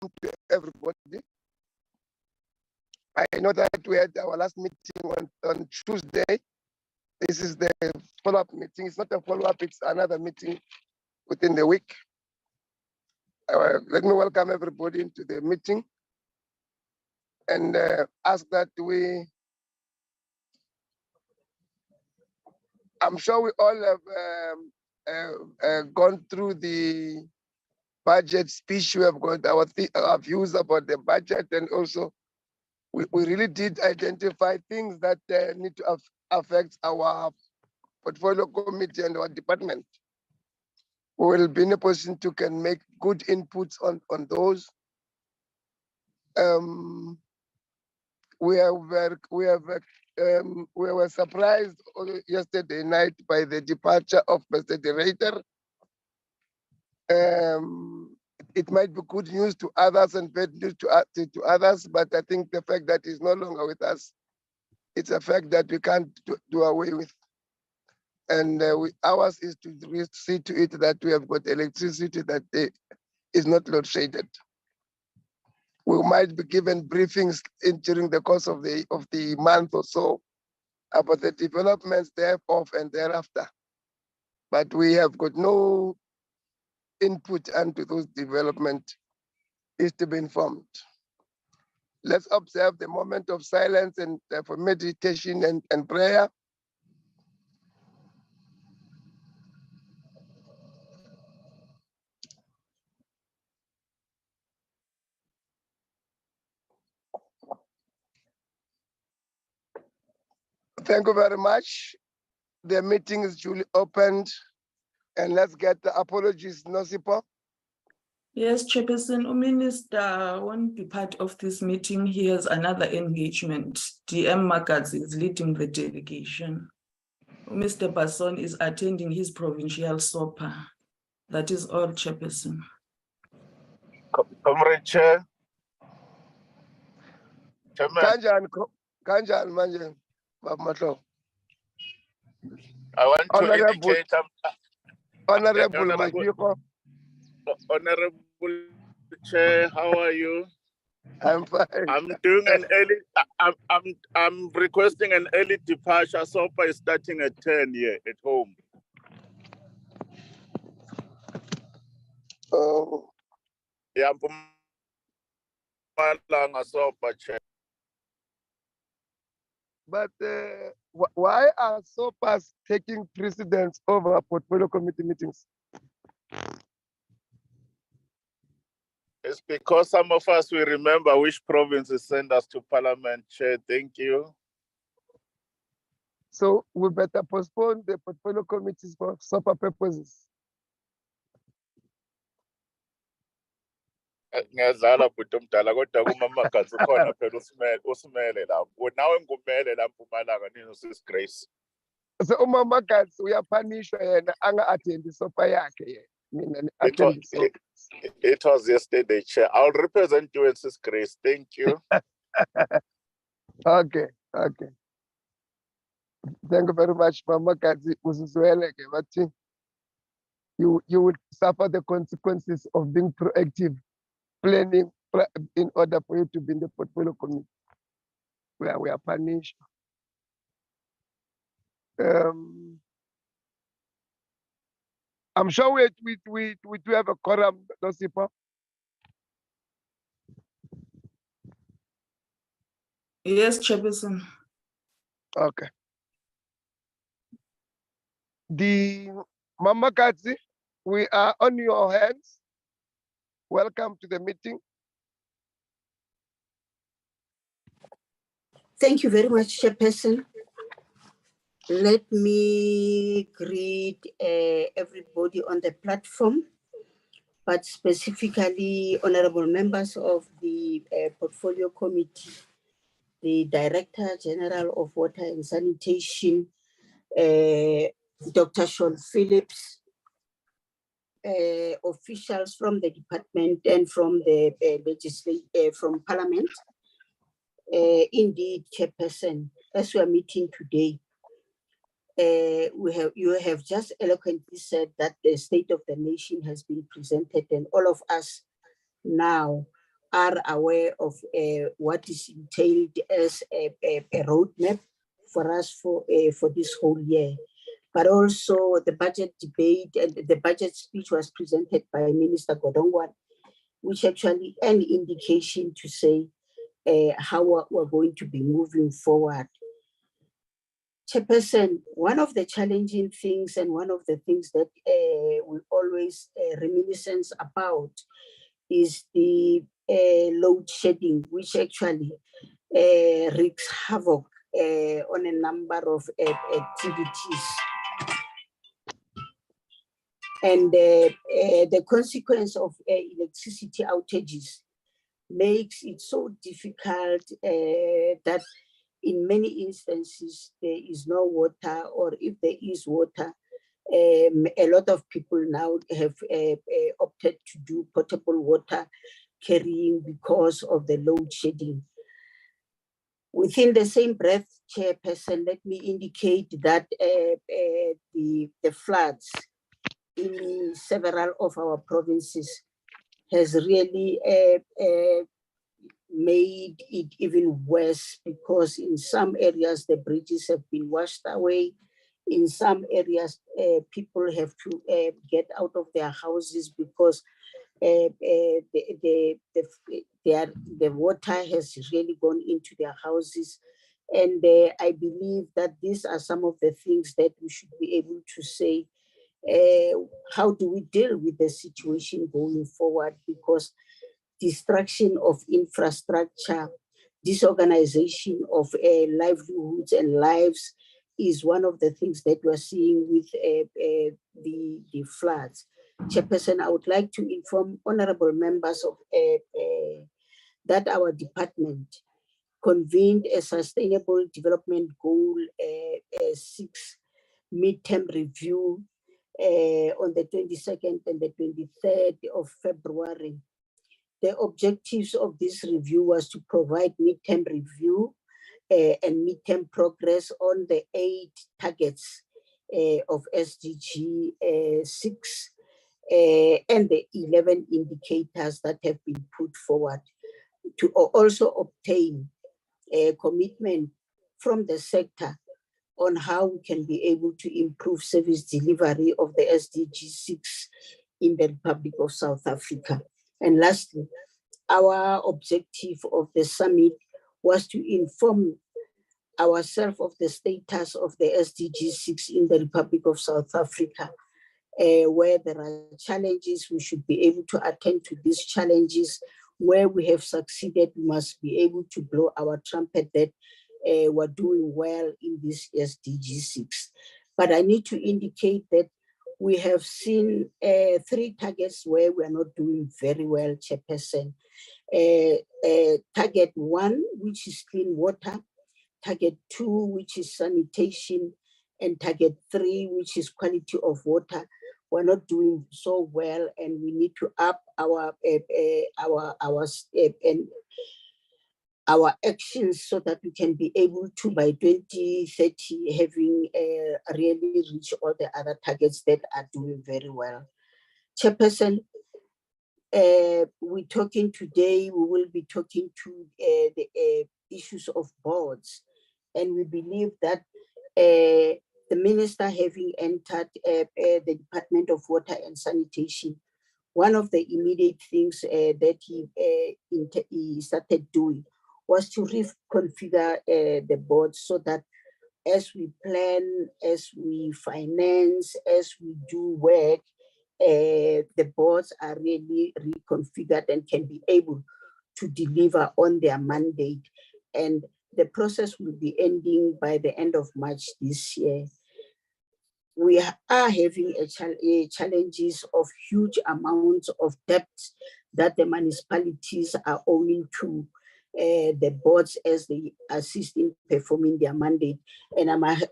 morning to everybody. I know that we had our last meeting on Tuesday. This is the follow-up meeting. It's not a follow-up, it's another meeting within the week. Let me welcome everybody into the meeting and ask that I'm sure we all have gone through the budget speech. We have got our views about the budget, and also we really did identify things that need to affect our portfolio committee and our department. We will be in a position to can make good inputs on those. We were surprised yesterday night by the departure of Mr. Director. It might be good news to others and bad news to others, but I think the fact that he's no longer with us, it's a fact that we can't do away with. And ours is to see to it that we have got electricity that is not load shaded. We might be given briefings during the course of the month or so about the developments thereof and thereafter. But we have got no input into those developments is to be informed. Let's observe the moment of silence and for meditation and prayer. Thank you very much. The meeting is duly opened, and let's get the apologies, Nosipo. Yes, Chairperson, Minister won't be part of this meeting. He has another engagement. DM Magalies is leading the delegation. Mr. Basson is attending his provincial SOPA. That is all, Chairperson. Comrade Chair. Chairman. Kanjan Manje, Mato. I want to indicate Honorable Chair, how are you? I'm fine. I'm doing an early. I'm requesting an early departure. SOPA is starting at 10 here at home. Oh. Yeah, SOPA Chair. But why are SOPAs taking precedence over portfolio committee meetings? It's because some of us will remember which provinces send us to Parliament, Chair. Thank you. So we better postpone the portfolio committees for SOPA purposes. Ngiyadlala bhuti omdala kodwa kumamagazi ukhona phela usimele lapho. Nawe ngumele la Mpumalanga nini sis Grace. So umamagazi uyapanishwa yena anga-attend SOPA yakhe mina It was yesterday, Chair. I'll represent you and sis Grace. Thank you. Okay. Thank you very much, Mamakazi. But you would suffer the consequences of being proactive, planning in order for you to be in the portfolio committee, where we are punished. I'm sure we do have a quorum, Nosipo. Yes, Chairperson. Okay. The Mamakazi, we are on your hands. Welcome to the meeting. Thank you very much, Chairperson. Let me greet everybody on the platform, but specifically honorable members of the Portfolio Committee, the Director General of Water and Sanitation, Dr. Sean Phillips, officials from the department and from the from Parliament. Indeed, Chairperson, as we are meeting today, you have just eloquently said that the state of the nation has been presented, and all of us now are aware of what is entailed as a roadmap for us for this whole year. But also the budget debate and the budget speech was presented by Minister Godongwan, which actually an indication to say how we're going to be moving forward. Chairperson, one of the challenging things and one of the things that we always reminiscence about is the load shedding, which actually wreaks havoc on a number of activities. And the consequence of electricity outages makes it so difficult that in many instances there is no water, or if there is water, a lot of people now have opted to do potable water carrying because of the load shedding. Within the same breath, Chairperson, let me indicate that the floods in several of our provinces has really made it even worse, because in some areas the bridges have been washed away. In some areas, people have to get out of their houses because the water has really gone into their houses. And I believe that these are some of the things that we should be able to say, how do we deal with the situation going forward? Because destruction of infrastructure, disorganization of livelihoods and lives is one of the things that we're seeing with the floods. Chairperson, I would like to inform honorable members of that our department convened a Sustainable Development Goal 6 midterm review on the 22nd and the 23rd of February. The objectives of this review was to provide midterm review and midterm progress on the 8 targets of SDG 6 and the 11 indicators that have been put forward, to also obtain a commitment from the sector on how we can be able to improve service delivery of the SDG 6 in the Republic of South Africa. And lastly, our objective of the summit was to inform ourselves of the status of the SDG 6 in the Republic of South Africa, where there are challenges. We should be able to attend to these challenges. Where we have succeeded, we must be able to blow our trumpet that we're doing well in this SDG 6. But I need to indicate that we have seen 3 targets where we are not doing very well, Chairperson. Target 1, which is clean water, target 2, which is sanitation, and target 3, which is quality of water. We're not doing so well, and we need to up our actions so that we can be able to, by 2030, having really reach all the other targets that are doing very well. Chairperson, we're talking today, we will be talking to the issues of boards, and we believe that the minister having entered the Department of Water and Sanitation, one of the immediate things that he started doing was to reconfigure the board so that as we plan, as we finance, as we do work, the boards are really reconfigured and can be able to deliver on their mandate. And the process will be ending by the end of March this year. We are having challenges of huge amounts of debt that the municipalities are owing to the boards as they assist in performing their mandate. And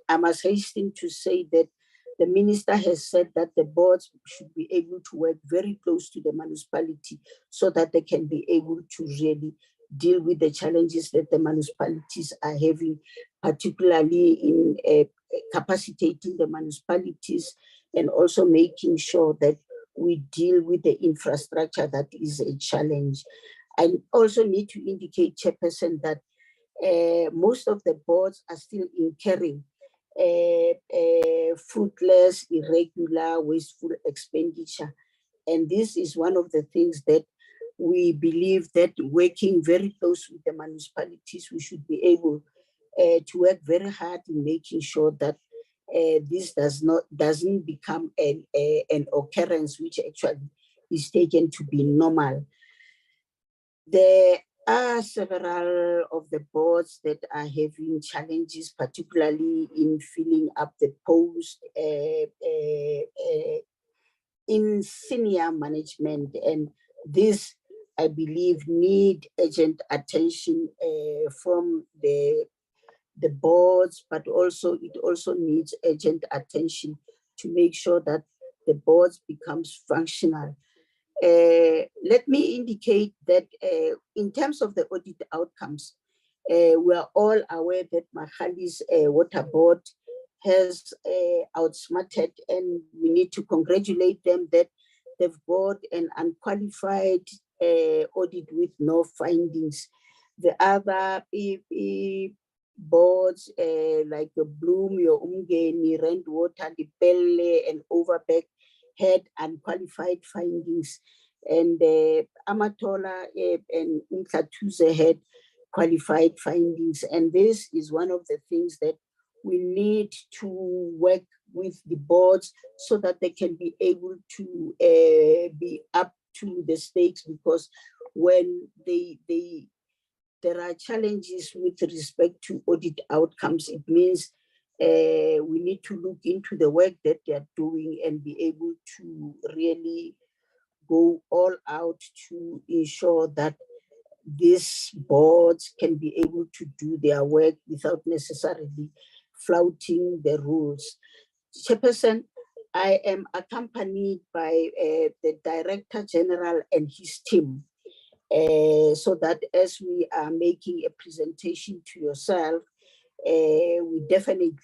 I must hasten to say that the minister has said that the boards should be able to work very close to the municipality so that they can be able to really deal with the challenges that the municipalities are having, particularly in capacitating the municipalities and also making sure that we deal with the infrastructure that is a challenge. I also need to indicate, Chairperson, that most of the boards are still incurring fruitless, irregular, wasteful expenditure. And this is one of the things that we believe that working very close with the municipalities, we should be able to work very hard in making sure that this doesn't become an occurrence which actually is taken to be normal. There are several of the boards that are having challenges, particularly in filling up the post in senior management, and this, I believe, need urgent attention from the boards, but also it also needs urgent attention to make sure that the boards becomes functional. Let me indicate that in terms of the audit outcomes, we are all aware that Magalies Water Board has outsmarted, and we need to congratulate them that they've got an unqualified audit with no findings. The other boards like the Bloom, your Umgeni, Rent Water, Lepelle, and Overbeck had unqualified findings, and Amatola and Umtlatuze had qualified findings. And this is one of the things that we need to work with the boards so that they can be able to be up to the stakes, because when there are challenges with respect to audit outcomes, it means we need to look into the work that they are doing and be able to really go all out to ensure that these boards can be able to do their work without necessarily flouting the rules. Chairperson, I am accompanied by the Director General and his team, so that as we are making a presentation to yourself, we definitely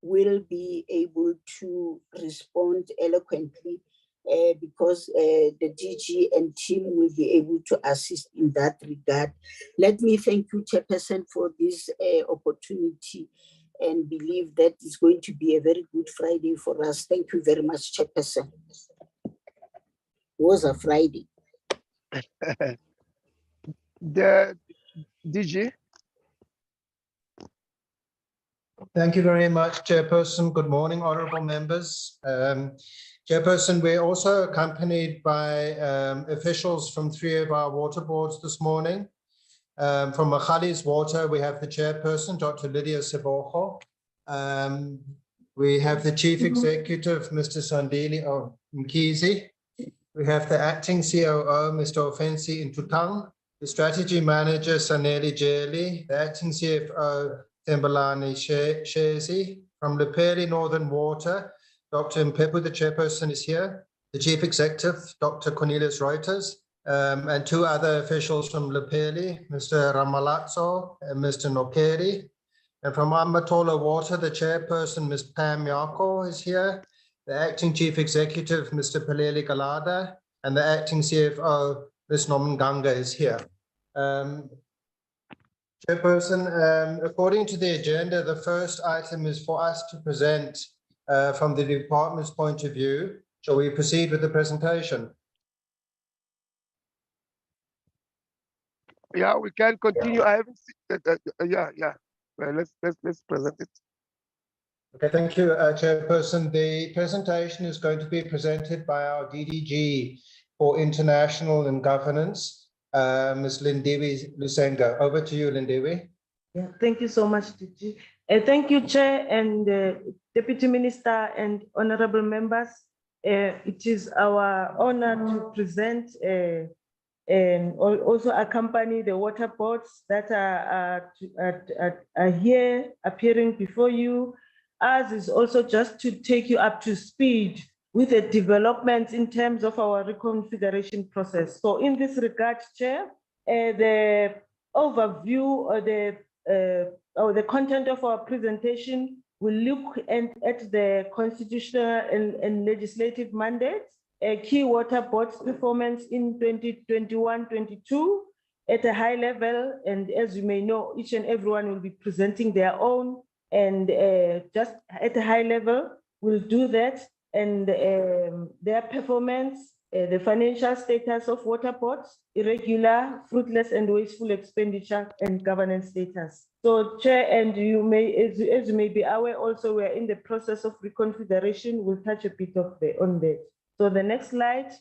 will be able to respond eloquently, because the DG and team will be able to assist in that regard. Let me thank you, Chairperson, for this opportunity, and believe that it's going to be a very good Friday for us. Thank you very much, Chairperson. It was a Friday. The DG. Thank you very much, Chairperson. Good morning, honorable members. Chairperson, we're also accompanied by officials from 3 of our water boards this morning. From Magalies Water, we have the Chairperson, Dr. Lydia Seboho. We have the Chief Executive, Mr. Sandile Mkhize. We have the Acting COO, Mr. Ofensi Intutang. The Strategy Manager, Saneli Jeli. The Acting CFO, Thembalani Shezi. From Lepelle Northern Water, Dr. Mpepu, the Chairperson, is here. The Chief Executive, Dr. Cornelius Reuters, and 2 other officials from Lepelle, Mr. Ramalazzo and Mr. Nokeri. And from Amatola Water, the Chairperson, Ms. Pam Yako, is here. The Acting Chief Executive, Mr. Peleli Galada, and the Acting CFO, Ms. Nomganga, is here. Chairperson, according to the agenda, the first item is for us to present from the department's point of view. Shall we proceed with the presentation? Yeah, we can continue. I haven't seen that. Yeah. Well, let's present it. Okay, thank you, Chairperson. The presentation is going to be presented by our DDG for International and Governance, Ms. Lindiwe Lusenga. Over to you, Lindiwe. Yeah, thank you so much, DG. Thank you, Chair and Deputy Minister and honorable members. It is our honor to present and also accompany the water boards that are here appearing before you. Ours is also just to take you up to speed with the developments in terms of our reconfiguration process. So in this regard, Chair, the overview or the content of our presentation will look at the constitutional and legislative mandates, key water boards performance in 2021-22, at a high level, and as you may know, each and everyone will be presenting their own, and just at a high level, we'll do that, and their performance, the financial status of water boards, irregular, fruitless, and wasteful expenditure, and governance status. So, Chair, and you may, as you may be aware, also we're in the process of reconfiguration. We'll touch a bit of on that. So the next slide.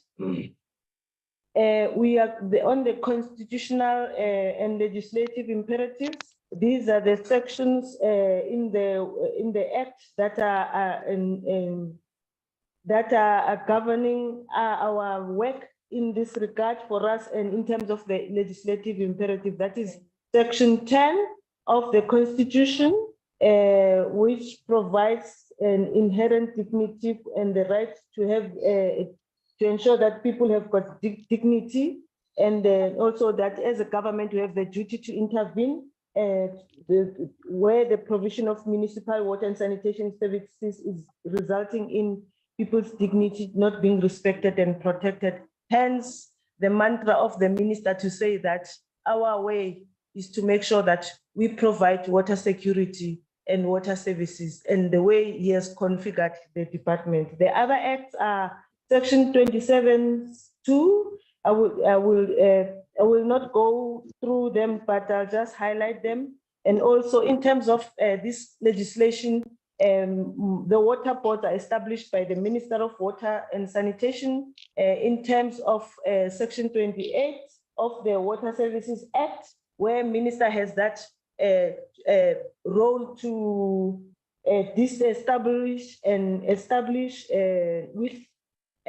We are on the constitutional and legislative imperatives. These are the sections in the Act that are governing our work in this regard for us, and in terms of the legislative imperative. That is Section 10 of the Constitution, which provides an inherent dignity and the right to have to ensure that people have got dignity, and also that as a government we have the duty to intervene where the provision of municipal water and sanitation services is resulting in people's dignity not being respected and protected. Hence, the mantra of the minister to say that our way is to make sure that we provide water security and water services, and the way he has configured the department. The other acts are Section 27(2). I will not go through them, but I'll just highlight them. And also in terms of this legislation, the water boards are established by the Minister of Water and Sanitation in terms of Section 28 of the Water Services Act, where Minister has that role to disestablish and establish with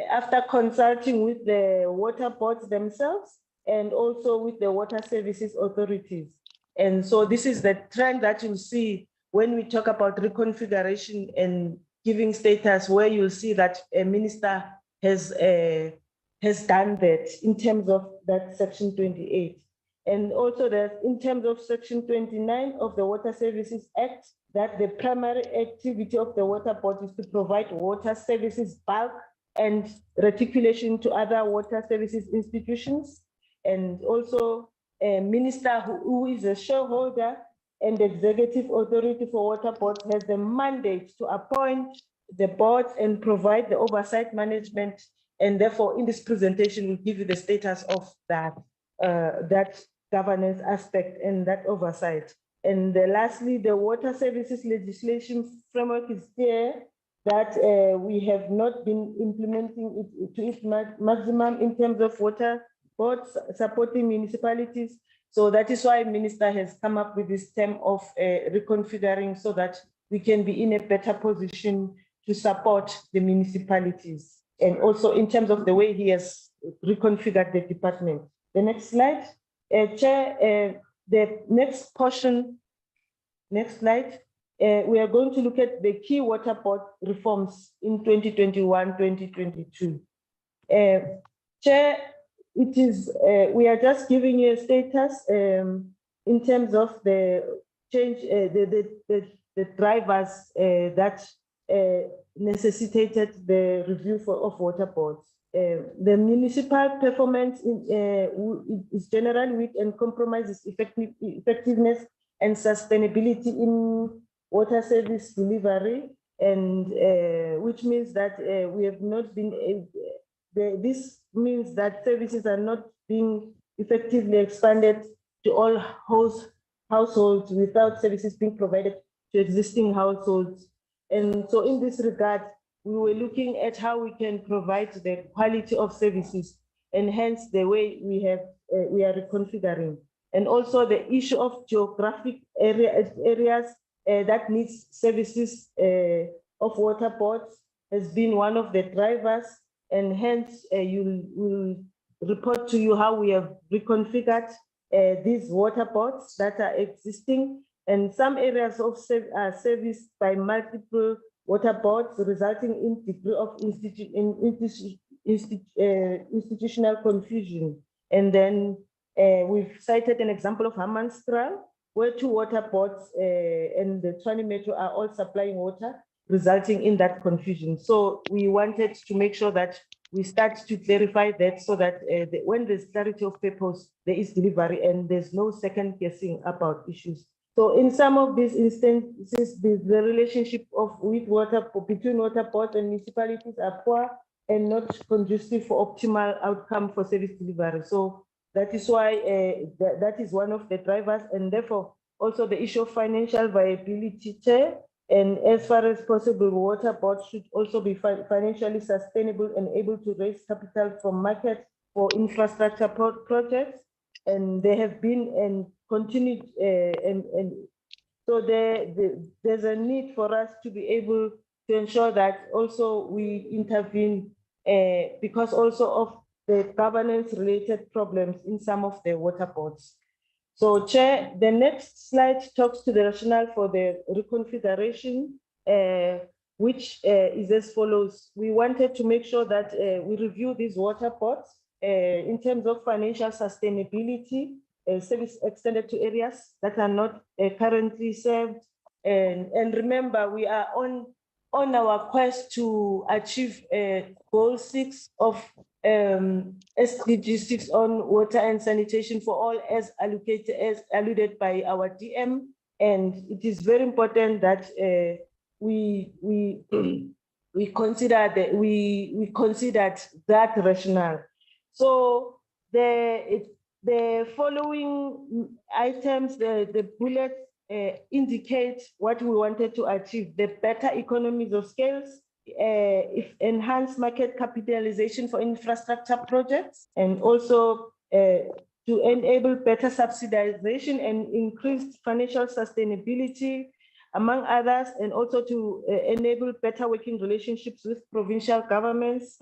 after consulting with the water boards themselves and also with the water services authorities. And so this is the trend that you'll see when we talk about reconfiguration and giving status, where you'll see that a minister has done that in terms of that Section 28. And also that in terms of Section 29 of the Water Services Act, that the primary activity of the water board is to provide water services bulk and reticulation to other water services institutions. And also a minister who is a shareholder and executive authority for water boards has the mandate to appoint the boards and provide the oversight management. And therefore in this presentation, we'll give you the status of that, that governance aspect and that oversight. And lastly, the water services legislation framework is clear that we have not been implementing it to its maximum in terms of water boards supporting municipalities. So that is why Minister has come up with this term of reconfiguring, so that we can be in a better position to support the municipalities. And also in terms of the way he has reconfigured the department. The next slide. Chair, the next portion, next slide. We are going to look at the key water board reforms in 2021-2022. Chair, it is, we are just giving you a status in terms of the change, the drivers that necessitated the review of water boards. The municipal performance is generally weak and compromises effectiveness and sustainability in water service delivery, and which means that we have not been, this means that services are not being effectively expanded to all households without services being provided to existing households. And so in this regard, we were looking at how we can provide the quality of services, and hence the way we are reconfiguring. And also the issue of geographic areas that needs services of water boards has been one of the drivers, and hence will report to you how we have reconfigured these water boards that are existing, and some areas of are serviced by multiple water boards, resulting in degree of institutional confusion. And then we've cited an example of Hammanskraal, where two water boards and the Tshwane Metro are all supplying water, resulting in that confusion. So we wanted to make sure that we start to clarify that so that when there's clarity of purpose, there is delivery and there's no second guessing about issues. So in some of these instances, the relationship between water boards and municipalities are poor and not conducive for optimal outcome for service delivery. So that is why that is one of the drivers, and therefore also the issue of financial viability, Chair. And as far as possible, water boards should also be financially sustainable and able to raise capital from market for infrastructure projects. And they have been and continued, and so there's a need for us to be able to ensure that also we intervene because also of the governance related problems in some of the water boards. So Chair, the next slide talks to the rationale for the reconfiguration, which is as follows. We wanted to make sure that we review these water boards in terms of financial sustainability, service extended to areas that are not currently served. And remember, we are on our quest to achieve goal 6 of SDG 6 on water and sanitation for all as alluded by our DM. And it is very important that we consider that we considered that rationale. So the following items, the bullets indicate what we wanted to achieve: the better economies of scales, if enhanced market capitalization for infrastructure projects, and also to enable better subsidization and increased financial sustainability, among others, and also to enable better working relationships with provincial governments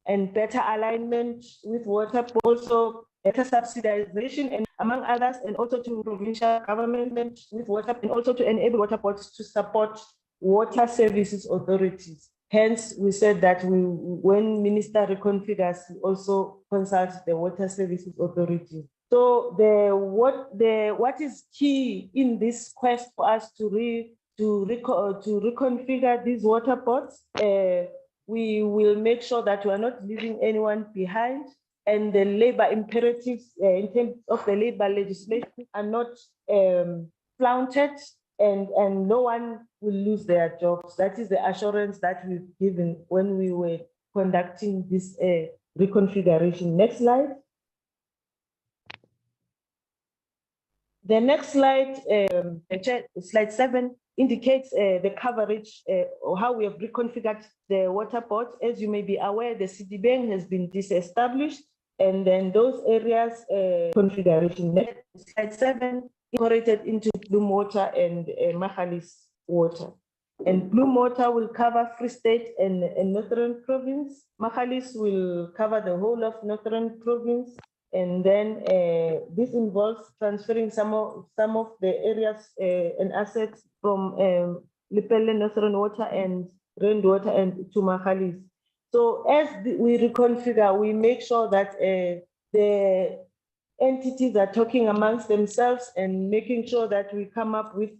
and better alignment with water, also better subsidization, and among others, and also to provincial government with water, and also to enable water boards to support water services authorities. Hence, we said that when Minister reconfigures, we also consult the water services authority. So what is key in this quest for us to reconfigure these water boards? We will make sure that we are not leaving anyone behind, and the labor imperatives in terms of the labor legislation are not flaunted, and no one will lose their jobs. That is the assurance that we've given when we were conducting this reconfiguration. Next slide. The next slide, slide 7, indicates the coverage or how we have reconfigured the water boards. As you may be aware, the CDBank has been disestablished, and then those areas configuration. Slide 7 incorporated into Bloom Water and Magalies Water. And Bloom Water will cover Free State and Northern Province. Magalies will cover the whole of Northern Province. And then this involves transferring some of the areas and assets from Lepelle Northern Water and Rand Water and to Magalies. So as we reconfigure, we make sure that the entities are talking amongst themselves and making sure that we come up with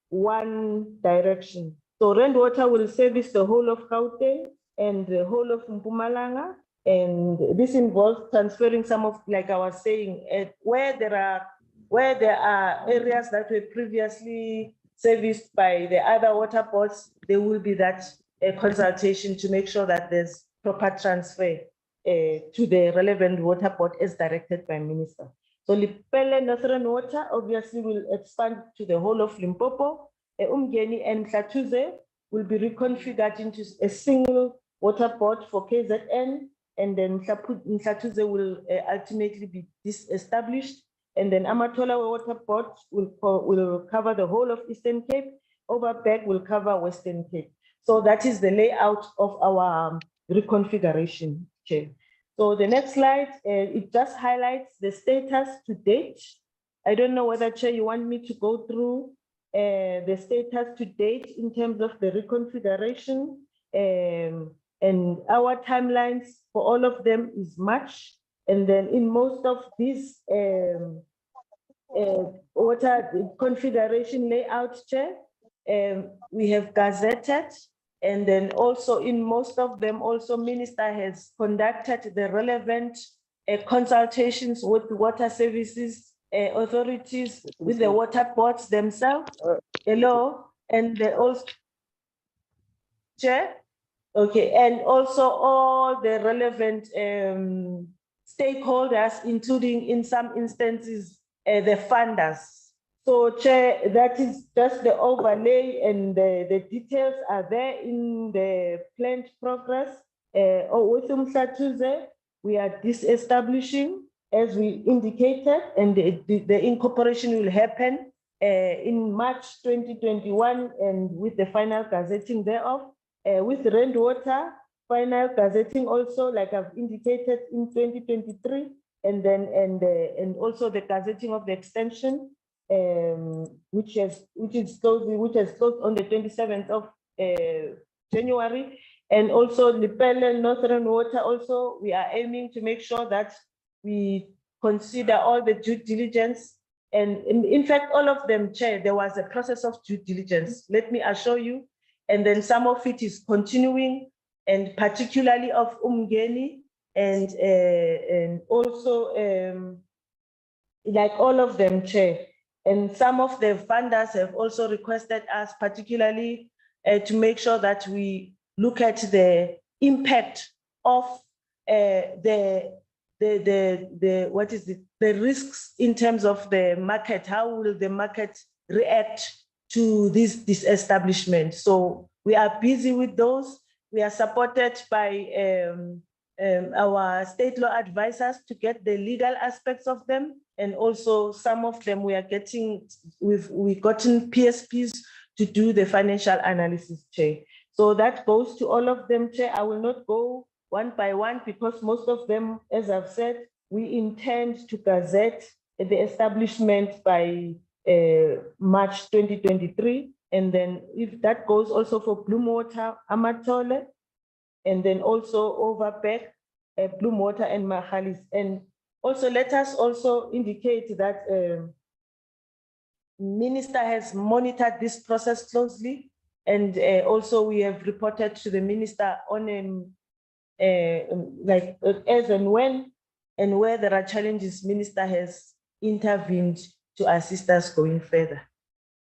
one direction. So Rand Water will service the whole of Gauteng and the whole of Mpumalanga. And this involves transferring some of, like I was saying, where there are areas that were previously serviced by the other water boards, there will be that consultation to make sure that there's proper transfer to the relevant water board as directed by Minister. So Lepelle Northern Water obviously will expand to the whole of Limpopo. Umgeni and Mhlathuze will be reconfigured into a single water board for KZN, and then Mhlathuze will ultimately be disestablished. And then Amatola Water Board will cover the whole of Eastern Cape. Overberg will cover Western Cape. So that is the layout of our reconfiguration, Chair. So the next slide, it just highlights the status to date. I don't know whether, Chair, you want me to go through the status to date in terms of the reconfiguration. And our timelines for all of them is March. And then in most of these water configuration layout, Chair, we have gazetted And then also in most of them, also Minister has conducted the relevant consultations with water services authorities, with the water boards themselves. Hello, and also, Chair? Okay, and also all the relevant stakeholders, including in some instances, the funders. So Chair, that is just the overlay, and the details are there in the planned progress. With Tuesday, we are disestablishing, as we indicated, and the incorporation will happen in March 2021, and with the final gazetting thereof. With rainwater, final gazetting also, like I've indicated, in 2023, and then and also the gazetting of the extension, which has closed on the 27th of January, and also Lepelle Northern Water. Also, we are aiming to make sure that we consider all the due diligence. And in fact, all of them, Chair, there was a process of due diligence, let me assure you. And then some of it is continuing, and particularly of Umgeni, and also like all of them, Chair. And some of the funders have also requested us, particularly to make sure that we look at the impact of the risks in terms of the market. How will the market react to this establishment? So we are busy with those. We are supported by our state law advisors to get the legal aspects of them, and also some of them we are getting, we've gotten PSPs to do the financial analysis, Chair. So that goes to all of them, Chair. I will not go one by one, because most of them, as I've said, we intend to gazette the establishment by March 2023. And then if that goes also for Bloom Water, Amatola, and then also over back Bloom Water and Magalies. And also let us also indicate that Minister has monitored this process closely, and also we have reported to the Minister on like as and when and where there are challenges, Minister has intervened to assist us going further.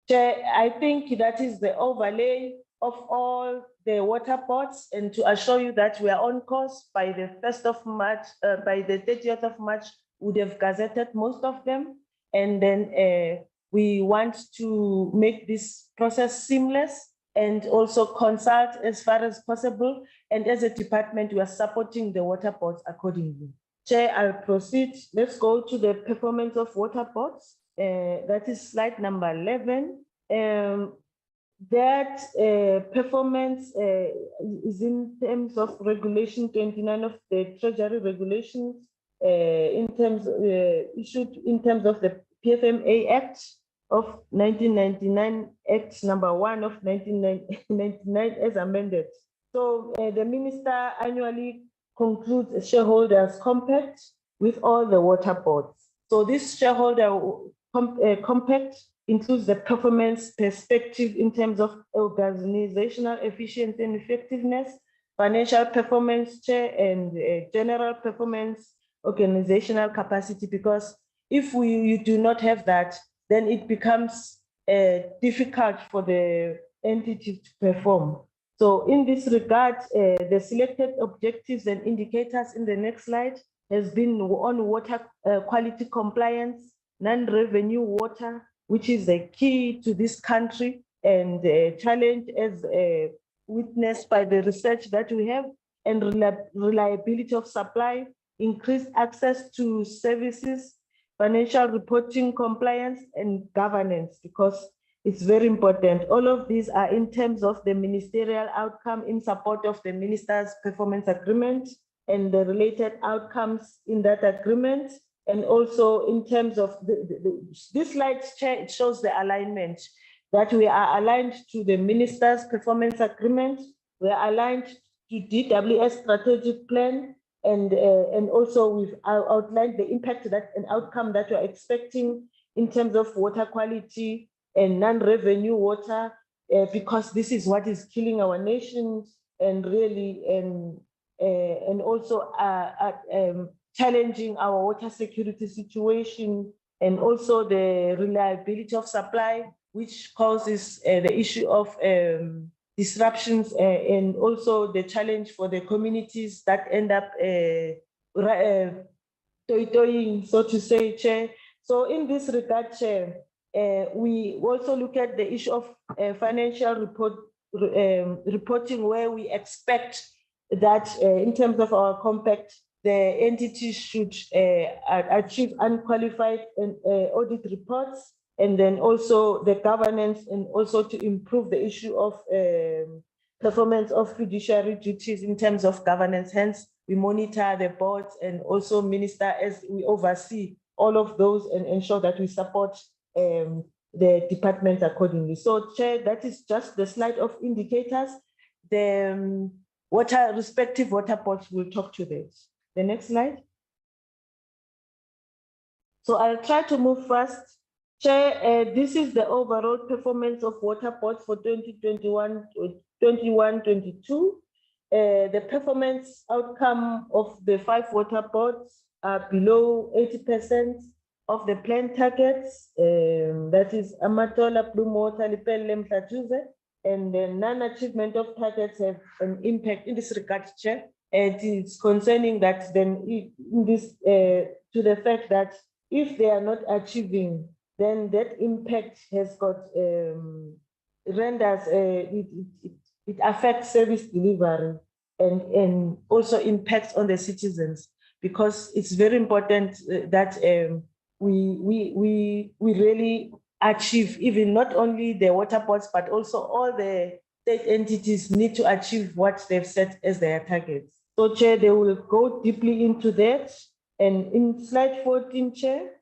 Chair, I think that is the overlay of all the water ports, and to assure you that we are on course. By the 1st of March, by the 30th of March, we would have gazetted most of them. And then we want to make this process seamless and also consult as far as possible. And as a department, we are supporting the water ports accordingly. Chair, I'll proceed. Let's go to the performance of water ports. That is slide number 11. That performance is in terms of regulation 29 of the Treasury regulations, in terms issued in terms of the PFMA Act of 1999, Act number 1 of 1999 as amended. So the Minister annually concludes a shareholders compact with all the water boards. So this shareholder compact includes the performance perspective in terms of organizational efficiency and effectiveness, financial performance, Chair, and general performance, organizational capacity. Because if you do not have that, then it becomes difficult for the entity to perform. So in this regard, the selected objectives and indicators in the next slide has been on water quality compliance, non-revenue water, which is a key to this country and a challenge as witnessed by the research that we have, and reliability of supply, increased access to services, financial reporting compliance, and governance, because it's very important. All of these are in terms of the ministerial outcome in support of the minister's performance agreement and the related outcomes in that agreement. And also in terms of this slide, Chair, it shows the alignment, that we are aligned to the minister's performance agreement. We are aligned to DWS strategic plan, and also we've outlined the impact that and outcome that we're expecting in terms of water quality and non-revenue water, because this is what is killing our nation, and really, and also challenging our water security situation, and also the reliability of supply, which causes the issue of disruptions, and also the challenge for the communities that end up toing, so to say, Chair. So in this regard, Chair, we also look at the issue of financial reporting, where we expect that in terms of our compact, the entities should achieve unqualified audit reports, and then also the governance, and also to improve the issue of performance of fiduciary duties in terms of governance. Hence, we monitor the boards and also minister as we oversee all of those and ensure that we support the department accordingly. So, Chair, that is just the slide of indicators. The respective water boards will talk to this. The next slide. So I'll try to move fast. Chair, this is the overall performance of water boards for 2021-22. The performance outcome of the 5 water boards are below 80% of the planned targets. That is Amatola, Bloom Water, Lepelle, Mhlathuze, and the non-achievement of targets have an impact in this regard, Chair. It is concerning that then in this to the fact that if they are not achieving, then that impact has got renders it affects service delivery and also impacts on the citizens, because it's very important that we really achieve, even not only the water boards, but also all the state entities need to achieve what they've set as their targets. So, Chair, they will go deeply into that. And in slide 14, Chair,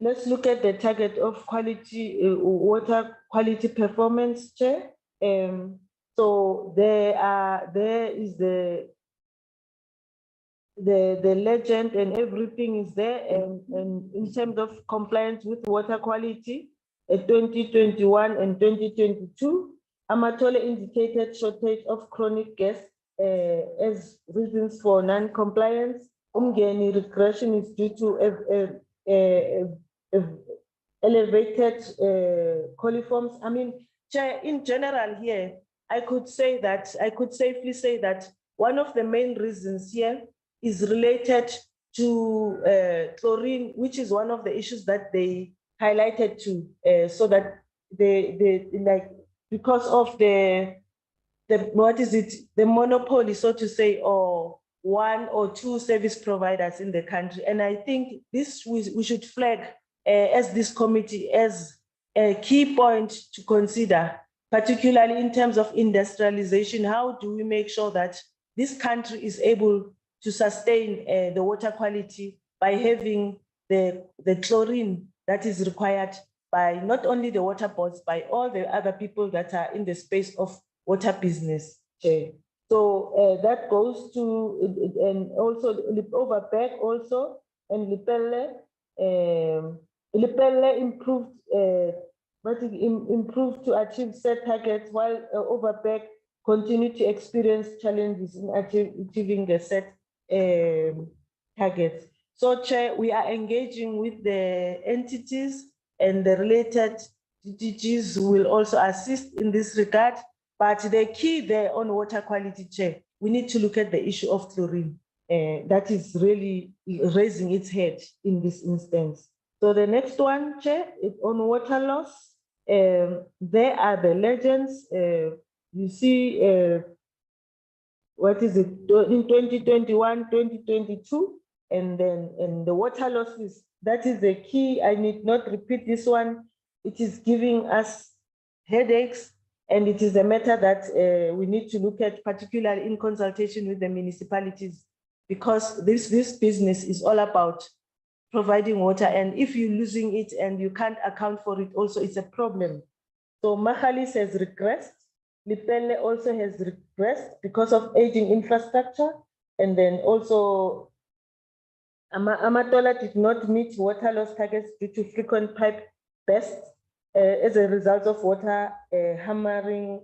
let's look at the target of quality water quality performance, Chair. So there is the legend, and everything is there. And in terms of compliance with water quality, 2021 and 2022, Amatola indicated shortage of chronic gas as reasons for non-compliance. Umgeni regression is due to elevated coliforms. I mean, Chair, in general here, I could safely say that one of the main reasons here is related to chlorine, which is one of the issues that they highlighted to, so that they like, because of the monopoly, so to say, or 1 or 2 service providers in the country. And I think this we should flag as this committee as a key point to consider, particularly in terms of industrialization. How do we make sure that this country is able to sustain the water quality by having the chlorine that is required by not only the water boards, by all the other people that are in the space of water business. So that goes to, and also Overback also, and Lepelle. Lepelle improved to achieve set targets, while Overback continued to experience challenges in achieving the set targets. So, Chair, we are engaging with the entities, and the related DGs will also assist in this regard. But the key there on water quality, Chair, we need to look at the issue of chlorine. That is really raising its head in this instance. So the next one, Chair, is on water loss. There are the legends. You see, what is it, in 2021, 2022, and then the water losses. That is the key. I need not repeat this one. It is giving us headaches, and it is a matter that we need to look at, particularly in consultation with the municipalities, because this business is all about providing water, and if you're losing it and you can't account for it, also it's a problem. So Magalies has regressed. Lepelle also has regressed because of aging infrastructure, and then also Amatola did not meet water loss targets due to frequent pipe bursts. as a result of water hammering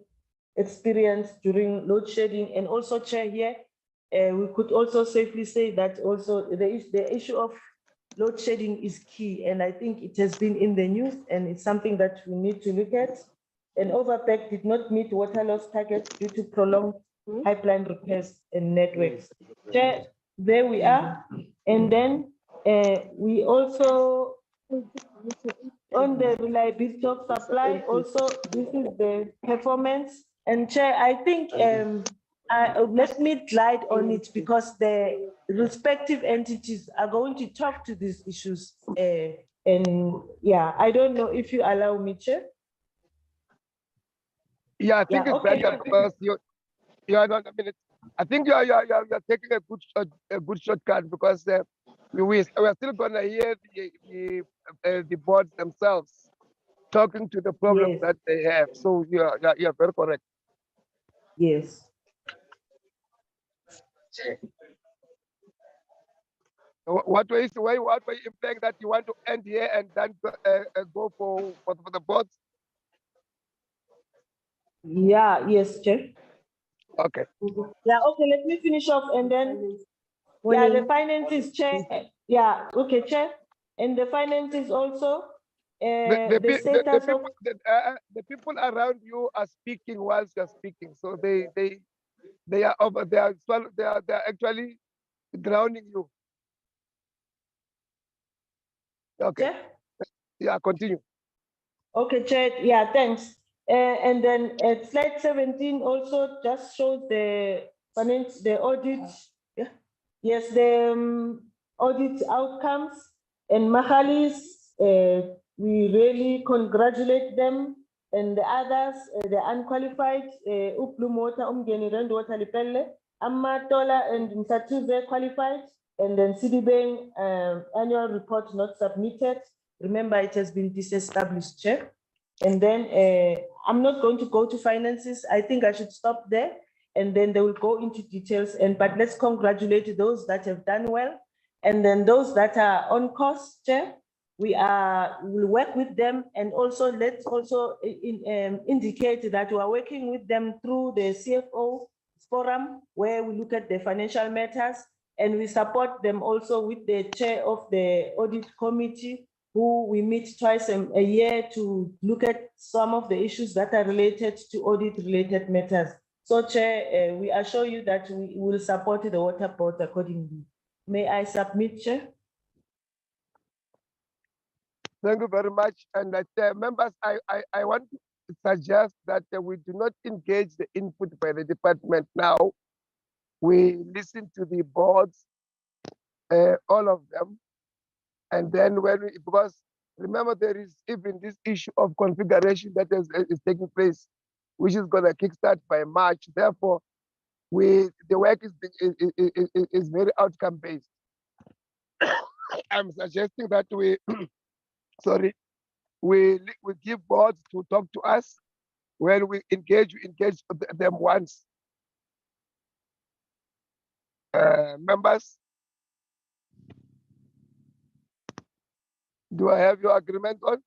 experience during load shedding. And also, Chair, here, we could also safely say that also the issue of load shedding is key. And I think it has been in the news and it's something that we need to look at. And Overpack did not meet water loss targets due to prolonged pipeline repairs and networks. Chair, there we are. And then we also, on the reliability of supply, also, this is the performance. And Chair, I think, let me glide on it because the respective entities are going to talk to these issues. And yeah, I don't know if you allow me, Chair. Yeah, I think Yeah, it's okay. better because you are not. I mean, I think you're taking a good shortcut because we are still gonna hear the boards themselves talking to the problems Yes. that they have. So you're very correct. Yes. What way you implying that you want to end here and then go for the boards? Yeah, yes, Chair. Okay. Yeah, okay, let me finish off and then, yeah, the finances, Chair. Yeah, okay, Chair. And the finances also, the status of. The people around you are speaking whilst you're speaking. So they are over there as well. They are actually drowning you. Okay. Chair? Yeah, continue. Okay, Chair, yeah, thanks. And then at slide 17 also just shows the finance, the audit. Yeah. Yes, the audit outcomes and Magalies, we really congratulate them and the others, the unqualified, Uplum Water, Umgeni Rand Water Lepelle, Amatola and Msatuze qualified, and then Citibank annual report not submitted. Remember, it has been disestablished, Chair. And then I'm not going to go to finances. I think I should stop there. And then they will go into details. But let's congratulate those that have done well. And then those that are on course, Chair, we'll work with them. And also let's also indicate that we are working with them through the CFO forum, where we look at the financial matters. And we support them also with the chair of the audit committee, who we meet twice a year to look at some of the issues that are related to audit-related matters. So, Chair, we assure you that we will support the water board accordingly. May I submit, Chair? Thank you very much. And members, I want to suggest that we do not engage the input by the department now. We listen to the boards, all of them. And then because remember, there is even this issue of configuration that is taking place, which is going to kickstart by March. Therefore, the work is very outcome based. I'm suggesting that we give boards to talk to us. When we engage them once. Members, do I have your agreement on?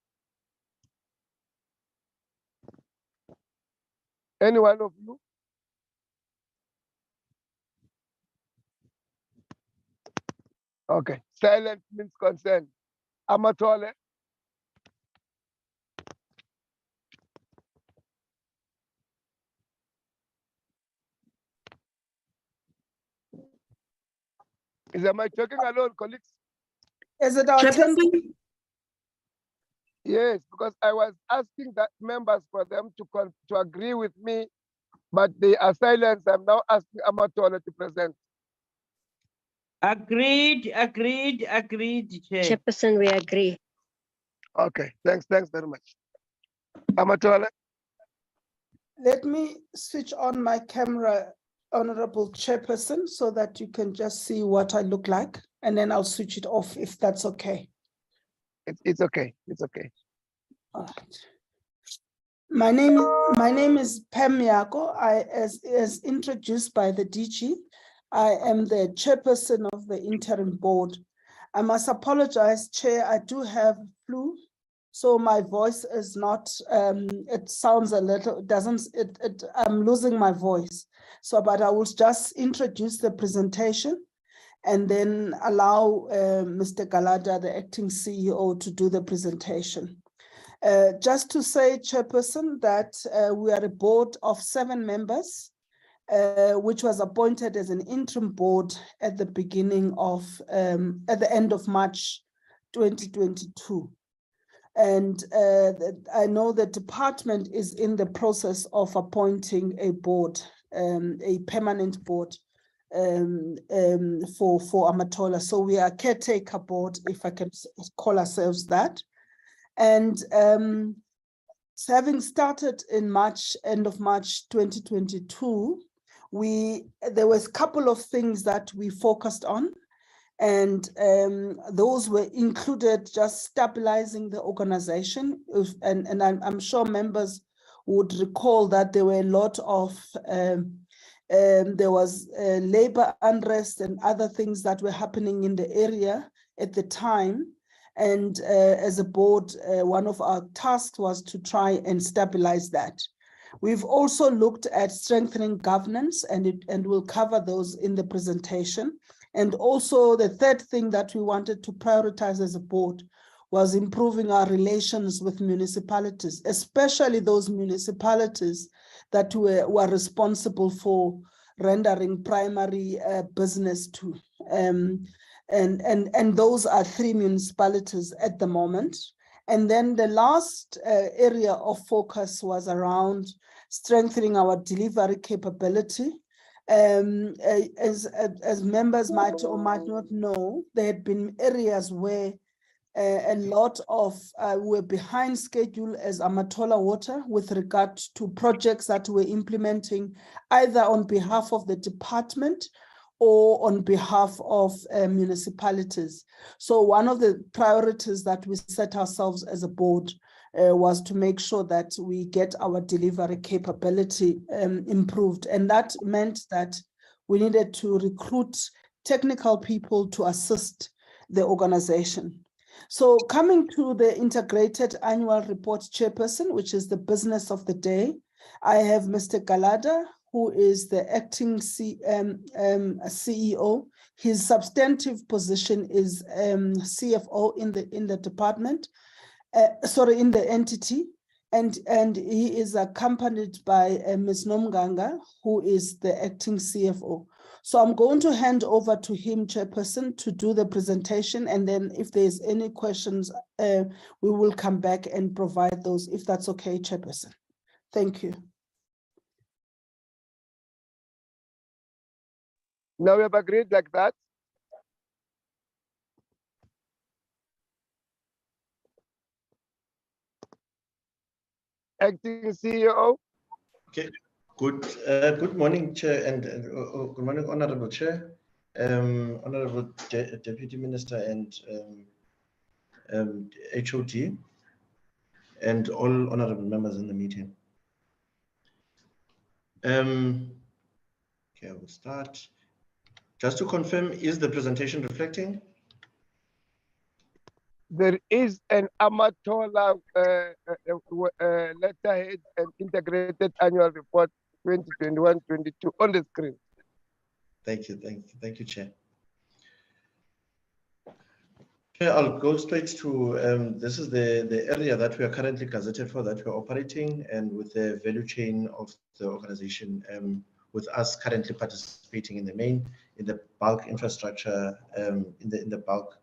Any one of you? Okay, silent means consent. Amatola. Am I talking alone, colleagues? Is it our Chairperson, Yes, because I was asking that members for them to agree with me, but they are silent. I'm now asking Amatola to present. Agreed, Chair. Chairperson, we agree. Okay, thanks very much. Amatola. Let me switch on my camera, Honorable Chairperson, so that you can just see what I look like, and then I'll switch it off if that's okay. It's okay. It's okay. All right. My name is Pam Yako. As introduced by the DG, I am the chairperson of the interim board. I must apologize, Chair. I do have flu, So my voice is not, it sounds a little, I'm losing my voice. So, but I will just introduce the presentation and then allow Mr. Galada, the acting CEO, to do the presentation. Just to say, Chairperson, that we are a board of 7 members, which was appointed as an interim board at the beginning of, at the end of March 2022. And I know the department is in the process of appointing a board, a permanent board for Amatola. So we are a caretaker board, if I can call ourselves that. And having started in March, end of March 2022, there was a couple of things that we focused on. And those were included just stabilizing the organization. And I'm sure members would recall that there were a lot of, there was labor unrest and other things that were happening in the area at the time. And as a board, one of our tasks was to try and stabilize that. We've also looked at strengthening governance, and we'll cover those in the presentation. And also the third thing that we wanted to prioritize as a board was improving our relations with municipalities, especially those municipalities that were responsible for rendering primary business to. And those are 3 municipalities at the moment. And then the last area of focus was around strengthening our delivery capability. As members might or might not know, there had been areas where a lot of were behind schedule as Amatola Water with regard to projects that we're implementing either on behalf of the department or on behalf of municipalities. So one of the priorities that we set ourselves as a board was to make sure that we get our delivery capability improved. And that meant that we needed to recruit technical people to assist the organization. So coming to the integrated annual report chairperson, which is the business of the day, I have Mr. Galada, who is the acting CEO. His substantive position is CFO in the department, in the entity, and he is accompanied by Ms. Nomganga, who is the acting CFO. So I'm going to hand over to him, Chairperson, to do the presentation, and then if there's any questions, we will come back and provide those, if that's okay, Chairperson. Thank you. Now we have agreed like that. Acting CEO. Okay, good morning, Chair, and good morning, Honorable Chair, Honorable Deputy Minister, and HOD, and all honorable members in the meeting. Okay, I will start. Just to confirm, is the presentation reflecting? There is an Amatola letterhead and integrated annual report 2021-22 on the screen. Thank you, Chair. Chair, I'll go straight to, this is the area that we are currently gazetted for, that we're operating, and with the value chain of the organization, with us currently participating in the bulk infrastructure, in the bulk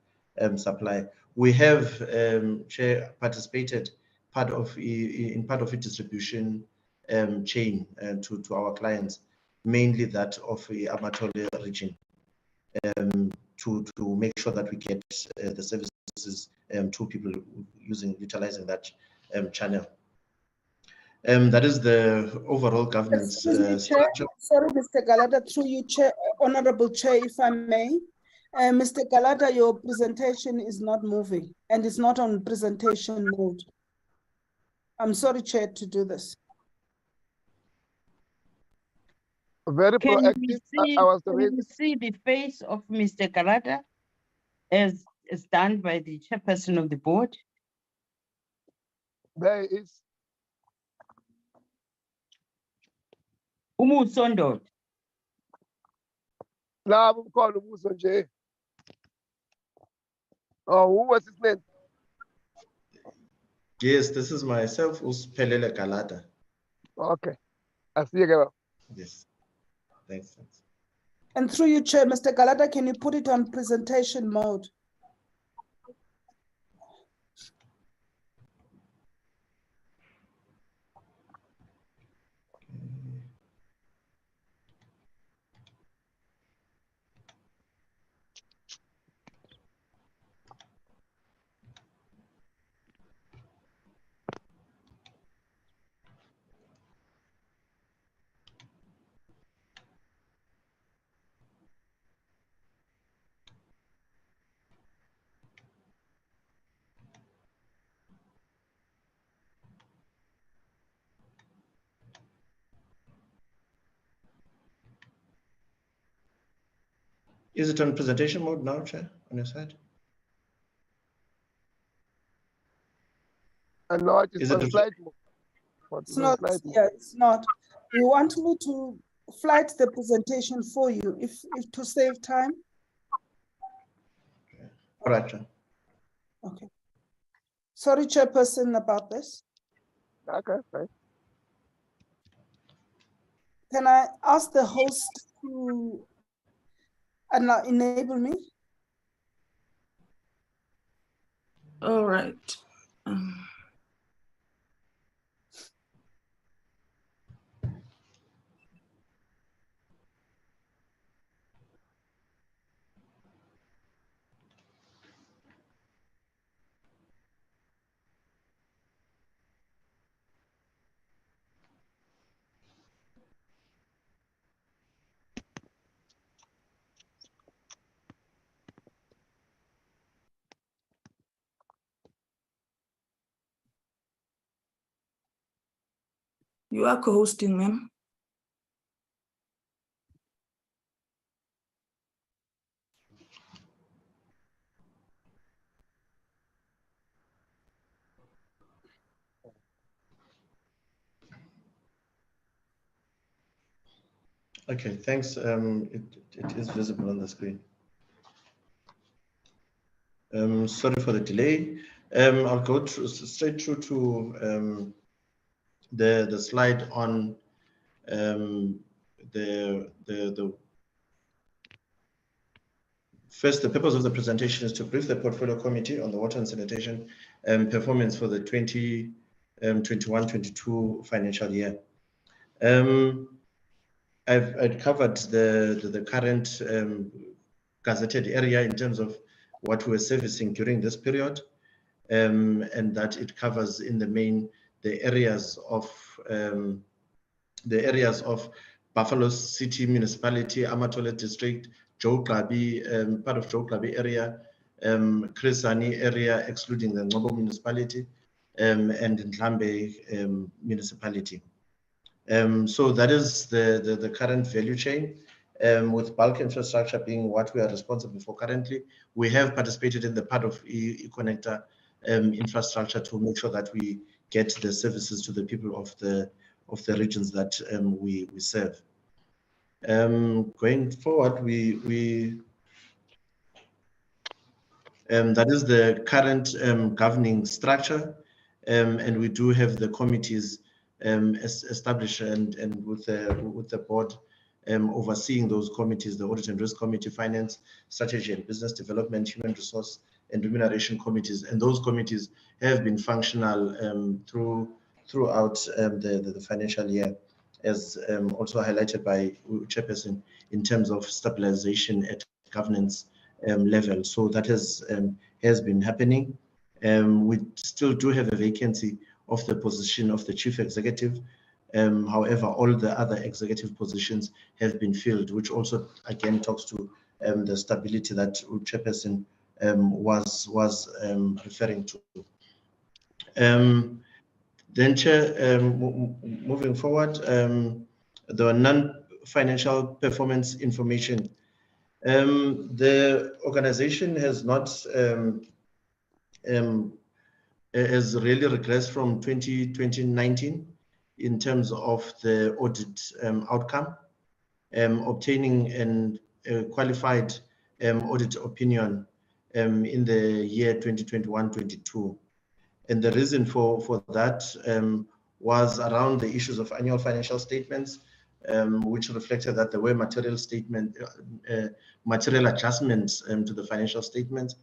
supply. We have, Chair, participated in part of a distribution chain to our clients, mainly that of the Amatola region, to make sure that we get the services to people utilizing that channel. That is the overall governance structure. Sorry, Mr. Galada, through you, Chair, Honorable Chair, if I may. Mr. Galada, your presentation is not moving and it's not on presentation mode. I'm sorry, Chair, to do this. Very proactive. Can you see the face of Mr. Galada as done by the chairperson of the board? There is Umusondoda. labo umkhona ubuso nje. Oh, who was his name? Yes, this is myself, Lepelle Galata. Okay. I see you. Yes. Thanks. And through you, Chair, Mr. Galata, can you put it on presentation mode? Is it on presentation mode now, Chair, on your side? And now it is Is on it- slide mode. It's not, yeah, it's not. You want me to flight the presentation for you if to save time? All right, Chair. Okay. Sorry, Chairperson, about this. Okay, fine. Can I ask the host to enable me? All right. You are co-hosting, ma'am. Okay, thanks. It is visible on the screen. Sorry for the delay. I'll go straight through to the slide on first, the purpose of the presentation is to brief the Portfolio Committee on the water and sanitation performance for the 2021-22 financial year. I've covered the current gazetted area in terms of what we're servicing during this period, and that it covers in the main the areas of Buffalo City Municipality, Amatola District, Jogabi, part of Jogabi area, Krisani area, excluding the Ngobo Municipality, and Ndlambe Municipality. So that is the current value chain, with bulk infrastructure being what we are responsible for currently. We have participated in the part of e-connector infrastructure to make sure that we get the services to the people of the regions that we serve. Going forward, that is the current governing structure, and we do have the committees established and with the board overseeing those committees, the Audit and Risk Committee, Finance, Strategy and Business Development, Human Resource and Remuneration Committees, and those committees have been functional throughout the financial year, as also highlighted by Chairperson in terms of stabilization at governance level. So that has been happening. We still do have a vacancy of the position of the Chief Executive. However, all the other executive positions have been filled, which also again talks to the stability that Chairperson was referring to. Then, Chair, moving forward, the non-financial performance information. The organization has not has really regressed from 2019 in terms of the audit outcome, obtaining a qualified audit opinion in the year 2021-22. And the reason for that was around the issues of annual financial statements, which reflected that there were material adjustments to the financial statements,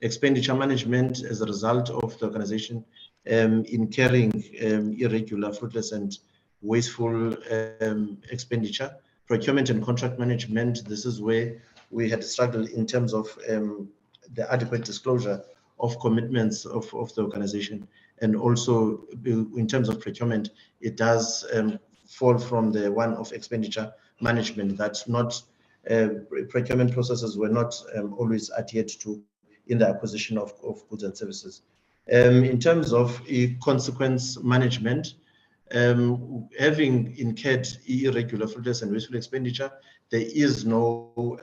expenditure management as a result of the organization incurring irregular, fruitless, and wasteful expenditure. Procurement and contract management, this is where we had struggled in terms of the adequate disclosure of commitments of the organization. And also in terms of procurement, it does fall from the one of expenditure management. That's not, procurement processes were not always adhered to in the acquisition of goods and services. In terms of consequence management, having incurred irregular, fruitless, and wasteful expenditure, there is no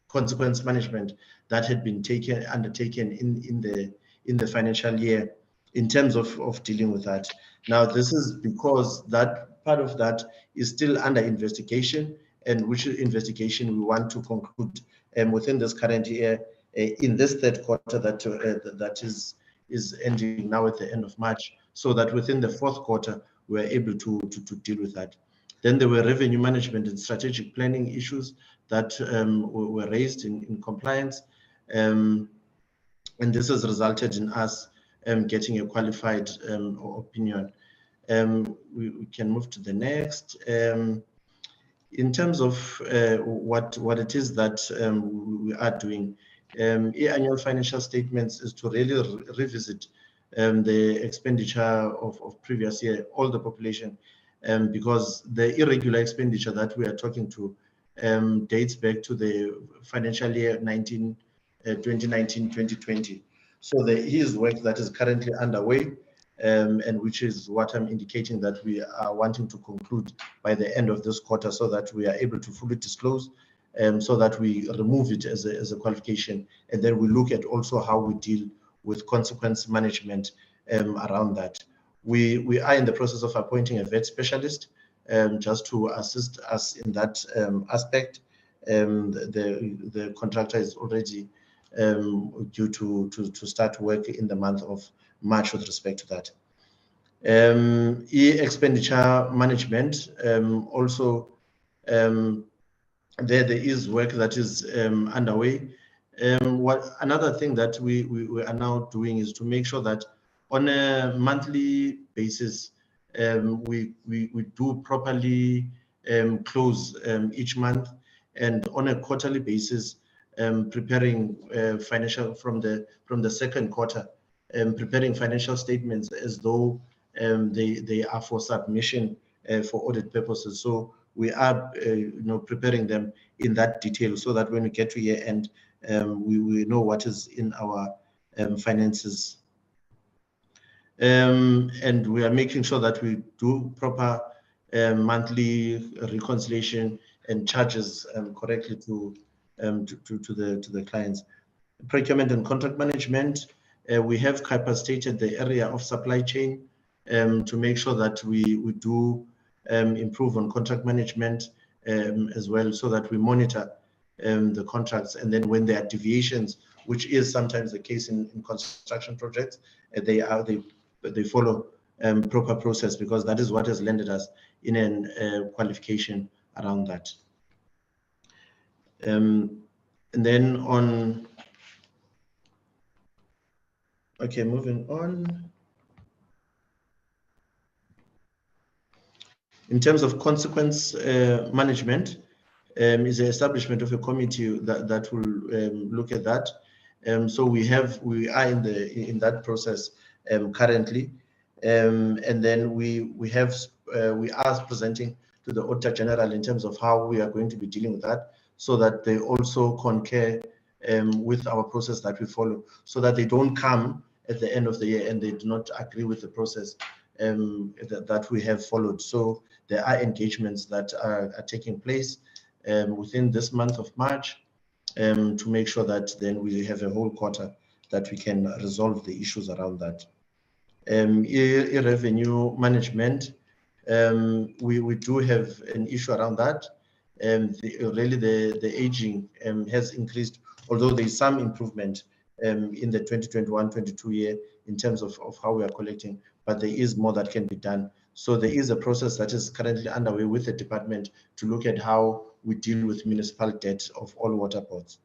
consequence management that had been undertaken in the financial year in terms of dealing with that. Now, this is because that part of that is still under investigation, and which investigation we want to conclude within this current year, in this third quarter that is ending now at the end of March, so that within the fourth quarter we're able to deal with that. Then there were revenue management and strategic planning issues that were raised in compliance, and this has resulted in us getting a qualified opinion. We can move to the next. In terms of what it is that we are doing, annual financial statements is to really revisit the expenditure of previous year, all the population, because the irregular expenditure that we are talking to dates back to the financial year 2019-2020. So there is work that is currently underway, and which is what I'm indicating that we are wanting to conclude by the end of this quarter, so that we are able to fully disclose, so that we remove it as a qualification, and then we look at also how we deal with consequence management around that. We are in the process of appointing a vet specialist just to assist us in that aspect. The contractor is already due to start work in the month of March with respect to that. Expenditure management, also there is work that is underway. Another thing that we are now doing is to make sure that on a monthly basis we do properly close each month, and on a quarterly basis preparing financial from the second quarter, preparing financial statements as though they are for submission for audit purposes. So we are preparing them in that detail, so that when we get to year end, we know what is in our finances. And we are making sure that we do proper monthly reconciliation and charges correctly to the clients. Procurement and contract management, we have capacitated the area of supply chain to make sure that we do improve on contract management as well, so that we monitor the contracts, and then when there are deviations, which is sometimes the case in construction projects, they follow proper process, because that is what has landed us in a qualification around that. And then on, okay, moving on. In terms of consequence management, is the establishment of a committee that will look at that. So we are in that process currently, and then we are presenting to the Auditor General in terms of how we are going to be dealing with that, so that they also concur with our process that we follow, so that they don't come at the end of the year and they do not agree with the process that we have followed. So there are engagements that are taking place within this month of March to make sure that then we have a whole quarter that we can resolve the issues around that. Revenue management, we do have an issue around that. Really the aging has increased, although there is some improvement in the 2021-22 year in terms of how we are collecting, but there is more that can be done. So there is a process that is currently underway with the department to look at how we deal with municipal debt of all water boards.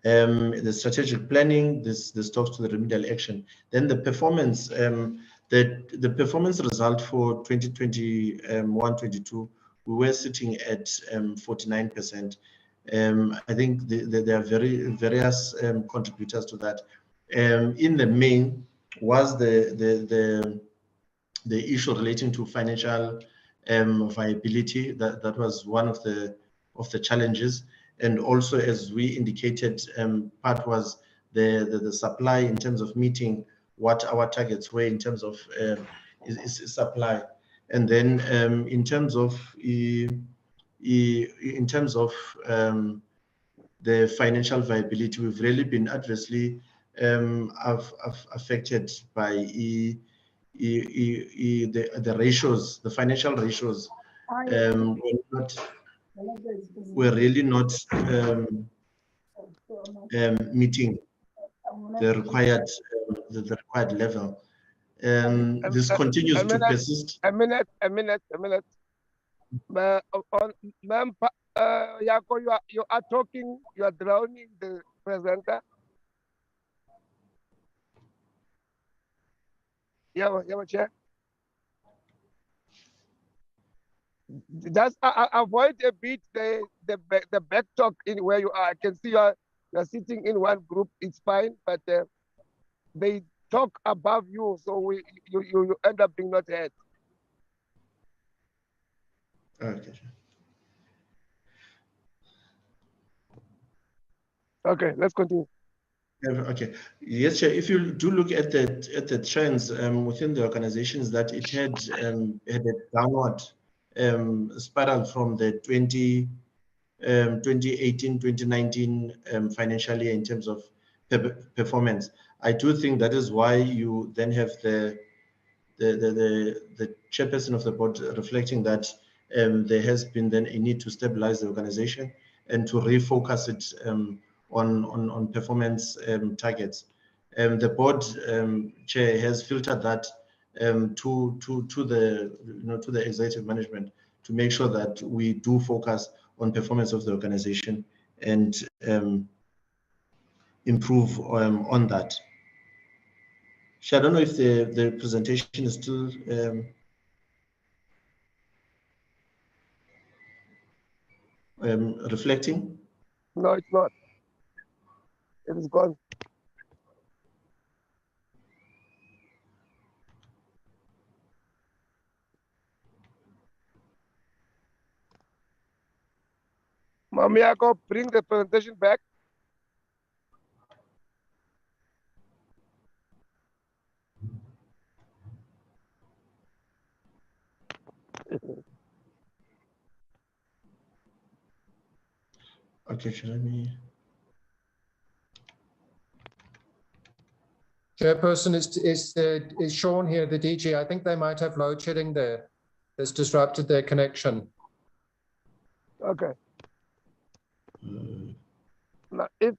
The strategic planning, this talks to the remedial action. Then the performance, the performance result for 2021-22, we were sitting at 49%. I think there are various contributors to that. In the main was the issue relating to financial viability. That was one of the challenges. And also, as we indicated, part was the supply in terms of meeting what our targets were in terms of supply. And then in terms of the financial viability, we've really been adversely affected by the ratios, the financial ratios. We're really not meeting the required level. This continues to persist. A minute. Ma'am, Yako, you are talking, you are drowning the presenter. Yeah, Chair. Just avoid a bit the back talk in where you are. I can see you are sitting in one group. It's fine, but they talk above you, so you end up being not heard. Okay. Okay, let's continue. Okay. Yes, Chair. If you do look at the trends within the organizations, that it had a downward spiral from the 2018-2019 financial year in terms of performance. I do think that is why you then have the chairperson of the board reflecting that there has been then a need to stabilize the organization and to refocus it on performance targets. The board chair has filtered that to the executive management to make sure that we do focus on performance of the organization and improve on that. I don't know if the presentation is still reflecting. No, it's not. It is gone. Mamiako, bring the presentation back. Okay, let me. Chairperson, is Sean here, the DG? I think they might have load shedding there. It's disrupted their connection. Okay. Now, if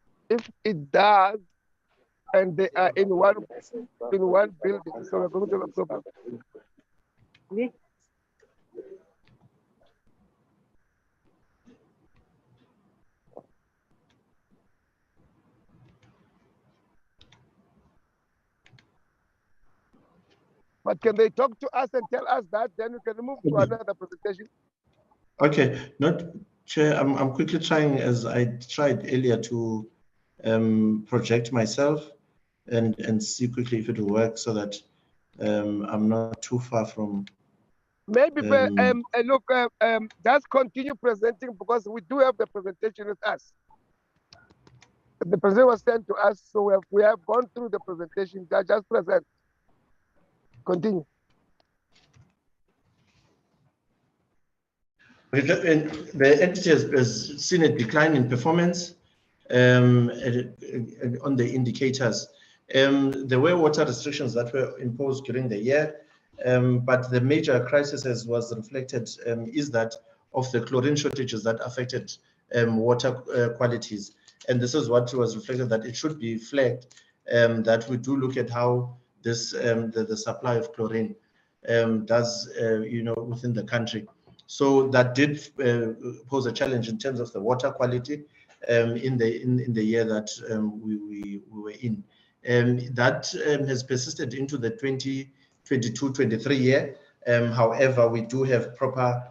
it does, and they are in one building, so we're going to have a problem. But can they talk to us and tell us that? Then we can move to another presentation. Okay, Chair, I'm quickly trying, as I tried earlier, to project myself and see quickly if it will work so that I'm not too far from. Maybe look, just continue presenting because we do have the presentation with us. The presentation was sent to us, so we have gone through the presentation. Just present. Continue. The entity has seen a decline in performance on the indicators. There were water restrictions that were imposed during the year, but the major crisis as was reflected is that of the chlorine shortages that affected water qualities. And this is what was reflected, that it should be flagged, that we do look at how this the supply of chlorine does, within the country. So that did pose a challenge in terms of the water quality in the year that we were in. That has persisted into the 2022-23 year. However, we do have proper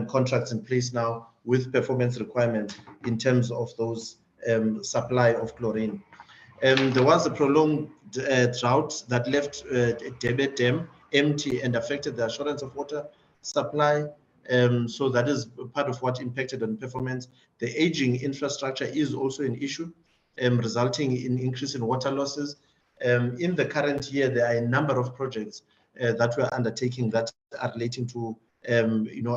contracts in place now with performance requirements in terms of those supply of chlorine. There was a prolonged drought that left Debe Dam empty and affected the assurance of water supply. So that is part of what impacted on performance. The aging infrastructure is also an issue, resulting in increase in water losses. In the current year, there are a number of projects that we're undertaking that are relating to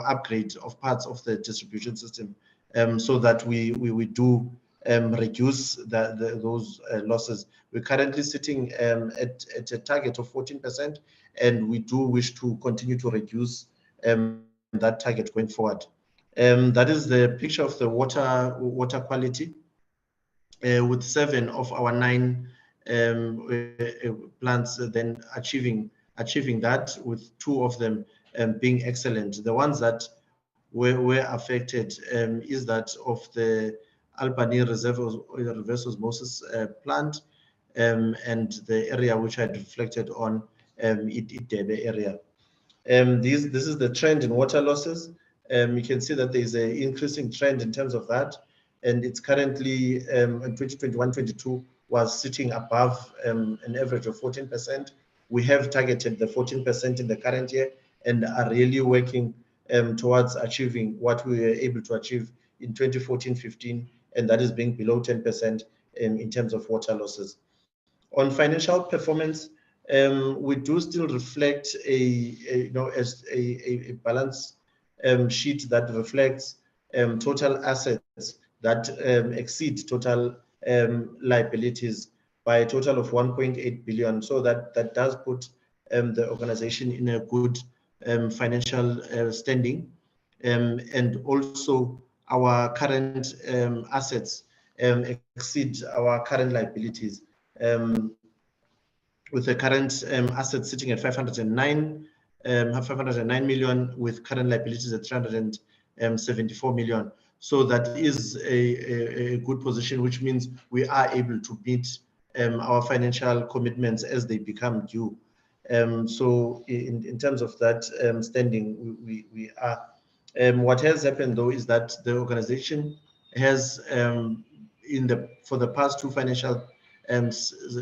upgrade of parts of the distribution system, so that we do reduce those losses. We're currently sitting at a target of 14%, and we do wish to continue to reduce that target going forward. That is the picture of the water quality, with 7 of our 9 plants then achieving that, with 2 of them being excellent. The ones that were affected is that of the Albany reverse osmosis plant, and the area which I had reflected on, Idebe area. This is the trend in water losses. You can see that there is an increasing trend in terms of that, and it's currently in 2021-22 was sitting above an average of 14%. We have targeted the 14% in the current year and are really working towards achieving what we were able to achieve in 2014-15, and that is being below 10% in terms of water losses. On financial performance, we do still reflect a balance sheet that reflects total assets that exceed total liabilities by a total of 1.8 billion. So that does put the organization in a good financial standing, and also our current assets exceed our current liabilities, with the current assets sitting at 509 million, with current liabilities at 374 million. So that is a good position, which means we are able to meet our financial commitments as they become due. So in terms of that standing, we are. What has happened though is that the organization has, for the past 2 financial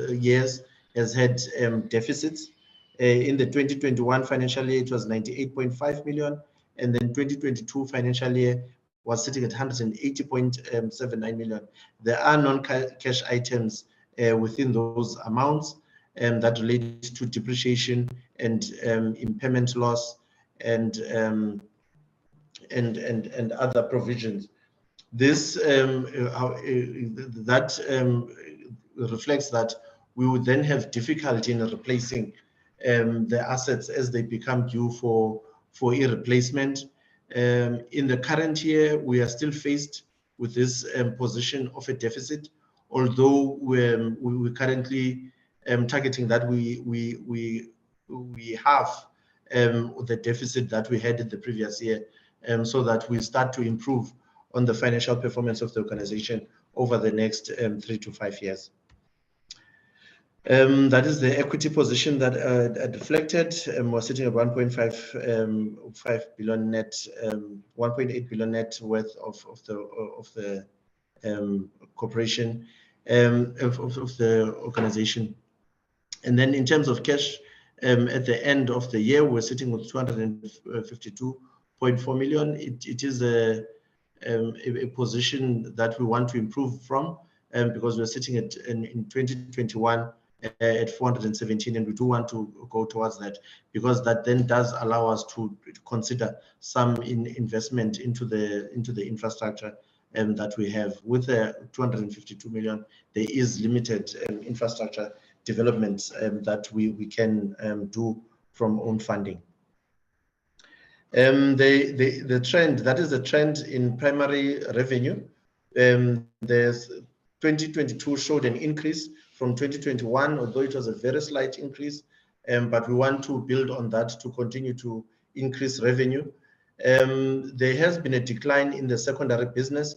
years, has had deficits. In the 2021 financial year, it was 98.5 million, and then 2022 financial year was sitting at 180.79 million. There are non-cash items within those amounts that relate to depreciation and impairment loss and other provisions. This reflects that we would then have difficulty in replacing the assets as they become due for a replacement. In the current year, we are still faced with this position of a deficit, although we're currently targeting that we have the deficit that we had in the previous year, so that we start to improve on the financial performance of the organization over the next 3 to 5 years. That is the equity position that reflected. We're sitting at 1.5 billion net, 1.8 billion net worth of the corporation, of the organization. And then in terms of cash, at the end of the year, we're sitting with 252.4 million. It is a position that we want to improve from, because we're sitting at in 2021 at 417, and we do want to go towards that, because that then does allow us to consider some investment into the infrastructure that we have. With the 252 million, there is limited infrastructure developments that we can do from own funding. The trend, that is the trend in primary revenue. There's 2022 showed an increase from 2021, although it was a very slight increase, but we want to build on that to continue to increase revenue. There has been a decline in the secondary business,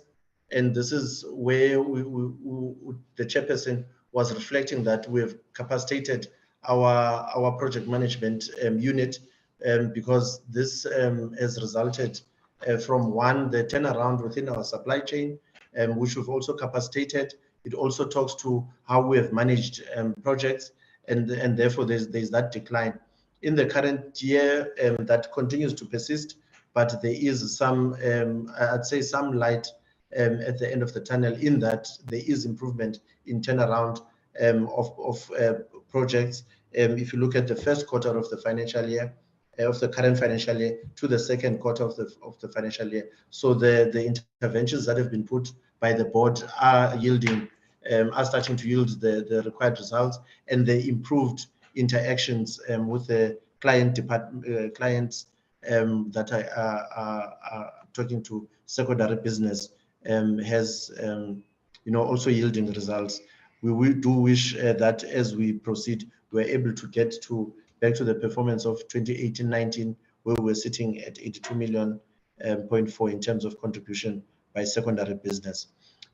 and this is where the chairperson was reflecting that we have capacitated our project management unit, because this has resulted from one, the turnaround within our supply chain, which we've also capacitated. It also talks to how we have managed projects, and therefore there's that decline. In the current year, that continues to persist, but there is some, I'd say some light at the end of the tunnel, in that there is improvement in turnaround of projects. If you look at the first quarter of the financial year, of the current financial year to the second quarter of the financial year. So the interventions that have been put by the board are yielding, are starting to yield the required results, and the improved interactions with the clients that are talking to secondary business has also yielding results. We do wish that as we proceed, we're able to get back to the performance of 2018-19, where we're sitting at 82 million in terms of contribution by secondary business.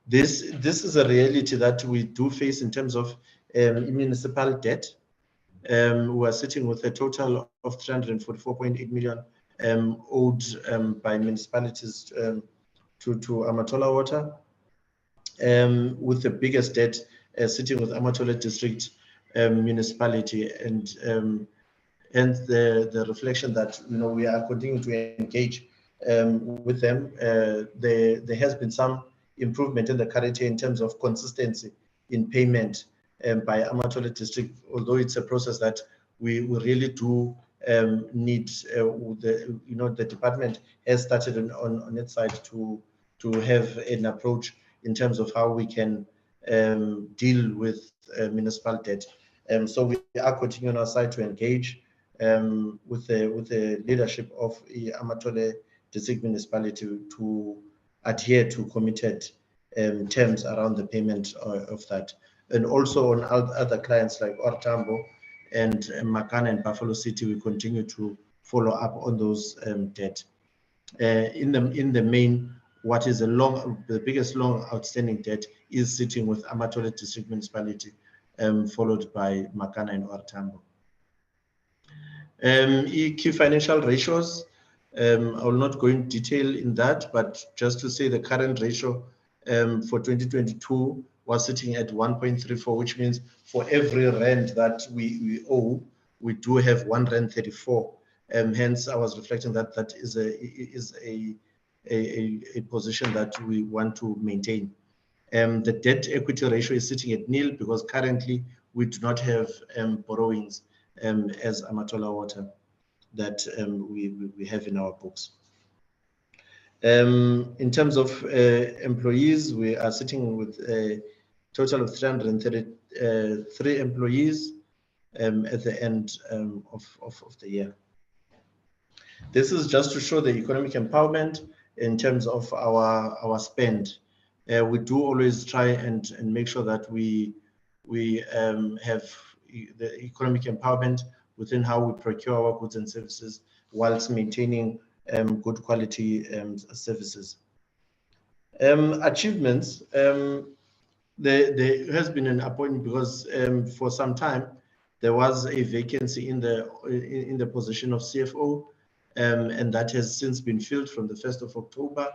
This is a reality that we do face in terms of municipal debt. We are sitting with a total of 344.8 million owed by municipalities to Amatola Water, with the biggest debt sitting with Amatola District Municipality, and the reflection that we are continuing to engage with them. There has been some improvement in the current year in terms of consistency in payment by Amatola District, although it's a process that we really do need. The department has started on its side to have an approach in terms of how we can deal with municipal debt. So we are continuing on our side to engage with the leadership of the Amatola District Municipality to adhere to committed terms around the payment of that. And also on other clients like Ortambo and Makana and Buffalo City, we continue to follow up on those debt. In the main, what is the biggest long outstanding debt is sitting with Amatola District Municipality, followed by Makana and Ortambo. Key financial ratios, I will not go in detail in that, but just to say the current ratio for 2022 was sitting at 1.34, which means for every rand that we owe, we do have 1 rand 34. Hence, I was reflecting that that is a position that we want to maintain. The debt equity ratio is sitting at nil because currently we do not have borrowings as Amatola Water that we have in our books. In terms of employees, we are sitting with a total of 333 employees at the end of the year. This is just to show the economic empowerment in terms of our spend. We do always try and make sure that we have the economic empowerment within how we procure our goods and services whilst maintaining good quality services. Achievements, there has been an appointment because for some time there was a vacancy in the position of CFO, and that has since been filled from the 1st of October,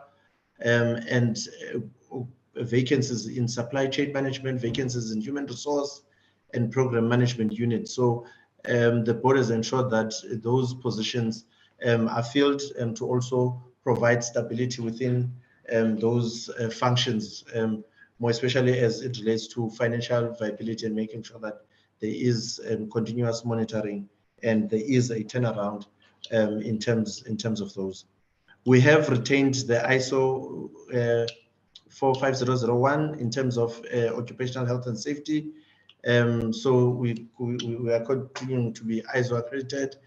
and vacancies in supply chain management, vacancies in human resource and program management unit. So the board has ensured that those positions are filled, and to also provide stability within those functions, more especially as it relates to financial viability and making sure that there is continuous monitoring and there is a turnaround in terms of those. We have retained the ISO 45001 in terms of occupational health and safety. So we are continuing to be ISO accredited,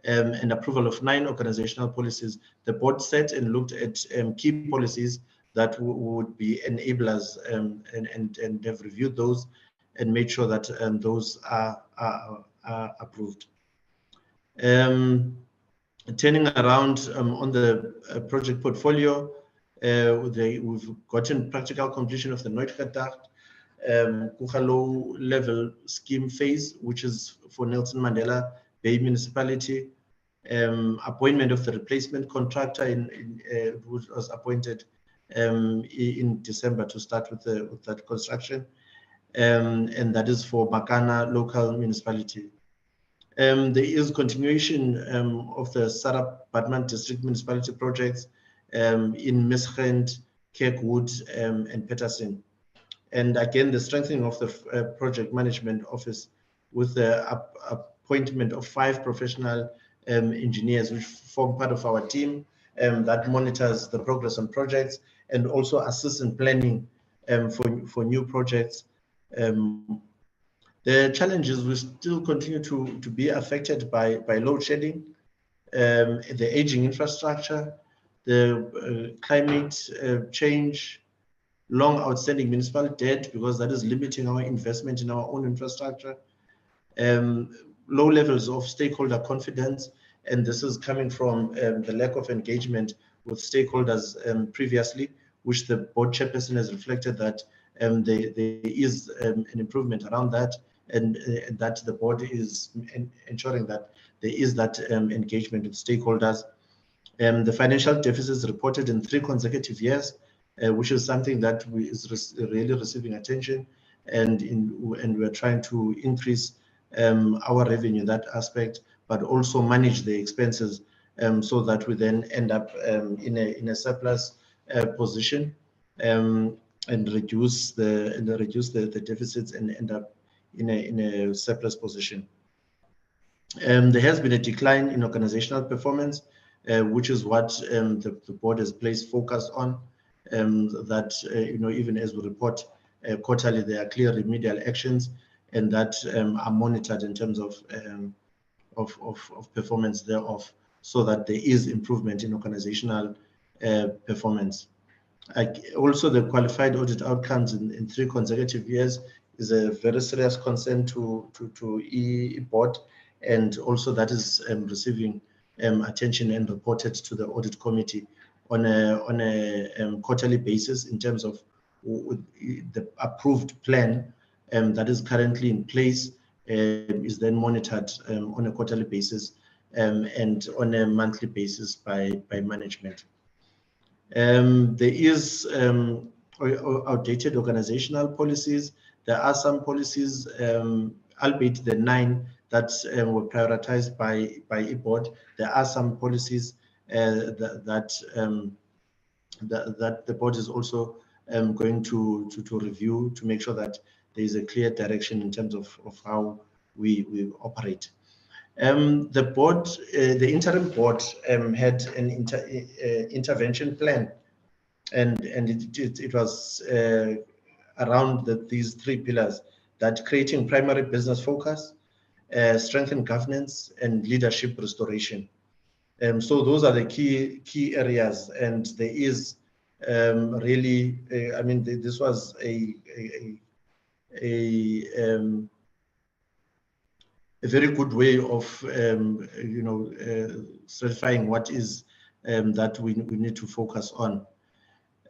and approval of 9 organizational policies. The board set and looked at key policies that would be enablers, and have reviewed those and made sure that those are approved. Turning around on the project portfolio, we've gotten practical completion of the Nooitgedacht low level scheme phase, which is for Nelson Mandela Bay Municipality. Appointment of the replacement contractor which was appointed in December to start with that construction, and that is for Makana local municipality. There is continuation of the Sarab Batman district municipality projects in Misrand, Kirkwood, and Peterson. And again, the strengthening of the project management office with the appointment of 5 professional engineers, which form part of our team that monitors the progress on projects and also assists in planning for new projects. The challenges will still continue to be affected by load shedding, the aging infrastructure, the climate change, long outstanding municipal debt, because that is limiting our investment in our own infrastructure, low levels of stakeholder confidence, and this is coming from the lack of engagement with stakeholders previously, which the board chairperson has reflected that there is an improvement around that, and that the board is ensuring that there is that engagement with stakeholders. The financial deficits reported in 3 consecutive years, which is something that is really receiving attention, and we're trying to increase our revenue in that aspect, but also manage the expenses so that we then end up in a surplus position, and reduce the deficits and end up in a surplus position. There has been a decline in organizational performance, which is what the board has placed focus on. That even as we report quarterly, there are clear remedial actions, and that are monitored in terms of performance thereof, so that there is improvement in organizational performance. Also, the qualified audit outcomes in 3 consecutive years is a very serious concern to board, and also that is receiving attention and reported to the audit committee on a quarterly basis in terms of the approved plan that is currently in place, is then monitored on a quarterly basis and on a monthly basis by management. There is outdated organizational policies. There are some policies, albeit the 9 that were prioritized by board. There are some policies that the board is also going to review to make sure that there is a clear direction in terms of how we operate. The board, the interim board, had an intervention plan, and it was around these 3 pillars: that creating primary business focus, strengthen governance, and leadership restoration. So those are the key areas, and there is really, I mean, this was a very good way of certifying what is that we need to focus on,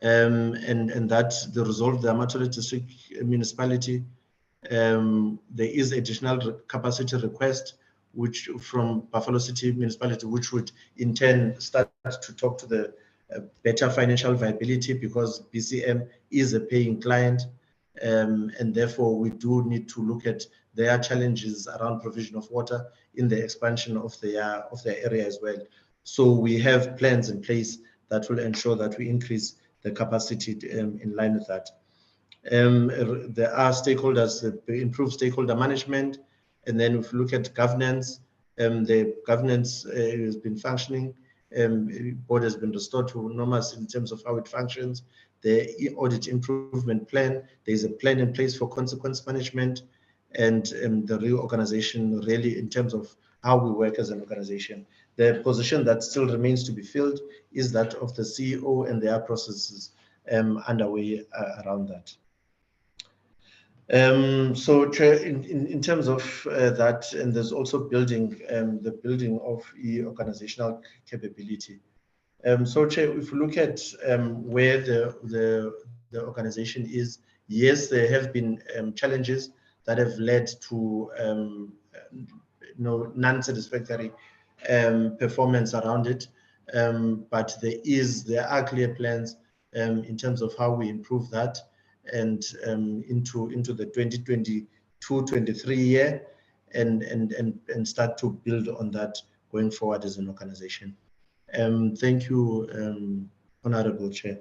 and that the resolve the Amatola district municipality. There is additional capacity request which from Buffalo City municipality, which would in turn start to talk to the better financial viability, because BCM is a paying client, and therefore we do need to look at their challenges around provision of water in the expansion of their area as well. So we have plans in place that will ensure that we increase the capacity in line with that. There are stakeholders, improve stakeholder management, and then if you look at governance, the governance has been functioning. Board has been restored to normalcy in terms of how it functions. The audit improvement plan, there is a plan in place for consequence management. and the reorganization really in terms of how we work as an organization. The position that still remains to be filled is that of the CEO, and there are processes underway around that. So Chair, in terms of that, and there's also building the building of organizational capability. So Chair, if we look at where the organization is, yes, there have been challenges that have led to non-satisfactory performance around it, but there are clear plans in terms of how we improve that, and into the 2022-23 year, and start to build on that going forward as an organization. Thank you, Honorable Chair.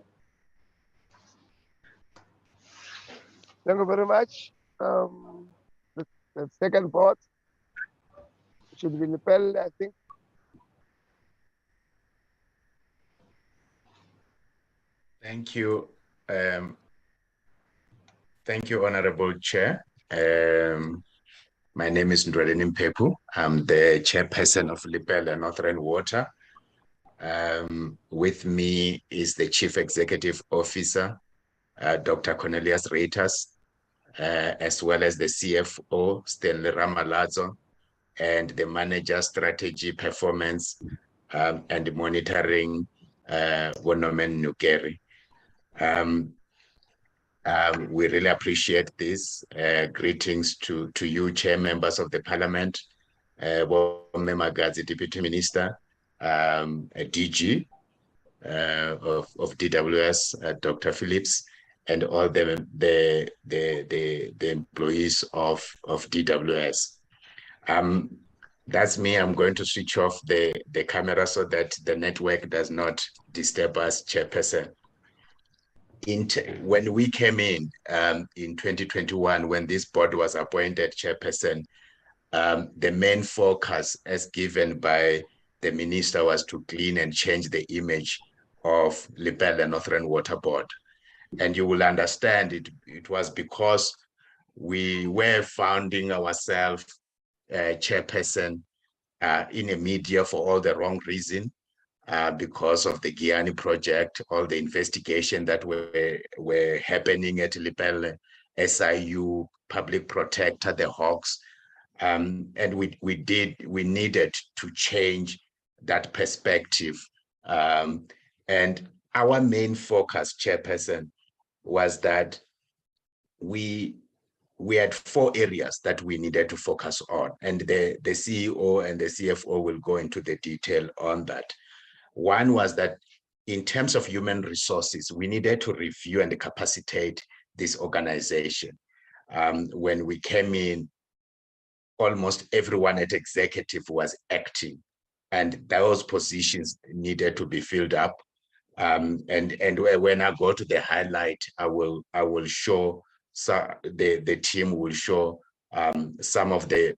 Thank you very much. The second part should be Lepelle, I think. Thank you. Thank you, Honorable Chair. My name is Ndweleni Mpepu. I'm the chairperson of Lepelle Northern Water. With me is the Chief Executive Officer, Dr. Cornelius Reiters, as well as the CFO, Stanley Ramalazo, and the Manager Strategy Performance and Monitoring, Wonomen Nugeri. We really appreciate this. Greetings to you, chair members of the Parliament, Magalies, Deputy Minister, DG of DWS, Dr. Phillips, and all the employees of DWS. That's me. I'm going to switch off the camera so that the network does not disturb us, Chairperson. When we came in 2021, when this board was appointed, Chairperson, the main focus as given by the minister was to clean and change the image of Lepelle Northern Water Board. And you will understand it was because we were founding ourselves, Chairperson, in a media for all the wrong reason. Because of the Giyani project, all the investigation that were happening at Lepelle, SIU, Public Protector, the Hawks, and we needed to change that perspective. And our main focus, Chairperson, was that we had 4 areas that we needed to focus on, and the CEO and the CFO will go into the detail on that. One was that in terms of human resources, we needed to review and capacitate this organization. When we came in, almost everyone at executive was acting, and those positions needed to be filled up. And when I go to the highlight, I will show, so the team will show some of the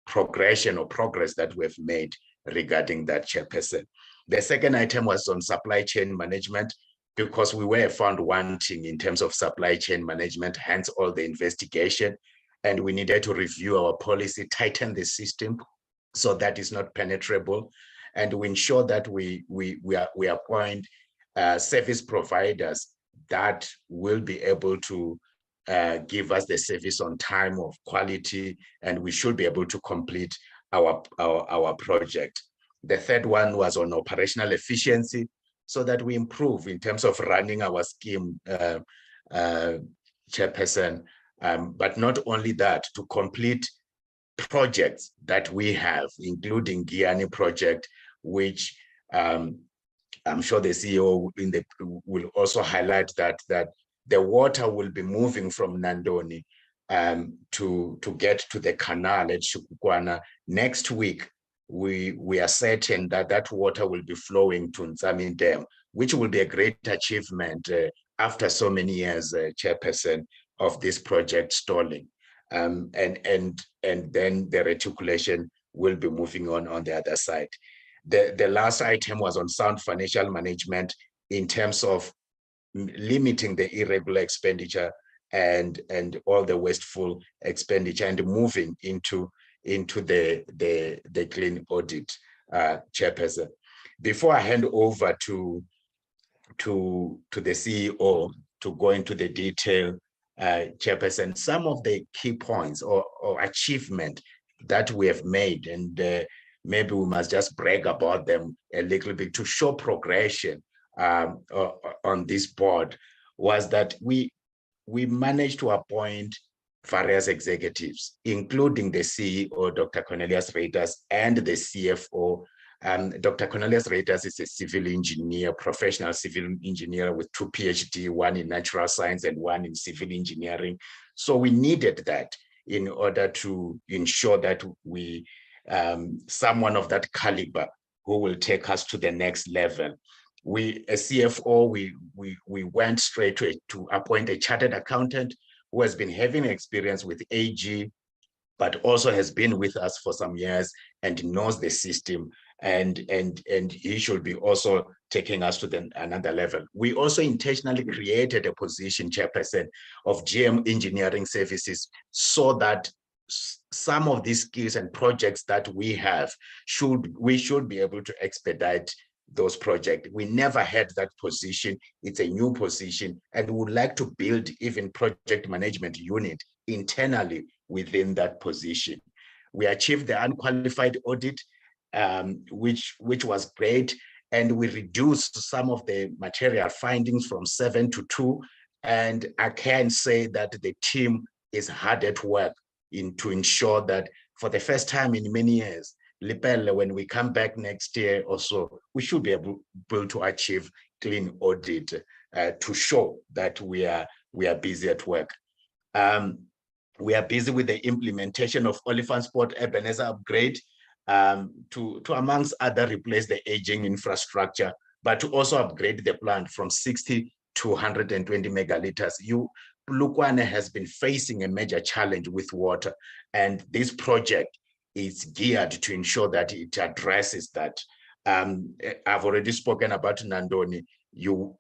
progression or progress that we've made regarding that, Chairperson. The second item was on supply chain management, because we were found wanting in terms of supply chain management, hence all the investigation. And we needed to review our policy, tighten the system so that is not penetrable, and we ensure that we appoint service providers that will be able to give us the service on time, of quality, and we should be able to complete our project. The third one was on operational efficiency, so that we improve in terms of running our scheme, Chairperson, but not only that, to complete projects that we have, including Giyani project, which I'm sure the CEO will also highlight that the water will be moving from Nandoni to get to the canal at Shukukwana next week. We are certain that water will be flowing to Ntsami Dam, which will be a great achievement after so many years, Chairperson, of this project stalling. And then the reticulation will be moving on the other side. The last item was on sound financial management in terms of limiting the irregular expenditure and all the wasteful expenditure and moving into the clean audit, Chairperson. Before I hand over to the CEO to go into the detail, Chairperson, some of the key points or achievement that we have made, and maybe we must just brag about them a little bit to show progression on this board, was that we managed to appoint various executives, including the CEO, Dr. Cornelius Reiters, and the CFO. Dr. Cornelius Reiters is a civil engineer, professional civil engineer with 2 PhD, one in natural science and one in civil engineering. So we needed that in order to ensure that we, someone of that caliber who will take us to the next level. As CFO, we went straight to appoint a chartered accountant who has been having experience with AG, but also has been with us for some years and knows the system, and he should be also taking us to another level. We also intentionally created a position, Chairperson, of GM Engineering Services, so that some of these skills and projects that we have, we should be able to expedite those projects. We never had that position. It's a new position, and we would like to build even project management unit internally within that position. We achieved the unqualified audit, which was great, and we reduced some of the material findings from 7 to 2. And I can say that the team is hard at work to ensure that for the first time in many years, Lepelle, when we come back next year or so, we should be able to achieve clean audit to show that we are busy at work. We are busy with the implementation of Oliphant Sport Ebenezer upgrade to amongst other replace the aging infrastructure, but to also upgrade the plant from 60 to 120 megaliters. Polokwane has been facing a major challenge with water, and this project is geared to ensure that it addresses that. I've already spoken about Nandoni.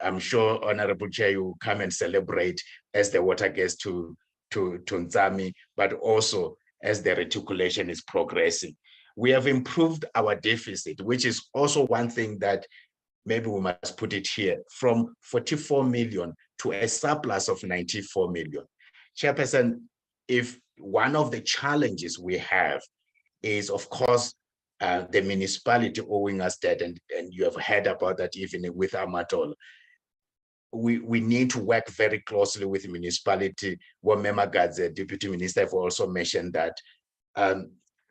I'm sure, Honorable Chair, you come and celebrate as the water gets to Nzami, but also as the reticulation is progressing. We have improved our deficit, which is also one thing that maybe we must put it here, from 44 million to a surplus of 94 million. Chairperson, if one of the challenges we have is, of course, the municipality owing us debt, and you have heard about that even with Amatola. We need to work very closely with the municipality. What Magalies, the Deputy Minister, have also mentioned that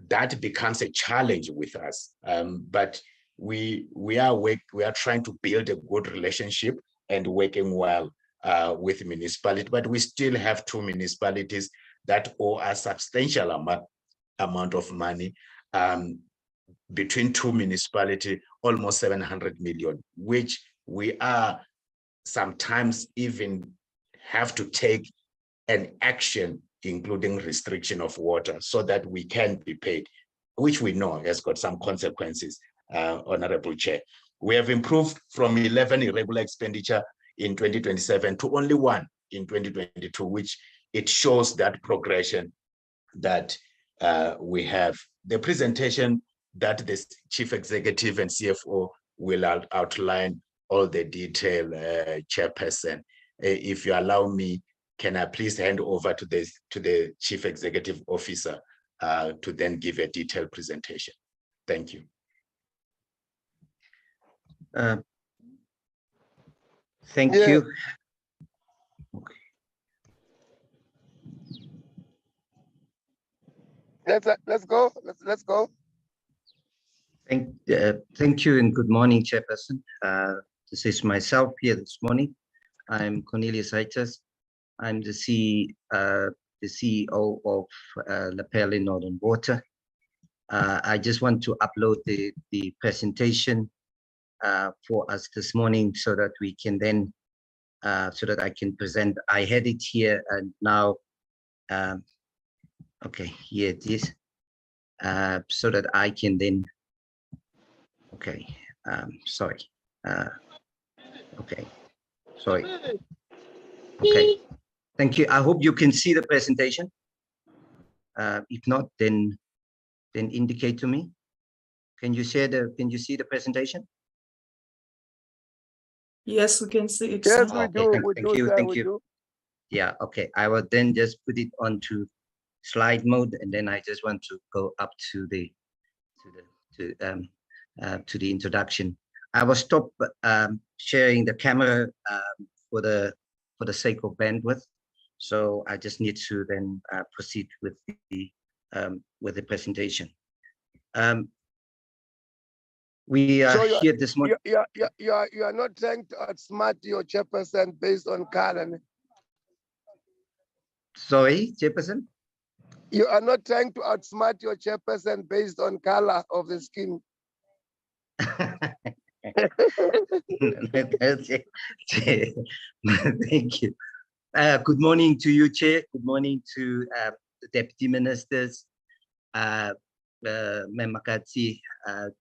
that becomes a challenge with us. But we are trying to build a good relationship and working well with the municipality. But we still have 2 municipalities that owe a substantial amount of money. Between 2 municipalities, almost 700 million, which we are sometimes even have to take an action, including restriction of water, so that we can be paid, which we know has got some consequences, Honorable Chair. We have improved from 11 irregular expenditure in 2027 to only 1 in 2022, which it shows that progression that we have. The presentation that the Chief Executive and CFO will outline all the detail, Chairperson. If you allow me, can I please hand over to the Chief Executive Officer to then give a detailed presentation? Thank you. Thank you. Okay. Let's go. Let's go. Thank you and good morning, Chairperson. This is myself here this morning. I'm Cornelius Reiters. I'm the CEO of Lepelle Northern Water. I just want to upload the presentation for us this morning so that we can then, so that I can present. I had it here and now, okay, here it is. So that I can then, okay, sorry. Okay, sorry. Okay, Thank you. I hope you can see the presentation. If not, then indicate to me. Can you see the presentation? Yes, we can see it. Yes, sir. we Okay, do. thank We do, you, sir, thank we you. do. Yeah, okay. I will then just put it onto slide mode, and then I just want to go up to the introduction. I will stop sharing the camera for the sake of bandwidth. So I just need to then proceed with the presentation. We are So here this morning. you are not trying to outsmart your chairperson based on color. Sorry, Chairperson? You are not trying to outsmart your chairperson based on color of the skin. Thank you. Good morning to you, Chair. Good morning to the Deputy Ministers, Member Katsi,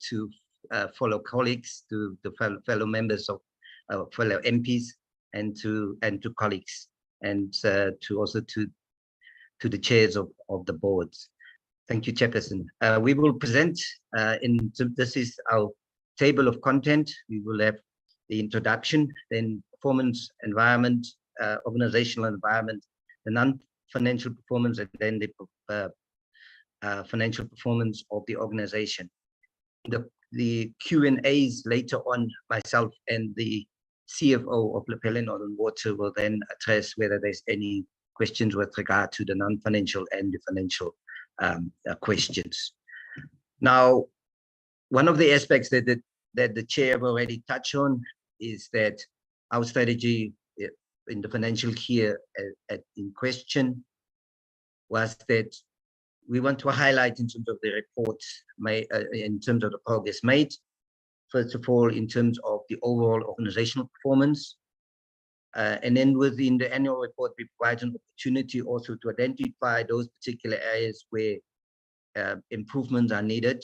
to fellow colleagues, to the fellow members of fellow MPs, and to colleagues, and to also to the chairs of the boards. Thank you, Chairperson. We will present this is our table of content. We will have the introduction, then performance environment, organizational environment, the non-financial performance, and then the financial performance of the organization. The Q&As later on, myself and the CFO of Lepelle Northern Water will then address whether there's any questions with regard to the non-financial and the financial questions. Now, one of the aspects that the chair have already touched on is that our strategy in the financial year in question was that we want to highlight in terms of the reports made, in terms of the progress made. First of all, in terms of the overall organizational performance, and then within the annual report, we provide an opportunity also to identify those particular areas where improvements are needed.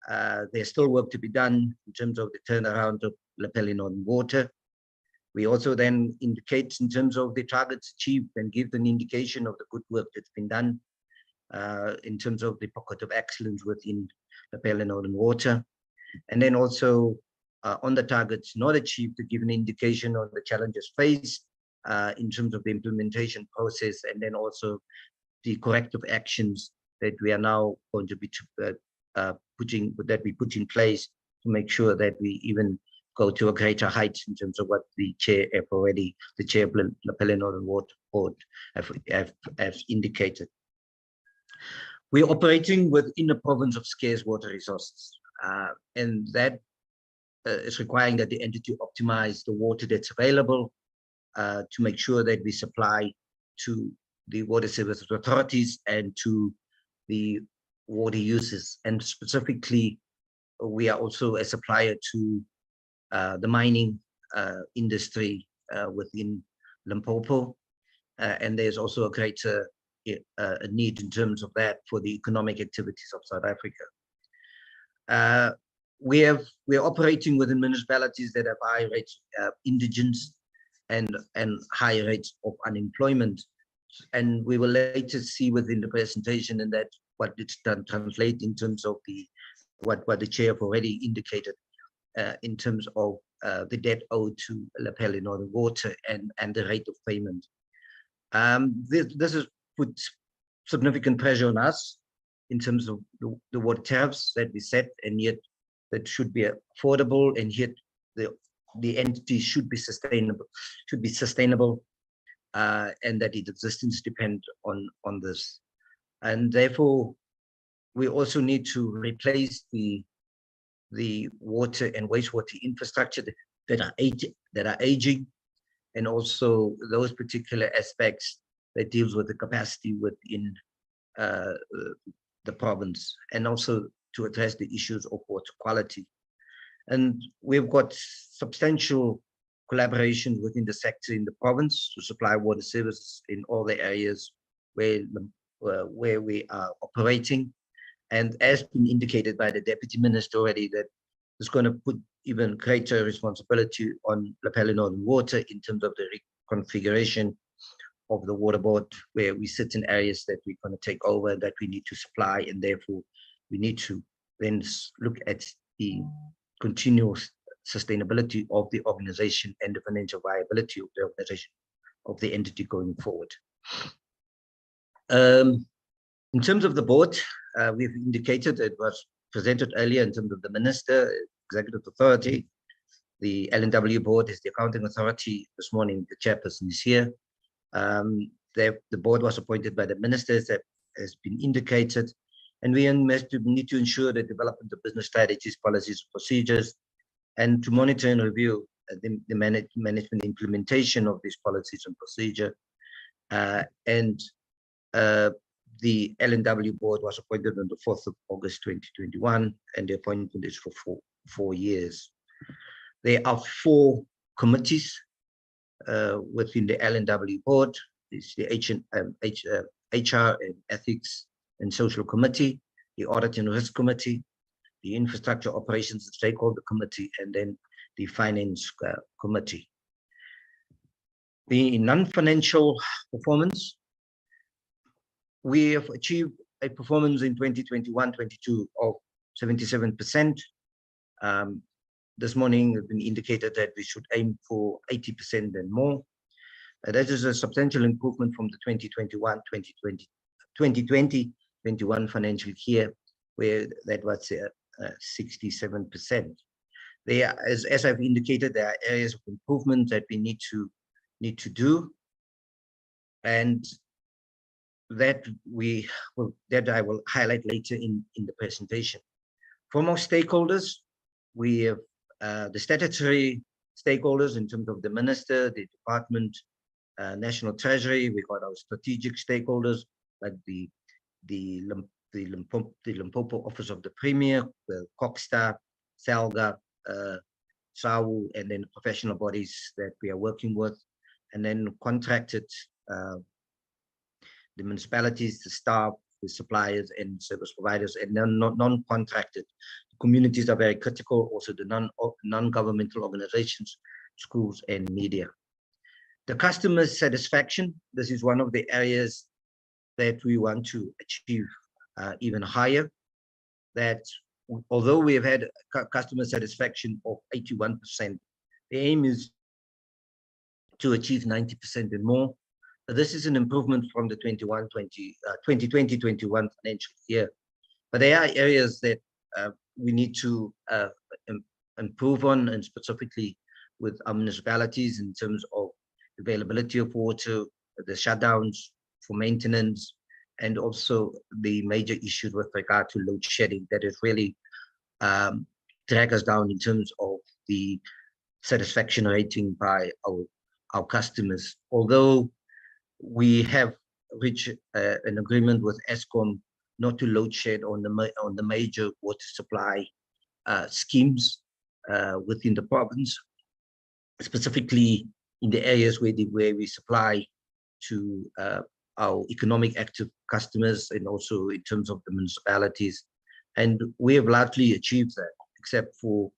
There's still work to be done in terms of the turnaround of Lepelle Northern Water. We also then indicate in terms of the targets achieved and give an indication of the good work that's been done in terms of the pocket of excellence within Lepelle Northern Water. And then also on the targets not achieved, to give an indication on the challenges faced in terms of the implementation process, and then also the corrective actions that we are now going to be put in place to make sure that we even go to a greater height in terms of what the chair of Lepelle Northern Water Board have indicated. We're operating within the province of scarce water resources, and that is requiring that the entity optimize the water that's available to make sure that we supply to the water services authorities and to the water users. And specifically, we are also a supplier to the mining industry within Limpopo, and there's also a greater need in terms of that for the economic activities of South Africa. We're operating within municipalities that have high rates of indigence and high rates of unemployment, and we will later see within the presentation and that what it's done translate in terms of the what the chair have already indicated in terms of the debt owed to Lepelle Northern Water and the rate of payment. This has put significant pressure on us in terms of the water tariffs that we set, and yet that should be affordable, and yet the entity should be sustainable, and that its existence depend on this. And therefore, we also need to replace the water and wastewater infrastructure that are aging, and also those particular aspects that deals with the capacity within the province, and also to address the issues of water quality. And we've got substantial collaboration within the sector in the province to supply water services in all the areas where we are operating. And as been indicated by the Deputy Minister already, that is going to put even greater responsibility on Lepelle Northern Water in terms of the reconfiguration of the water board, where we sit in areas that we're going to take over, that we need to supply, and therefore we need to then look at the continuous sustainability of the organization and the financial viability of the organization, of the entity going forward. In terms of the board, we've indicated, it was presented earlier in terms of the minister, executive authority. The L&W board is the accounting authority. This morning, the chairperson is here. The board was appointed by the ministers, that has been indicated, and we need to ensure the development of business strategies, policies, procedures, and to monitor and review the management implementation of these policies and procedure. The L&W board was appointed on the 4th of August 2021, and the appointment is for four years. There are 4 committees within the L&W board. It's the HR and Ethics and Social Committee, the Audit and Risk Committee, the Infrastructure Operations and Stakeholder Committee, and then the Finance Committee. The non-financial performance, we have achieved a performance in 2021-22 of 77%. This morning it's been indicated that we should aim for 80% and more. That is a substantial improvement from the 2020-21 financial year, where that was 67%. There, as I've indicated, there are areas of improvement that we need to do, and that I will highlight later in the presentation. From our stakeholders, we have the statutory stakeholders in terms of the minister, the department, National Treasury. We got our strategic stakeholders like the Limpopo Office of the Premier, the Cockstar, Salga, SAWU, and then professional bodies that we are working with, and then contracted, the municipalities, the staff, the suppliers and service providers, and then non-contracted. Communities are very critical, also the non-governmental organizations, schools and media. The customer satisfaction, this is one of the areas that we want to achieve even higher. That although we have had customer satisfaction of 81%, the aim is to achieve 90% and more. This is an improvement from the 2020-21 financial year. But there are areas that we need to improve on, and specifically with our municipalities in terms of availability of water, the shutdowns for maintenance, and also the major issues with regard to load shedding that is really drag us down in terms of the satisfaction rating by our customers. Although we have reached an agreement with Eskom not to load shed on the major water supply schemes within the province, specifically in the areas where we supply to our economic active customers, and also in terms of the municipalities. And we have largely achieved that, except for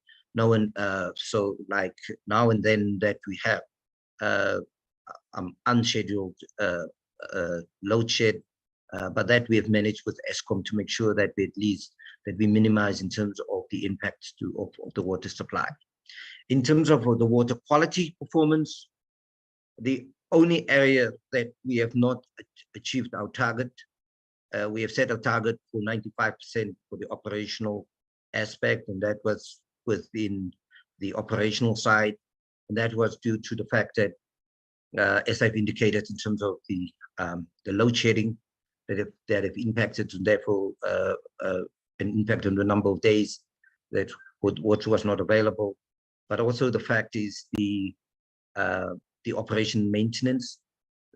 so like now and then that we have unscheduled load shed, but that we have managed with Eskom to make sure that we at least we minimize in terms of the impact of the water supply. In terms of the water quality performance, the only area that we have not achieved our target, we have set a target for 95% for the operational aspect, and that was within the operational side. And that was due to the fact that, as I've indicated, in terms of the load shedding that have impacted, and therefore an impact on the number of days that water was not available. But also the fact is the operation maintenance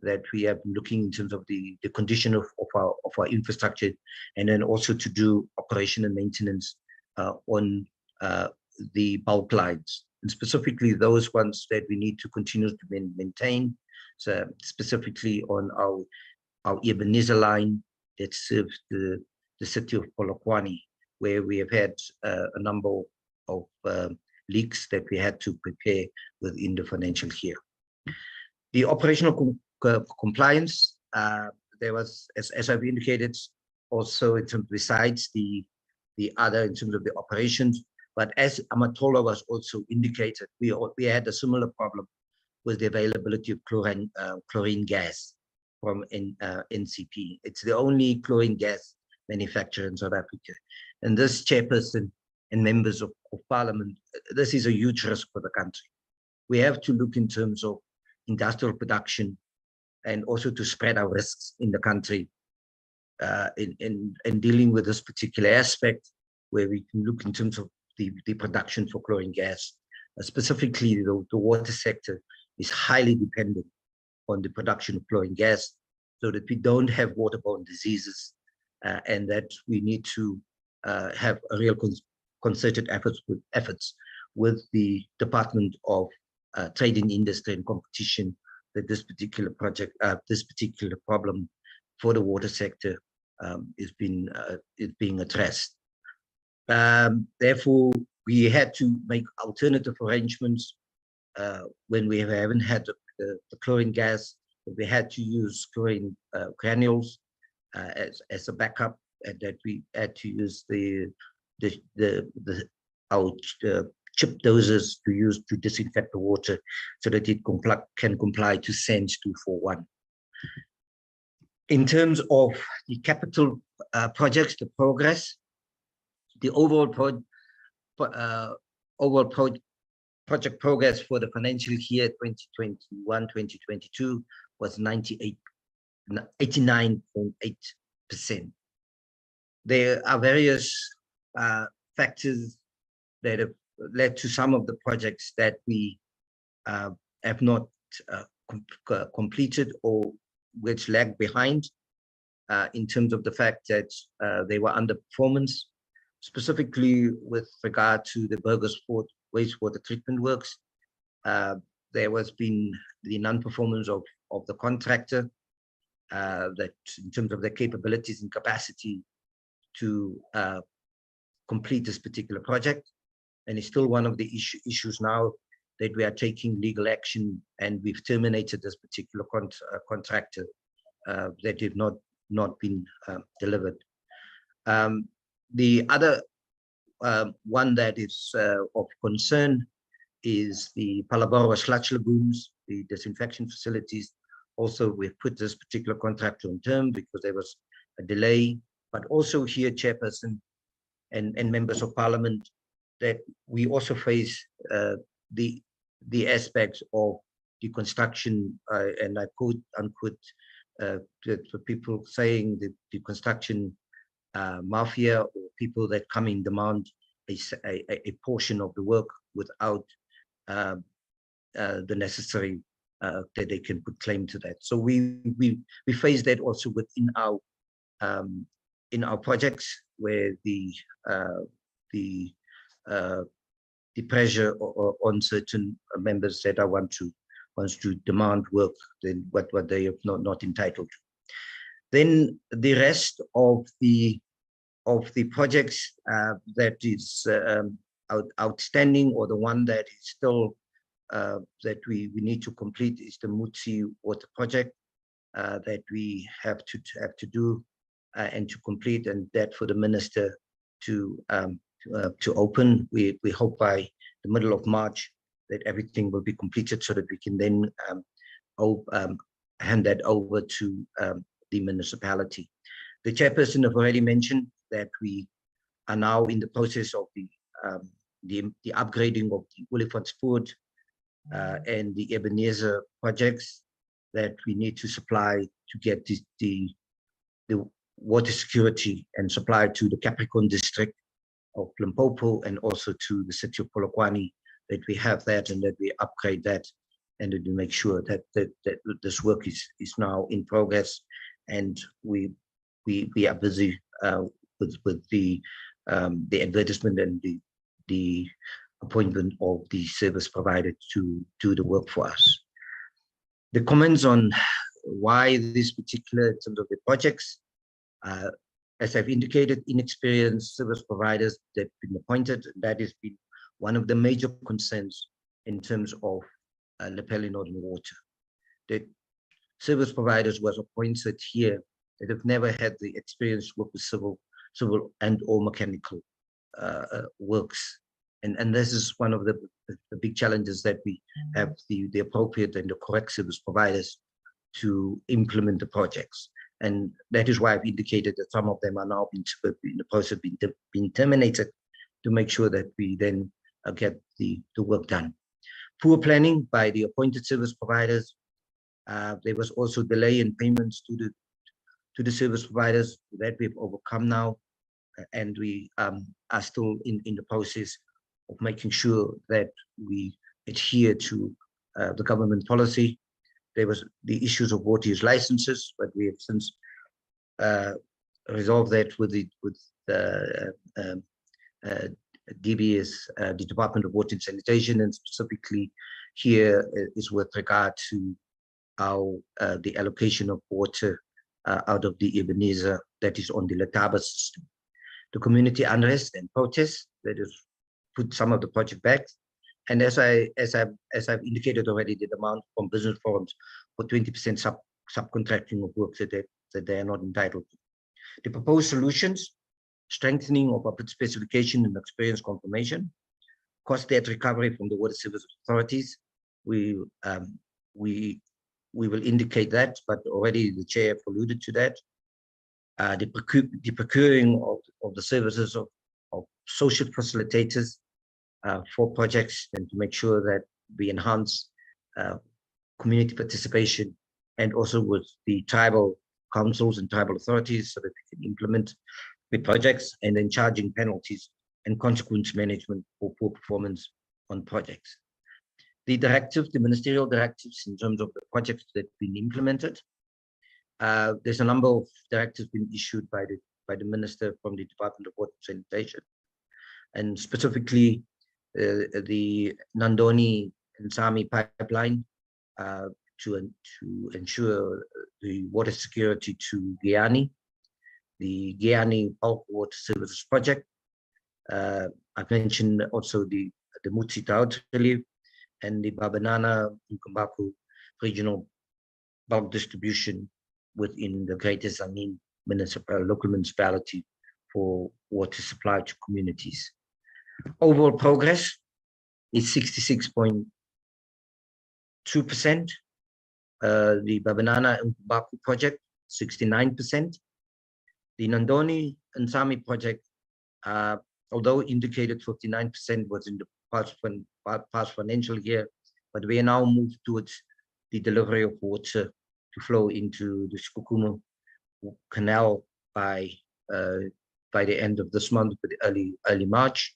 that we have been looking in terms of the condition of our infrastructure, and then also to do operation and maintenance on the bulk lines, and specifically those ones that we need to continue to maintain. So specifically on our Ebenezer line that serves the city of Polokwane, where we have had a number of leaks that we had to prepare within the financial year. The operational compliance. There was, as I've indicated, also in terms besides the other in terms of the operations, but as Amatola was also indicated, we had a similar problem with the availability of chlorine gas from NCP. It's the only chlorine gas manufacturer in South Africa. And this chairperson and members of parliament, this is a huge risk for the country. We have to look in terms of industrial production and also to spread our risks in the country in dealing with this particular aspect, where we can look in terms of the production for chlorine gas. Specifically, the water sector is highly dependent on the production of chlorine gas, so that we don't have waterborne diseases, and that we need to have a real concerted efforts with the Department of Trade and Industry and Competition, that this particular project, this particular problem for the water sector is being addressed. Therefore, we had to make alternative arrangements when we haven't had the chlorine gas. We had to use chlorine granules as a backup, and that we had to use our chip doses to use to disinfect the water, so that it can comply to SANS 241. In terms of the capital projects, the progress, the overall project progress for the financial year 2021-2022 was 89.8%. There are various factors that have led to some of the projects that we have not completed, or which lag behind, in terms of the fact that they were underperformance, specifically with regard to the Burgersfort wastewater treatment works. There has been the non-performance of the contractor, that in terms of their capabilities and capacity to complete this particular project. And it's still one of the issues now that we are taking legal action, and we've terminated this particular contractor that did not been delivered. The other one that is of concern is the Palabora sludge lagoons, the disinfection facilities. Also, we've put this particular contractor on term because there was a delay, but also here, Chairperson and members of Parliament, that we also face the aspects of the construction, and I quote unquote, for people saying that the construction mafia, or people that come in demand a portion of the work without the necessary that they can put claim to that. So we face that also within our projects, where the pressure on certain members that wants to demand work than what they have not entitled to. Then the rest of the projects that is outstanding, or the one that is still that we need to complete, is the Mutsi water project that we have to do and to complete, and that for the minister to open. We hope by the middle of March that everything will be completed, so that we can then hand that over to the municipality. The chairperson have already mentioned that we are now in the process of the upgrading of the Olifantspoort and the Ebenezer projects that we need to supply to get the water security and supply to the Capricorn district of Limpopo, and also to the city of Polokwane, that we have that and that we upgrade that, and that we make sure that this work is now in progress, and we are busy with the advertisement and the appointment of the service provider to do the work for us. The comments on why this particular, in terms of the projects, as I've indicated, inexperienced service providers that have been appointed. That has been one of the major concerns in terms of Lepelle Northern Water. That service providers was appointed here that have never had the experience with the civil and or mechanical works. And this is one of the big challenges, that we have the appropriate and the correct service providers to implement the projects. And that is why I've indicated that some of them are now in the process of being terminated, to make sure that we then get the work done. Poor planning by the appointed service providers. There was also delay in payments to the service providers that we've overcome now, and we are still in the process of making sure that we adhere to the government policy. There was the issues of water use licenses, but we have since resolved that with the DBS, the Department of Water and Sanitation, and specifically here is with regard to our the allocation of water out of the Ebenezer that is on the Lataba system. The community unrest and protests that has put some of the project back. And as I've indicated already, the demand from business forums for 20% subcontracting of work that they are not entitled to. The proposed solutions: strengthening of public specification and experience confirmation, cost debt recovery from the water service authorities. We will indicate that, but already the chair alluded to that. The procuring of the services of social facilitators for projects, and to make sure that we enhance community participation, and also with the tribal councils and tribal authorities, so that we can implement the projects, and then charging penalties and consequence management for poor performance on projects. The directives, the ministerial directives in terms of the projects that have been implemented. There's a number of directives been issued by the minister from the Department of Water and Sanitation, and specifically the Nandoni and Sami pipeline to ensure the water security to Guyani, the Guyani bulk water services project. I've mentioned also the Mutsi Drought Relief and the Babanana Nkumbaku regional bulk distribution within the Greater Zanin local municipality for water supply to communities. Overall progress is 66.2%. The Babanana and Nkumbaku project, 69%. The Nandoni and Sami project, although indicated 59% was in the past financial year, but we are now moved towards the delivery of water to flow into the Skukumu Canal by the end of this month, with early March.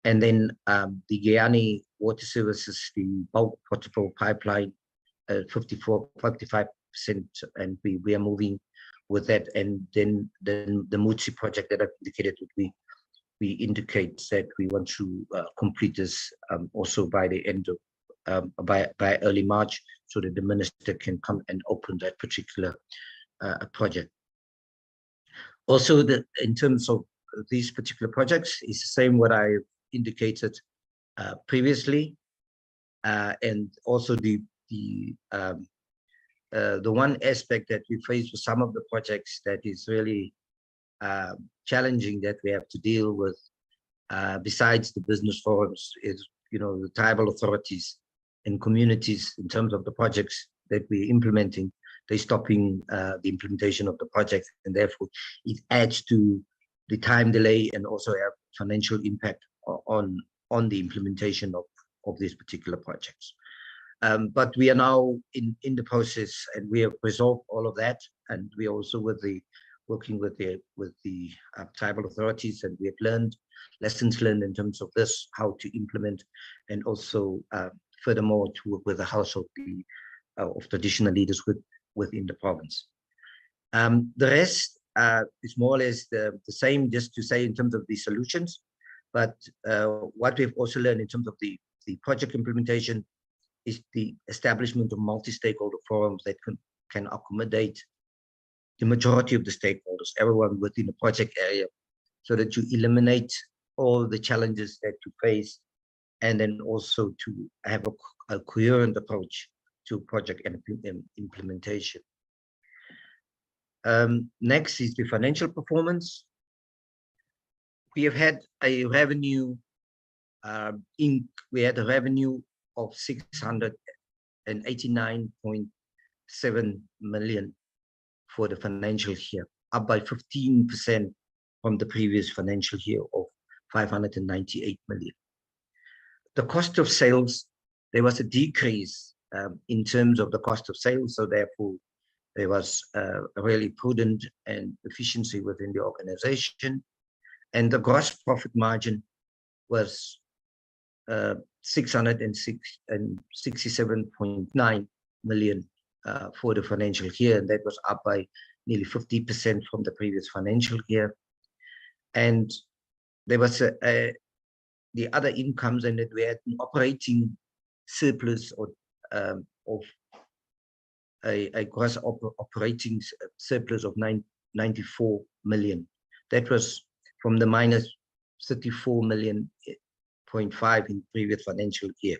And then the Guyani water services, the bulk potable pipeline, 55%, and we are moving with that. And then the Mutsi project that I've indicated, we indicate that we want to complete this also by the end of by early March, so that the minister can come and open that particular project. Also, in terms of these particular projects, it's the same what I indicated previously, and also the one aspect that we face with some of the projects that is really challenging, that we have to deal with, besides the business forums, is the tribal authorities and communities. In terms of the projects that we're implementing, they're stopping the implementation of the project, and therefore it adds to the time delay and also have financial impact on the implementation of these particular projects. But we are now in the process, and we have resolved all of that, and we are also working with the tribal authorities, and we have learned lessons learned in terms of this, how to implement, and also furthermore to work with the House of Traditional Leaders within the province. The rest is more or less the same, just to say in terms of the solutions. But what we've also learned in terms of the project implementation is the establishment of multi-stakeholder forums that can accommodate the majority of the stakeholders, everyone within the project area, so that you eliminate all the challenges that you face, and then also to have a coherent approach to project implementation. Next is the financial performance. We have had a revenue we had a revenue of 689.7 million for the financial year, up by 15% from the previous financial year of 598 million. The cost of sales, there was a decrease in terms of the cost of sales, so therefore there was a really prudent and efficiency within the organization, and the gross profit margin was 667.9 million for the financial year, and that was up by nearly 50% from the previous financial year. And there was the other incomes, and that we had an operating surplus of a gross operating surplus of 94 million. That was from the minus 34 million. 0.5 in previous financial year,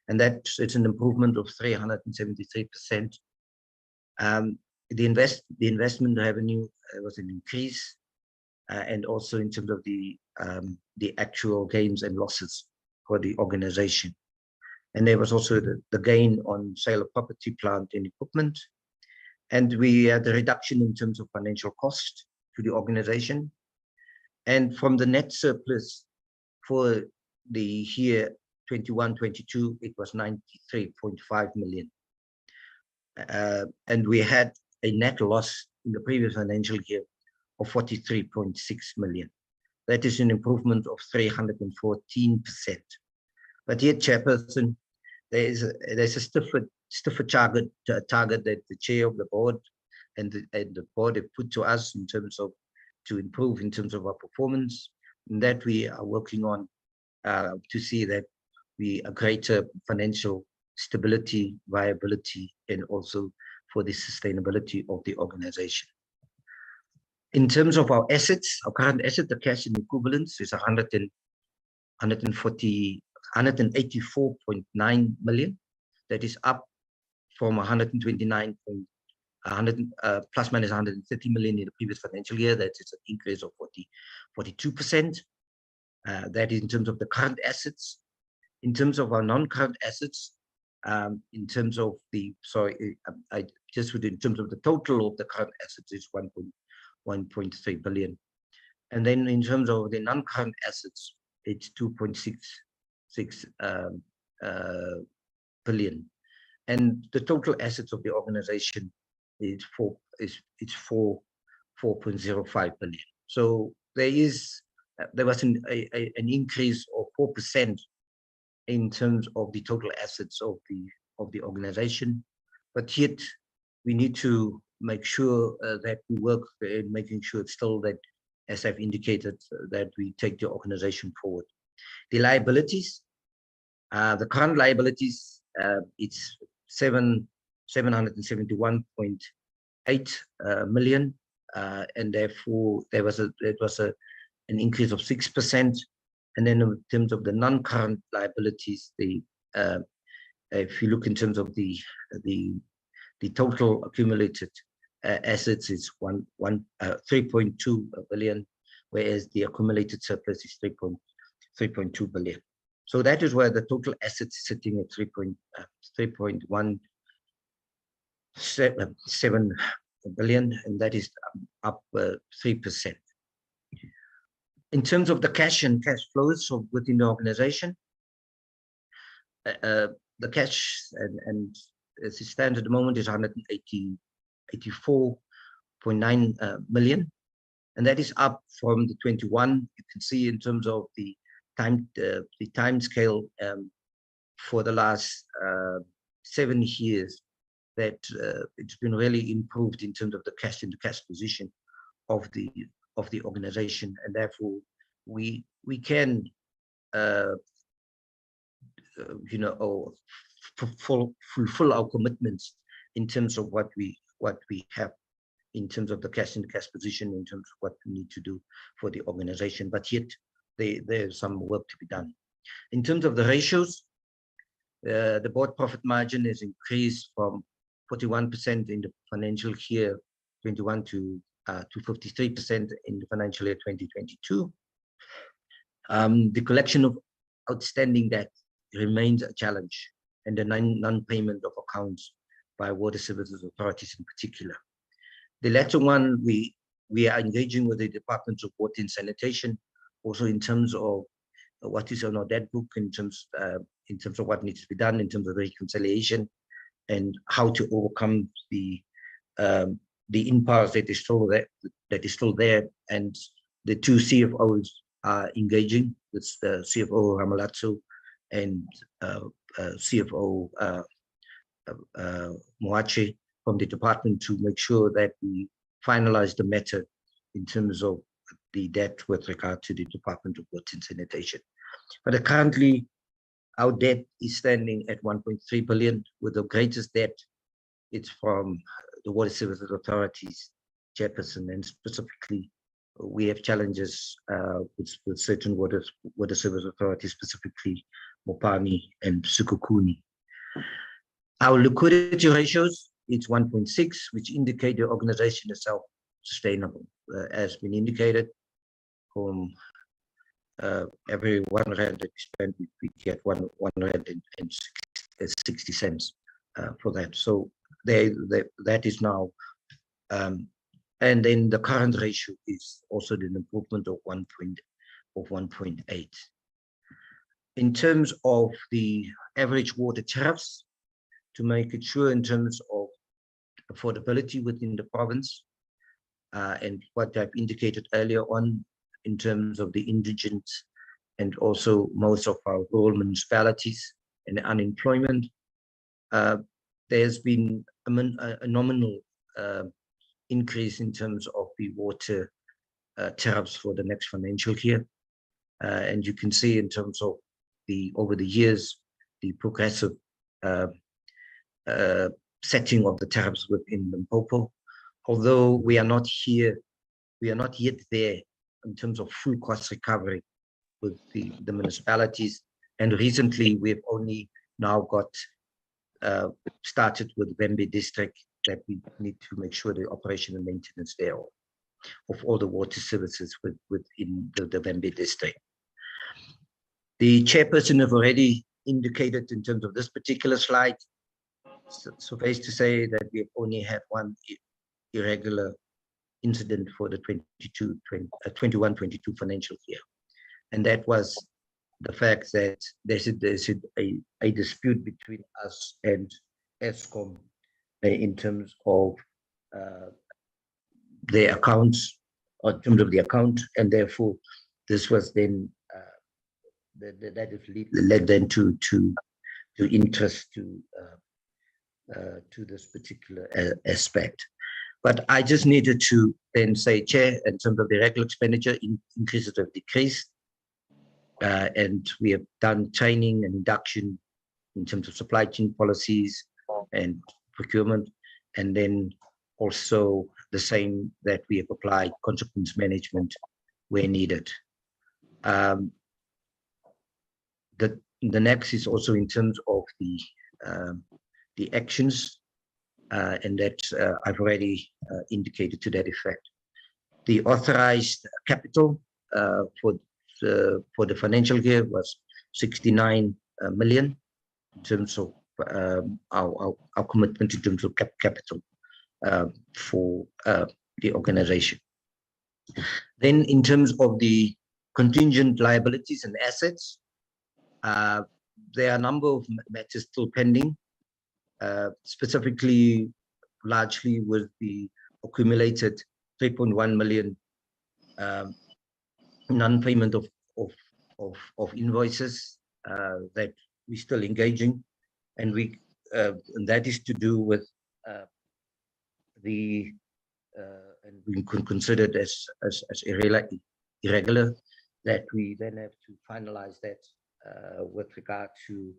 and it's an improvement of 373%. The investment revenue was an increase, and also in terms of the actual gains and losses for the organization. And there was also the gain on sale of property, plant, and equipment, and we had a reduction in terms of financial cost to the organization. And from the net surplus for the year 21-22, it was 93.5 million. And we had a net loss in the previous financial year of 43.6 million. That is an improvement of 314%. But yet, Chairperson, there's a stiffer target that the chair of the board and the board have put to us in terms of to improve in terms of our performance, and that we are working on to see that we a greater financial stability, viability, and also for the sustainability of the organization. In terms of our assets, our current asset, the cash and equivalents is 184.9 million. That is up from 129 plus minus 130 million in the previous financial year. That is an increase of 42%. That is in terms of the current assets. In terms of our non-current assets, in terms of the, I just would in terms of the total of the current assets is 1.3 billion. And then in terms of the non-current assets, it's 2.66 billion. And the total assets of the organization is 4.05 billion. So there was an increase of 4% in terms of the total assets of the organization, but yet we need to make sure that we work in making sure it's still that, as I've indicated, that we take the organization forward. The liabilities, the current liabilities, it's 771.8 million, and therefore it was an increase of 6%. And then in terms of the non-current liabilities, if you look in terms of the total accumulated assets is 3.2 billion, whereas the accumulated surplus is 3.2 billion. So that is where the total assets is sitting at 3.17 billion, and that is up 3%. In terms of the cash and cash flows within the organization, the cash and as it stands at the moment is 184.9 million, and that is up from the 21. You can see in terms of the time scale for the last 7 years that it's been really improved in terms of the cash and the cash position of the organization, and therefore we can fulfill our commitments in terms of what we have in terms of the cash and the cash position, in terms of what we need to do for the organization. But yet there's some work to be done in terms of the ratios. The board profit margin has increased from 41% in the financial year 21 to 53% in the financial year 2022. The collection of outstanding debt remains a challenge, and the non-payment of accounts by water services authorities in particular. The latter one, we are engaging with the Departments of Water and Sanitation, also in terms of what is on our debt book, in terms of what needs to be done, in terms of reconciliation, and how to overcome the impasse that is still there. And the two CFOs are engaging with the CFO Ramalatso and CFO Moache from the department to make sure that we finalize the matter in terms of the debt with regard to the Department of Water and Sanitation. But currently, our debt is standing at 1.3 billion, with the greatest debt, it's from the Water Services Authorities, Chairperson, and specifically, we have challenges with certain water service authorities, specifically Mopani and Sukukuni. Our liquidity ratios, it's 1.6, which indicate the organization is self-sustainable. As been indicated, from every 1 rand that we spend, we get 1 rand and 60 cents for that. So that is now, and then the current ratio is also an improvement of 1.8. In terms of the average water tariffs, to make it sure in terms of affordability within the province, and what I've indicated earlier on in terms of the indigent and also most of our rural municipalities and unemployment, there's been a nominal increase in terms of the water tariffs for the next financial year. And you can see in terms of over the years, the progressive setting of the tariffs within Limpopo. Although we are not yet there in terms of full cost recovery with the municipalities. And recently, we've only now got started with Vembe district, that we need to make sure the operation and maintenance there of all the water services within the Vembe district. The chairperson have already indicated in terms of this particular slide, suffice to say that we have only had one irregular incident for the 21-22 financial year. And that was the fact that there's a dispute between us and Eskom in terms of their accounts, or in terms of the account, and therefore this was then that is led then to interest to this particular aspect. But I just needed to then say, Chair, in terms of the regular expenditure, increases have decreased, and we have done training and induction in terms of supply chain policies and procurement, and then also the same that we have applied consequence management where needed. The next is also in terms of the actions, and that I've already indicated to that effect. The authorized capital for the financial year was 69 million in terms of our commitment in terms of capital for the organization. Then in terms of the contingent liabilities and assets, there are a number of matters still pending, specifically largely with the accumulated 3.1 million non-payment of invoices that we're still engaging, and that is to do with and we could consider it as irregular, that we then have to finalize that with regard to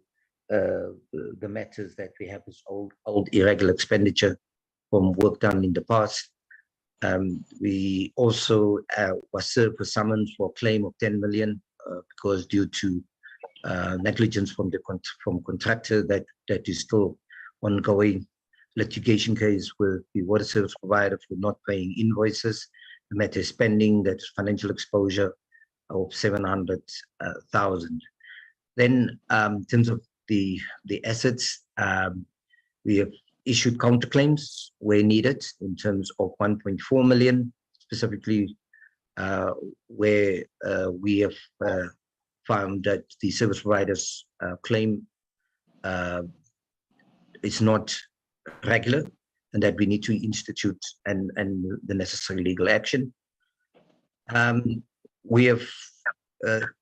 the matters that we have as old irregular expenditure from work done in the past. We also was served with summons for a claim of 10 million because due to negligence from contractor that is still ongoing. Litigation case with the water service provider for not paying invoices. The matter is pending. That is financial exposure of 700,000. Then, in terms of the assets, we have issued counterclaims where needed in terms of 1.4 million, specifically where we have found that the service provider's claim is not regular, and that we need to institute and the necessary legal action. We have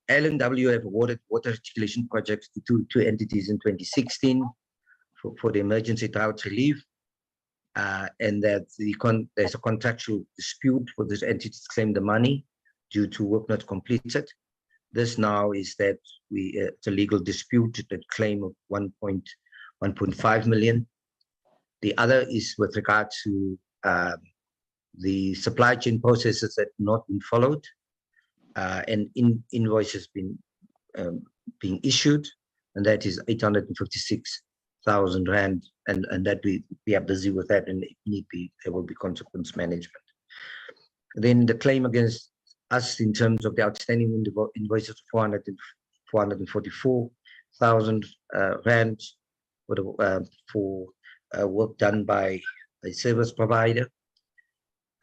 LNW have awarded water recirculation projects to two entities in 2016 for the emergency drought relief, and that there's a contractual dispute for this entity to claim the money due to work not completed. This now is that it's a legal dispute that claim of 1.5 million. The other is with regard to the supply chain processes that have not been followed, and invoices being issued, and that is 856,000 rand, and that we are busy with that, and if need be, there will be consequence management. Then the claim against us in terms of the outstanding invoices of 444,000 rand for work done by a service provider,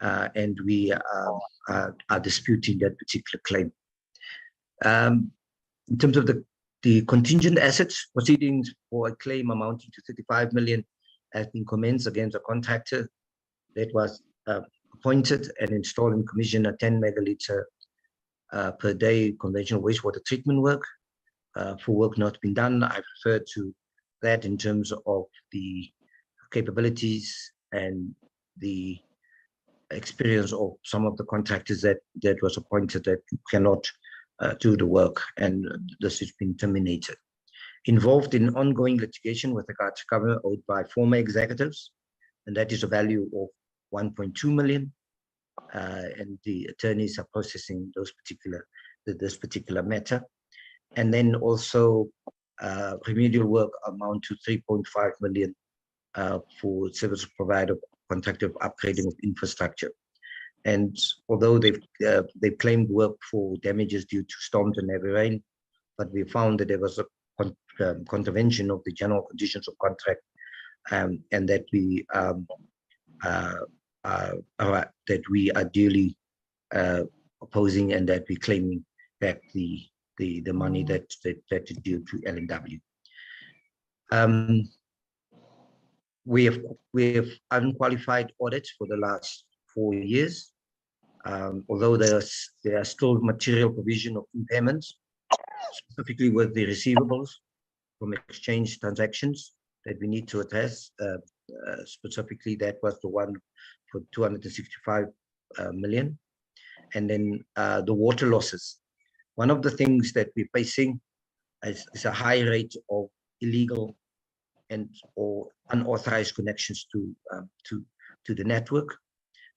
and we are disputing that particular claim. In terms of the contingent assets, proceedings for a claim amounting to 35 million has been commenced against a contractor that was appointed and installed and commissioned a 10 megaliter per day conventional wastewater treatment work for work not been done. I've referred to that in terms of the capabilities and the experience of some of the contractors that was appointed that cannot do the work, and this has been terminated. Involved in ongoing litigation with regard to cover owed by former executives, and that is a value of 1.2 million, and the attorneys are processing this particular matter. And then also remedial work amount to 3.5 million for service provider contractor upgrading of infrastructure. And although they've claimed work for damages due to storms and heavy rain, but we found that there was a contravention of the general conditions of contract, and that we are duly opposing, and that we're claiming back the money that is due to LNW. We have unqualified audits for the last 4 years, although there are still material provision of impairments, specifically with the receivables from exchange transactions that we need to address. Specifically, that was the one for 265 million. And then the water losses. One of the things that we're facing is a high rate of illegal or unauthorized connections to the network,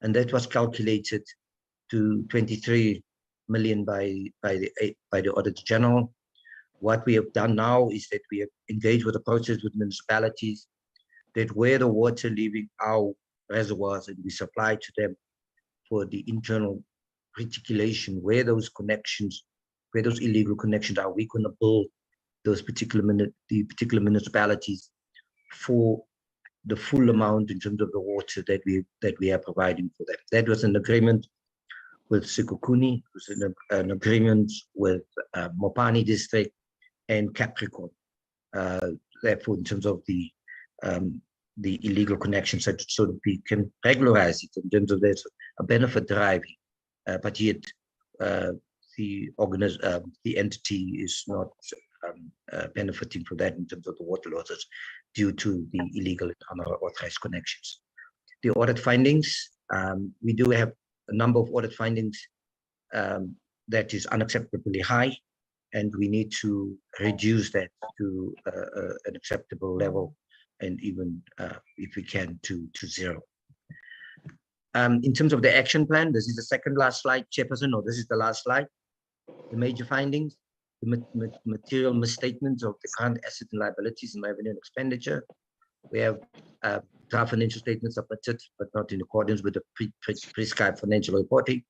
and that was calculated to 23 million by the Auditor General. What we have done now is that we have engaged with the process with municipalities that where the water leaving our reservoirs and we supply to them for the internal reticulation, where those illegal connections are, we going to bill those particular municipalities for the full amount in terms of the water that we are providing for them. That was an agreement with Sekhukhune, it was an agreement with Mopani District and Capricorn. Therefore, in terms of the illegal connections, so that we can regularize it in terms of there's a benefit deriving, but yet the entity is not benefiting from that in terms of the water losses due to the illegal and unauthorized connections. The audit findings, we do have a number of audit findings that is unacceptably high, and we need to reduce that to an acceptable level, and even if we can to zero. In terms of the action plan, this is the second last slide, Chairperson, or this is the last slide. The major findings. the material misstatements of the current assets and liabilities in revenue and expenditure. We have draft financial statements submitted, but not in accordance with the prescribed financial reporting.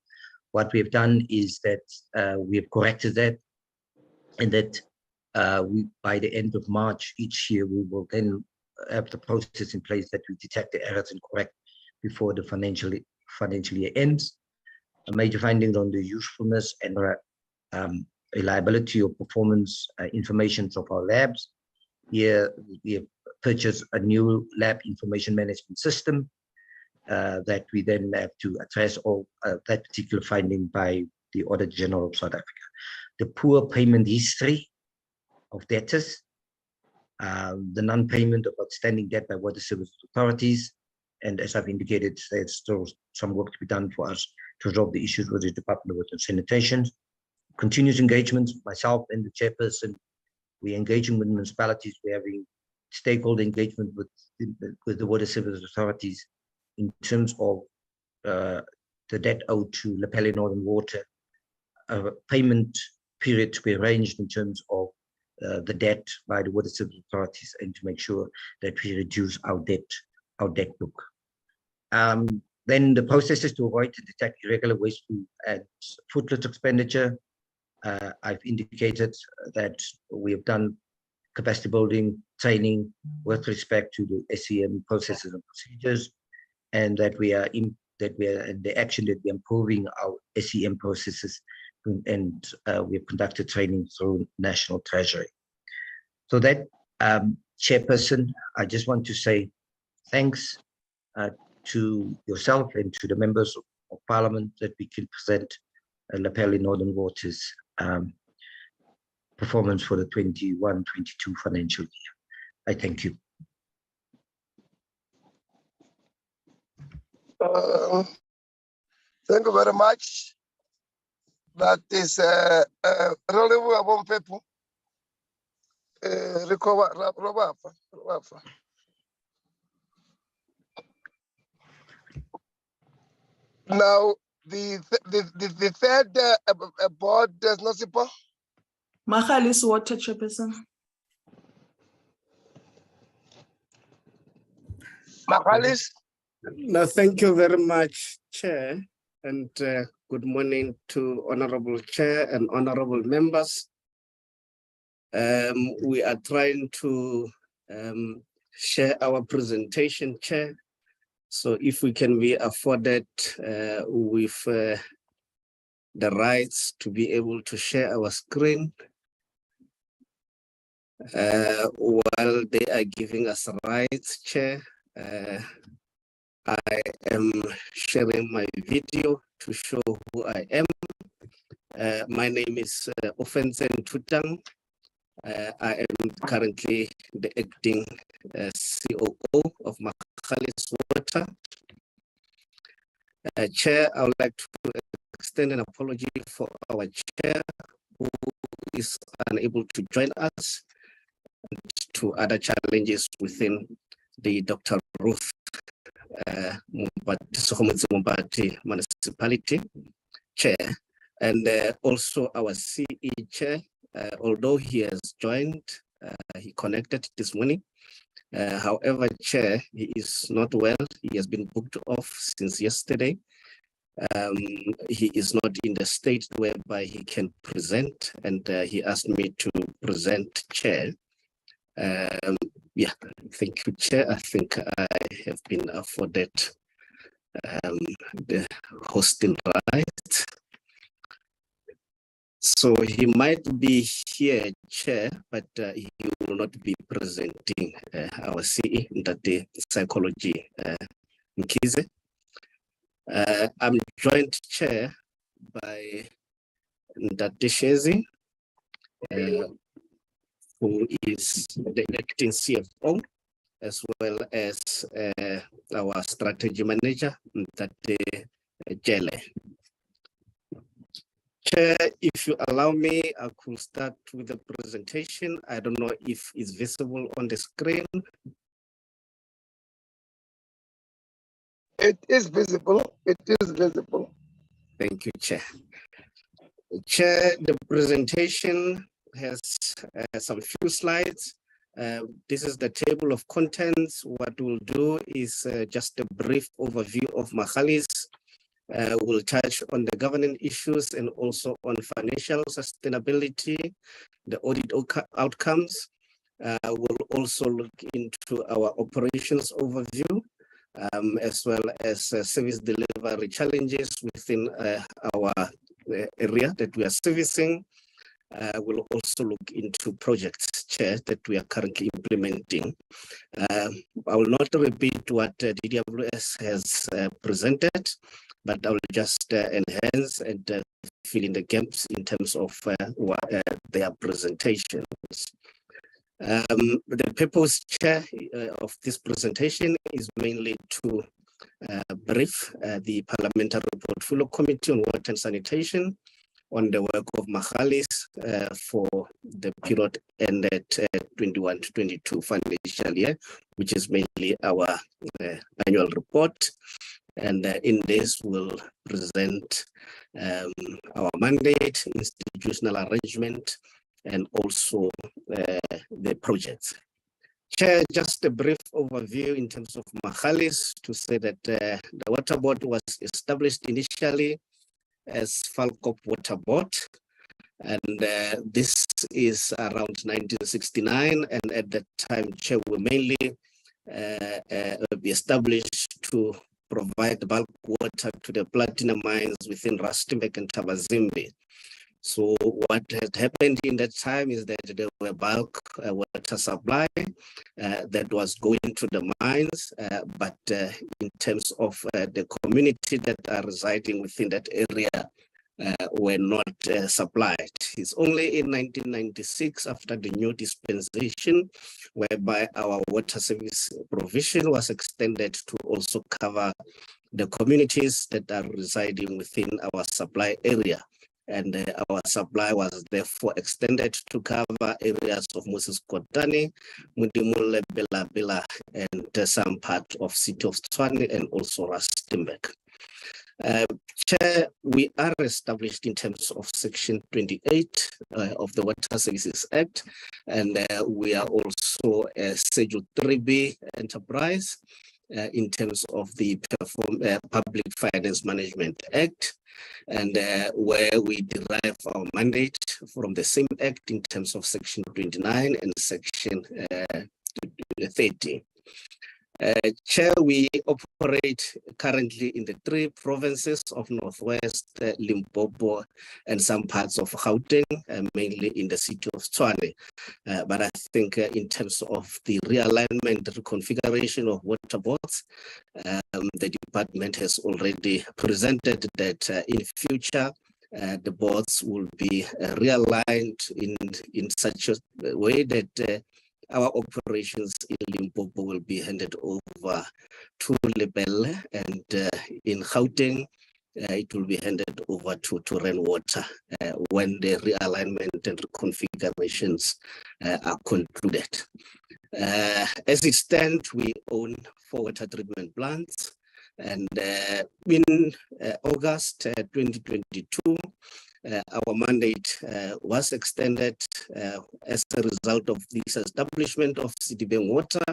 What we have done is that we have corrected that, and that by the end of March each year, we will then have the process in place that we detect the errors and correct before the financial year ends. A major findings on the usefulness and reliability of performance information of our labs. Here we have purchased a new lab information management system that we then have to address all that particular finding by the Auditor General of South Africa. The poor payment history of debtors, the non-payment of outstanding debt by water service authorities, and as I've indicated, there's still some work to be done for us to resolve the issues with the Department of Water and Sanitation. Continuous engagement, myself and the chairperson, we're engaging with municipalities, we're having stakeholder engagement with the water service authorities in terms of the debt owed to Lepelle Northern Water, payment period to be arranged in terms of the debt by the water service authorities, and to make sure that we reduce our debt book. Then the processes to avoid and detect irregular wasteful and fruitless expenditure. I've indicated that we have done capacity building training with respect to the SEM processes and procedures, and that we are in the action that we're improving our SEM processes, and we have conducted training through National Treasury. So that, Chairperson, I just want to say thanks to yourself and to the members of Parliament that we can present Lepelle Northern Water's performance for the 21-22 financial year. I thank you. Thank you very much. That is relevant among people. Now, the third board does not support. Magalies Water, Chairperson. Magalies. No, thank you very much, Chair, and good morning to Honorable Chair and honorable members. We are trying to share our presentation, Chair. So if we can be afforded with the rights to be able to share our screen while they are giving us rights, Chair. I am sharing my video to show who I am. My name is Ofensen Tutang. I am currently the acting COO of Magalies Water. Chair, I would like to extend an apology for our chair who is unable to join us, and to other challenges within the Dr. Ruth Mumpati municipality chair, and also our CE chair. Although he has joined, he connected this morning. However, Chair, he is not well. He has been booked off since yesterday. He is not in the state whereby he can present, and he asked me to present, Chair. Yeah, thank you, Chair. I think I have been afforded the hosting right. So he might be here, Chair, but he will not be presenting our CE, Ndate Psychology Mkize. I'm joined, Chair, by Ndate Shezi, who is the acting CFO, as well as our strategy manager, Ndate Jele. Chair, if you allow me, I could start with the presentation. I don't know if it's visible on the screen. It is visible. It is visible. Thank you, Chair. Chair, the presentation has some few slides. This is the table of contents. What we'll do is just a brief overview of Magalies. We'll touch on the governance issues and also on financial sustainability, the audit outcomes. We'll also look into our operations overview, as well as service delivery challenges within our area that we are servicing. We'll also look into projects, Chair, that we are currently implementing. I will not repeat what DWS has presented, but I will just enhance and fill in the gaps in terms of their presentations. The purpose, Chair, of this presentation is mainly to brief the Parliamentary Portfolio Committee on Water and Sanitation on the work of Magalies for the period ended 21 to 22 financial year, which is mainly our annual report. And in this, we'll present our mandate, institutional arrangement, and also the projects. Chair, just a brief overview in terms of Magalies to say that the Water Board was established initially as Falkop Water Board, and this is around 1969, and at that time, Chair, we mainly be established to provide bulk water to the platinum mines within Rustenburg and Tabazimbi. So what had happened in that time is that there were bulk water supply that was going to the mines, but in terms of the community that are residing within that area were not supplied. It's only in 1996, after the new dispensation, whereby our water service provision was extended to also cover the communities that are residing within our supply area. And our supply was therefore extended to cover areas of Moses Kotane, Mudimule, Lepelle, and some part of City of Tshwane and also Rustenburg. Chair, we are established in terms of Section 28 of the Water Services Act, and we are also a Schedule 3B enterprise in terms of the Public Finance Management Act, and where we derive our mandate from the same act in terms of Section 29 and Section 30. Chair, we operate currently in the 3 provinces of Northwest, Limpopo, and some parts of Gauteng, mainly in the City of Tshwane. But I think in terms of the realignment, the reconfiguration of water boards, the department has already presented that in future, the boards will be realigned in such a way that our operations in Limpopo will be handed over to Lepelle, and in Gauteng, it will be handed over to Rainwater when the realignment and reconfigurations are concluded. As it stands, we own 4 water treatment plants, and in August 2022, our mandate was extended as a result of this establishment of Citibank Water,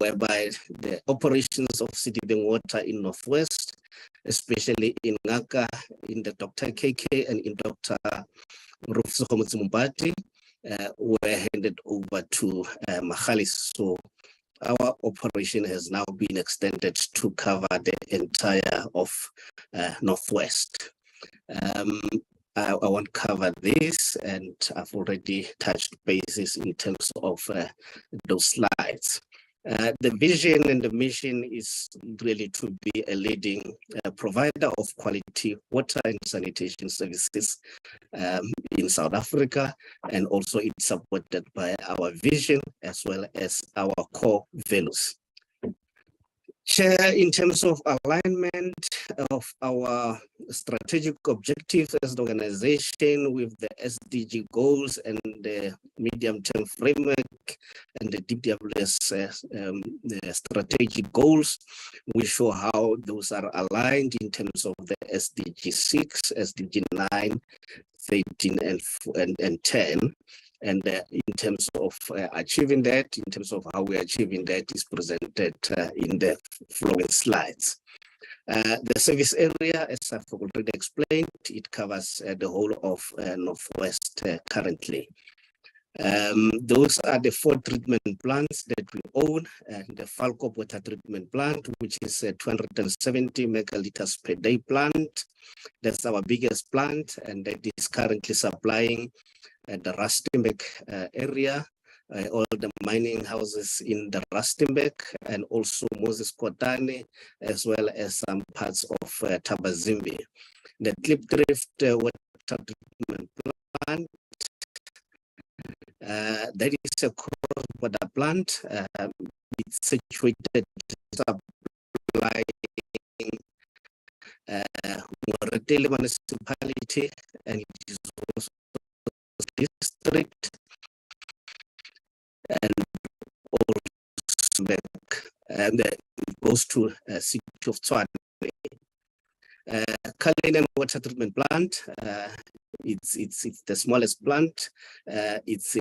whereby the operations of Citibank Water in Northwest, especially in Ngaka, in the Dr. KK and in Dr. Rufus Mumbati, were handed over to Magalies. So our operation has now been extended to cover the entire of Northwest. I won't cover this, and I've already touched bases in terms of those slides. The vision and the mission is really to be a leading provider of quality water and sanitation services in South Africa, and also it's supported by our vision as well as our core values. Chair, in terms of alignment of our strategic objectives as an organization with the SDG goals and the medium-term framework and the DWS the strategic goals, we show how those are aligned in terms of the SDG 6, SDG 9, 13, and 10. And in terms of achieving that, in terms of how we're achieving that is presented in the following slides. The service area, as I've already explained, it covers the whole of Northwest currently. Those are the 4 treatment plants that we own, and the Falco water treatment plant, which is a 270 megaliters per day plant. That's our biggest plant, and that is currently supplying the Rustenburg area, all the mining houses in the Rustenburg, and also Moses Kotane, as well as some parts of Tabazimbi. The Klipdrift water treatment plant, that is a cross-border plant. It's situated supplying Moretele municipality, and it is also district, and also back, and it goes to city of Tshwane. Cullinan water treatment plant, it's the smallest plant. It's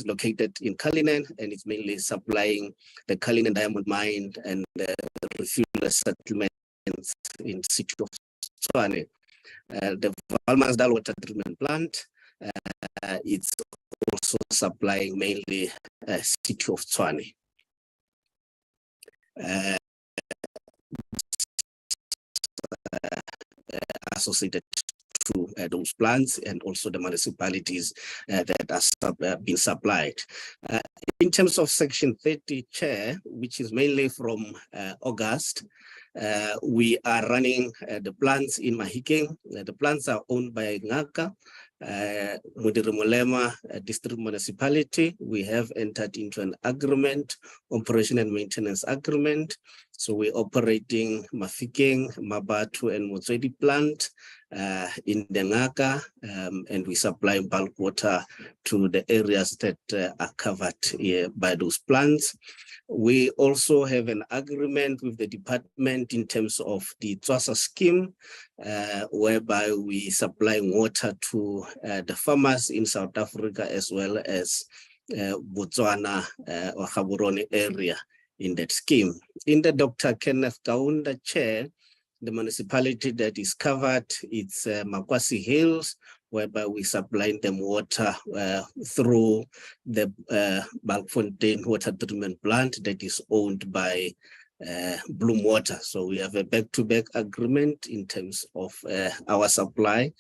located in Cullinan, and it's mainly supplying the Cullinan diamond mine and the refuel settlements in city of Tshwane. The Valmansdal water treatment plant, it's also supplying mainly city of Tshwane. Associated to those plants and also the municipalities that are being supplied. In terms of Section 30, Chair, which is mainly from August, we are running the plants in Mahikeng. The plants are owned by Ngaka, Mudirimulema District Municipality. We have entered into an agreement, operation and maintenance agreement. So we're operating Mafikeng, Mabatu, and Motswedi plant in the Ngaka, and we supply bulk water to the areas that are covered by those plants. We also have an agreement with the department in terms of the Tswasa scheme, whereby we supply water to the farmers in South Africa as well as Botswana or Gaborone area in that scheme. In the Dr. Kenneth Kaunda chair, the municipality that is covered, it's Makwasi Hills, whereby we supply them water through the Balkfontein water treatment plant that is owned by Bloom Water. So we have a back-to-back agreement in terms of our supply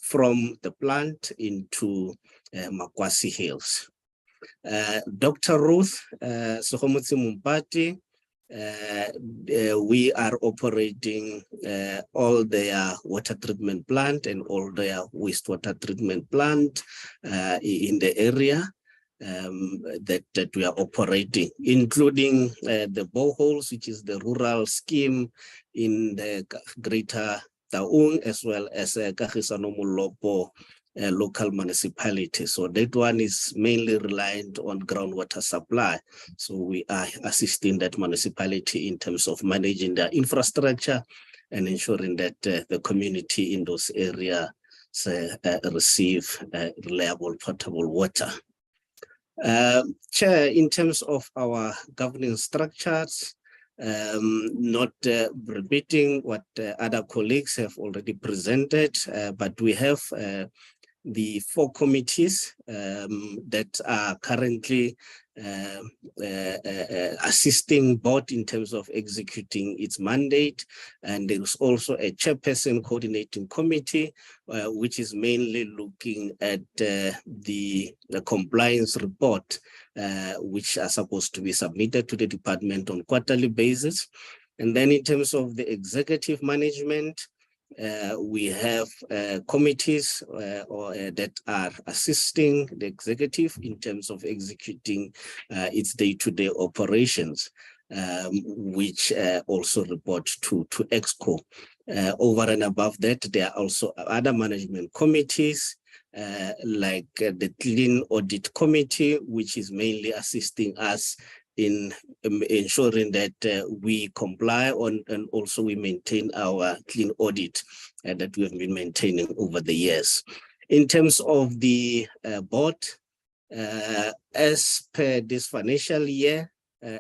from the plant into Makwasi Hills. Dr. Ruth Sohomotsi Mumpati, we are operating all their water treatment plant and all their wastewater treatment plant in the area that we are operating, including the boreholes, which is the rural scheme in the Greater Taung, as well as Kagisano Molopo local municipality. So that one is mainly reliant on groundwater supply. So we are assisting that municipality in terms of managing their infrastructure and ensuring that the community in those areas receive reliable potable water. Chair, in terms of our governance structures, not repeating what other colleagues have already presented, but we have the 4 committees that are currently assisting board in terms of executing its mandate. And there is also a chairperson coordinating committee, which is mainly looking at the compliance report, which are supposed to be submitted to the department on quarterly basis. And then in terms of the executive management, we have committees that are assisting the executive in terms of executing its day-to-day operations. which also report to EXCO. Over and above that, there are also other management committees, like the Clean Audit Committee, which is mainly assisting us in ensuring that we comply on, and also we maintain our clean audit that we have been maintaining over the years. In terms of the board, as per this financial year,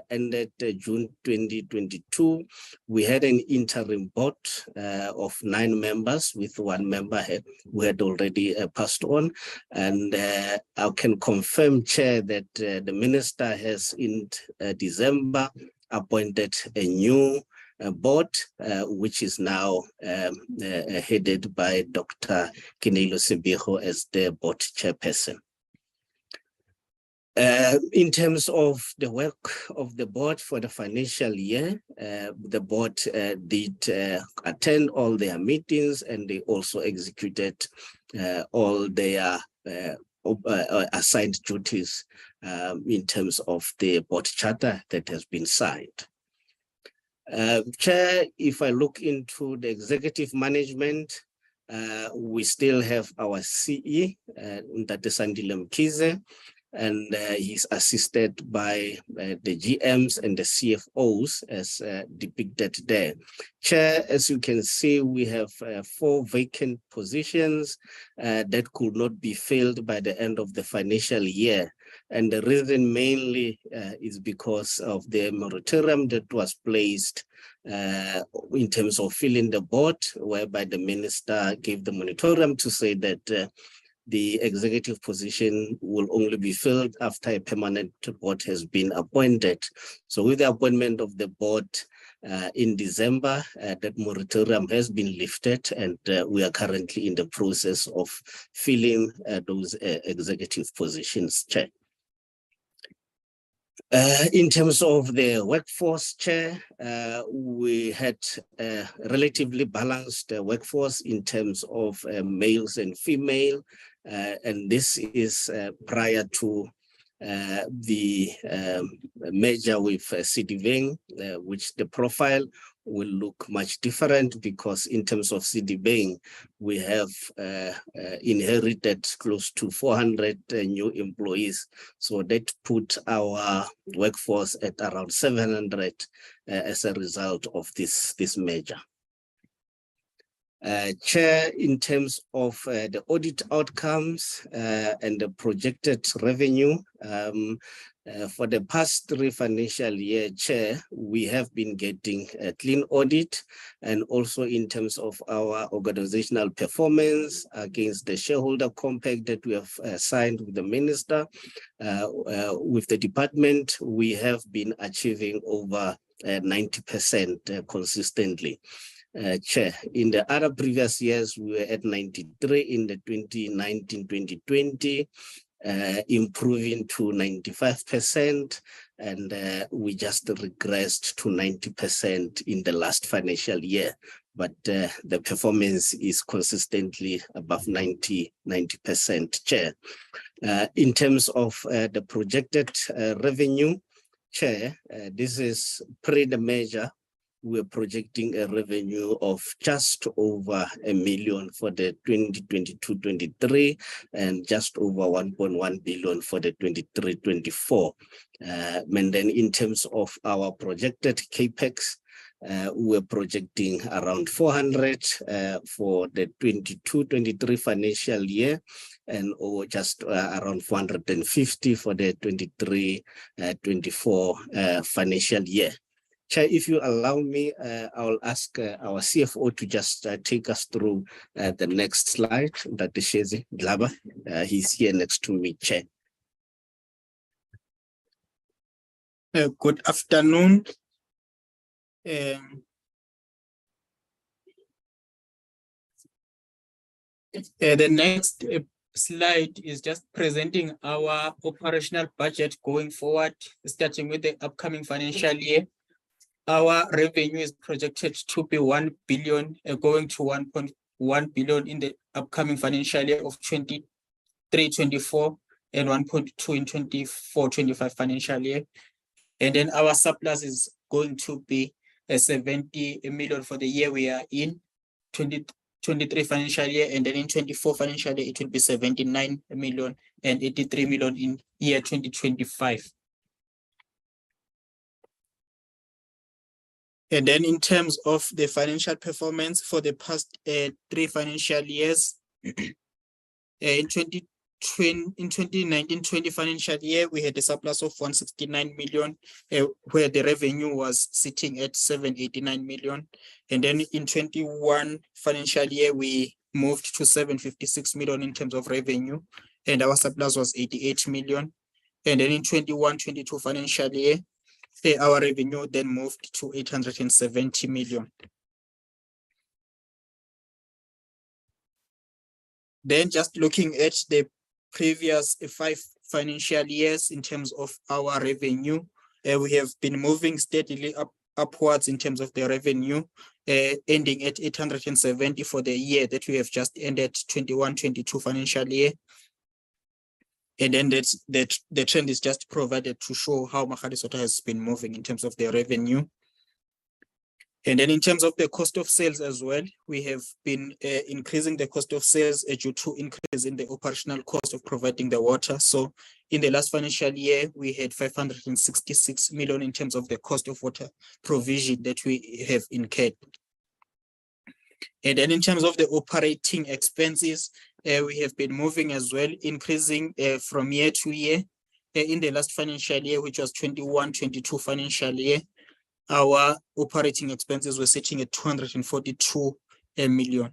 ended June 2022, we had an interim board of 9 members, with 1 member who had already passed on. And I can confirm, Chair, that the Minister has in December appointed a new board, which is now headed by Dr. Kinelo Sibiho as the board chairperson. In terms of the work of the board for the financial year, the board did attend all their meetings, and they also executed all their assigned duties in terms of the board charter that has been signed. Chair, if I look into the executive management, we still have our CE, Ndate Sandile Mkhize, and he's assisted by the GMs and the CFOs as depicted there. Chair, as you can see, we have 4 vacant positions that could not be filled by the end of the financial year. And the reason mainly is because of the moratorium that was placed in terms of filling the board, whereby the minister gave the moratorium to say that the executive position will only be filled after a permanent board has been appointed. So with the appointment of the board in December, that moratorium has been lifted, and we are currently in the process of filling those executive positions, Chair. In terms of the workforce, Chair, we had a relatively balanced workforce in terms of males and female, and this is prior to the merger with Citibank, which the profile will look much different, because in terms of Citibank, we have inherited close to 400 new employees. So that put our workforce at around 700 as a result of this merger. Chair, in terms of the audit outcomes and the projected revenue, for the past 3 financial year, Chair, we have been getting a clean audit, and also in terms of our organizational performance against the shareholder compact that we have signed with the minister, with the department, we have been achieving over 90% consistently. Chair, in the other previous years, we were at 93 in the 2019-2020, improving to 95%, and we just regressed to 90% in the last financial year. But the performance is consistently above 90%, Chair. In terms of the projected revenue, Chair, this is pre the merger. We're projecting a revenue of just over $1 million for the 2022-23 and just over 1.1 billion for the 23-24. And then in terms of our projected CAPEX, we're projecting around 400 for the 22-23 financial year, and just around 450 for the 23-24 financial year. Chair, if you allow me, I'll ask our CFO to just take us through the next slide, that is Shezi Dlaba. He's here next to me, Chair. Good afternoon. The next slide is just presenting our operational budget going forward, starting with the upcoming financial year. Our revenue is projected to be 1 billion, going to 1.1 billion in the upcoming financial year of 23-24 and 1.2 in 24-25 financial year. And then our surplus is going to be 70 million for the year we are in, 2023 financial year, and then in 24 financial year, it will be 79 million and 83 million in year 2025. And then in terms of the financial performance for the past 3 financial years, in 2019-20 financial year, we had a surplus of 169 million, where the revenue was sitting at 789 million. And then in 21 financial year, we moved to 756 million in terms of revenue, and our surplus was 88 million. And then in 21-22 financial year, our revenue then moved to 870 million. Then just looking at the previous 5 financial years in terms of our revenue, we have been moving steadily upwards in terms of the revenue, ending at 870 for the year that we have just ended, 21-22 financial year. And then the trend is just provided to show how Magalies Water has been moving in terms of the revenue. And then in terms of the cost of sales as well, we have been increasing the cost of sales due to increase in the operational cost of providing the water. So in the last financial year, we had 566 million in terms of the cost of water provision that we have incurred. And then in terms of the operating expenses, we have been moving as well, increasing from year to year. In the last financial year, which was 21-22 financial year, our operating expenses were sitting at 242 million.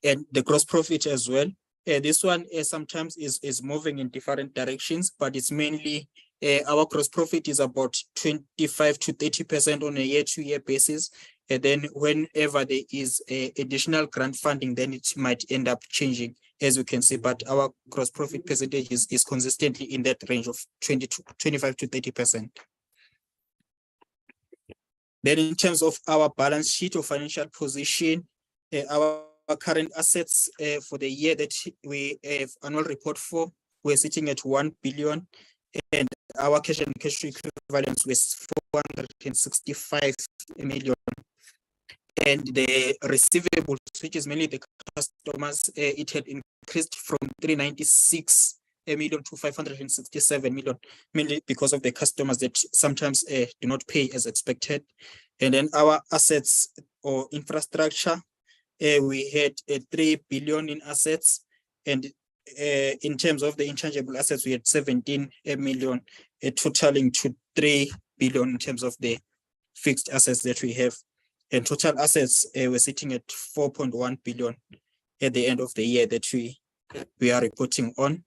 And the gross profit as well. This one sometimes is moving in different directions, but it's mainly our gross profit is about 25 to 30% on a year-to-year basis. And then whenever there is additional grant funding, then it might end up changing, as you can see. But our gross profit percentage is consistently in that range of 25 to 30%. Then in terms of our balance sheet or financial position, our current assets for the year that we have annual report for, we're sitting at 1 billion, and our cash and cash equivalents was 465 million. And the receivables, which is mainly the customers, it had increased from 396 million to 567 million, mainly because of the customers that sometimes do not pay as expected. And then our assets or infrastructure, we had 3 billion in assets, and in terms of the intangible assets, we had 17 million, totaling to 3 billion in terms of the fixed assets that we have. And total assets were sitting at 4.1 billion at the end of the year that we are reporting on.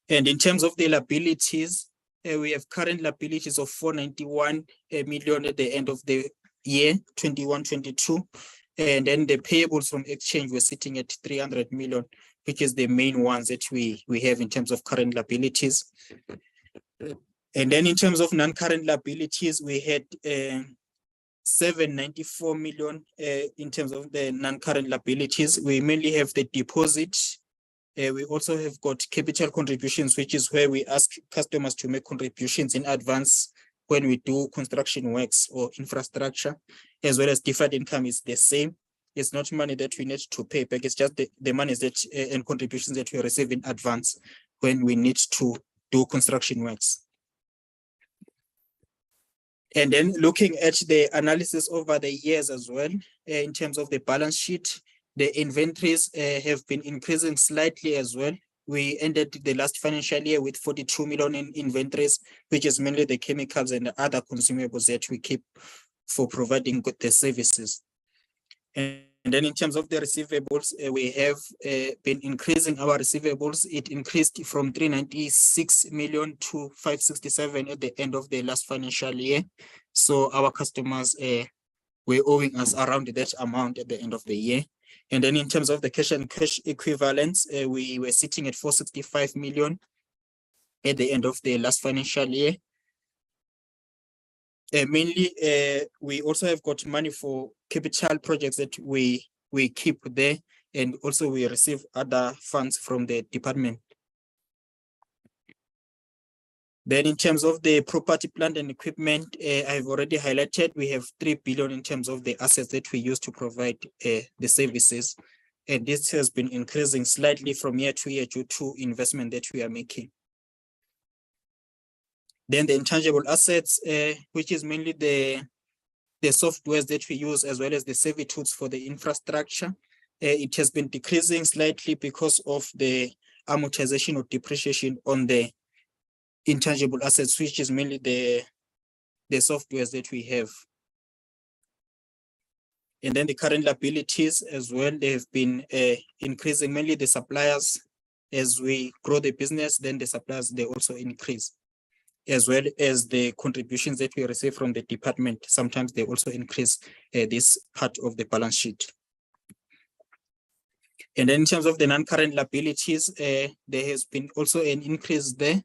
And in terms of the liabilities, we have current liabilities of 491 million at the end of the year, 21-22. And then the payables from exchange were sitting at 300 million, which is the main ones that we have in terms of current liabilities. And then in terms of non-current liabilities, we had 794 million in terms of the non-current liabilities. We mainly have the deposit. We also have got capital contributions, which is where we ask customers to make contributions in advance when we do construction works or infrastructure, as well as deferred income is the same. It's not money that we need to pay back. It's just the money that and contributions that we receive in advance when we need to do construction works. And then looking at the analysis over the years as well, in terms of the balance sheet, the inventories have been increasing slightly as well. We ended the last financial year with 42 million in inventories, which is mainly the chemicals and the other consumables that we keep for providing the services. And then in terms of the receivables, we have been increasing our receivables. It increased from 396 million to 567 at the end of the last financial year. So our customers were owing us around that amount at the end of the year. And then in terms of the cash and cash equivalents, we were sitting at 465 million at the end of the last financial year. Mainly, we also have got money for capital projects that we keep there, and also we receive other funds from the department. Then in terms of the property, plant and equipment, I've already highlighted, we have 3 billion in terms of the assets that we use to provide the services. And this has been increasing slightly from year to year due to investment that we are making. Then the intangible assets, which is mainly the softwares that we use as well as the servitudes for the infrastructure. It has been decreasing slightly because of the amortization or depreciation on the intangible assets, which is mainly the softwares that we have. And then the current liabilities as well, they have been increasing, mainly the suppliers. As we grow the business, then the suppliers, they also increase, as well as the contributions that we receive from the department. Sometimes they also increase this part of the balance sheet. And then in terms of the non-current liabilities, there has been also an increase there,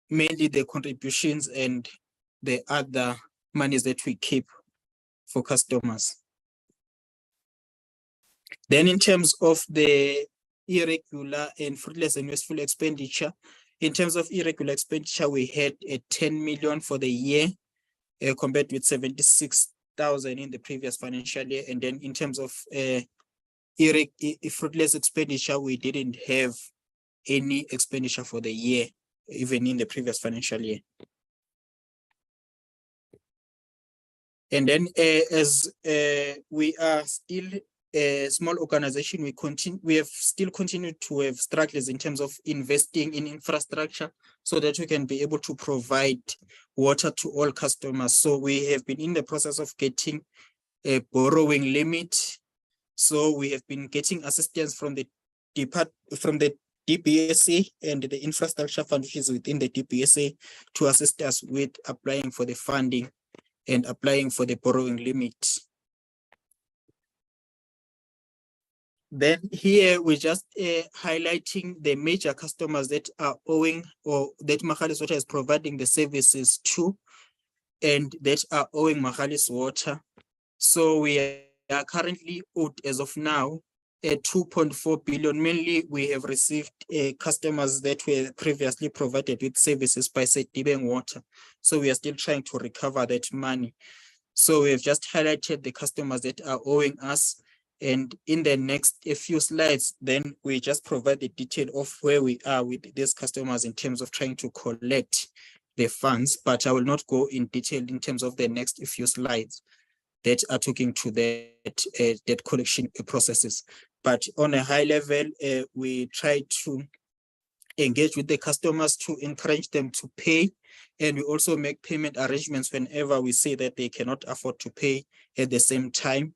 mainly the contributions and the other monies that we keep for customers. Then in terms of the irregular and fruitless and wasteful expenditure, in terms of irregular expenditure, we had a 10 million for the year compared with 76,000 in the previous financial year. And then in terms of fruitless expenditure, we didn't have any expenditure for the year, even in the previous financial year. And then as we are still a small organization, we have still continued to have struggles in terms of investing in infrastructure so that we can be able to provide water to all customers. So we have been in the process of getting a borrowing limit. So we have been getting assistance from the DBSA and the infrastructure fund, which is within the DBSA, to assist us with applying for the funding and applying for the borrowing limit. Then here we're just highlighting the major customers that are owing, or that Magalies Water is providing the services to, and that are owing Magalies Water. So we are currently owed, as of now, 2.4 billion. Mainly we have received customers that were previously provided with services by Sedibeng Water. So we are still trying to recover that money. So we have just highlighted the customers that are owing us. And in the next few slides, then we just provide the detail of where we are with these customers in terms of trying to collect the funds. But I will not go in detail in terms of the next few slides that are talking to that collection processes. But on a high level, we try to engage with the customers to encourage them to pay. And we also make payment arrangements whenever we say that they cannot afford to pay at the same time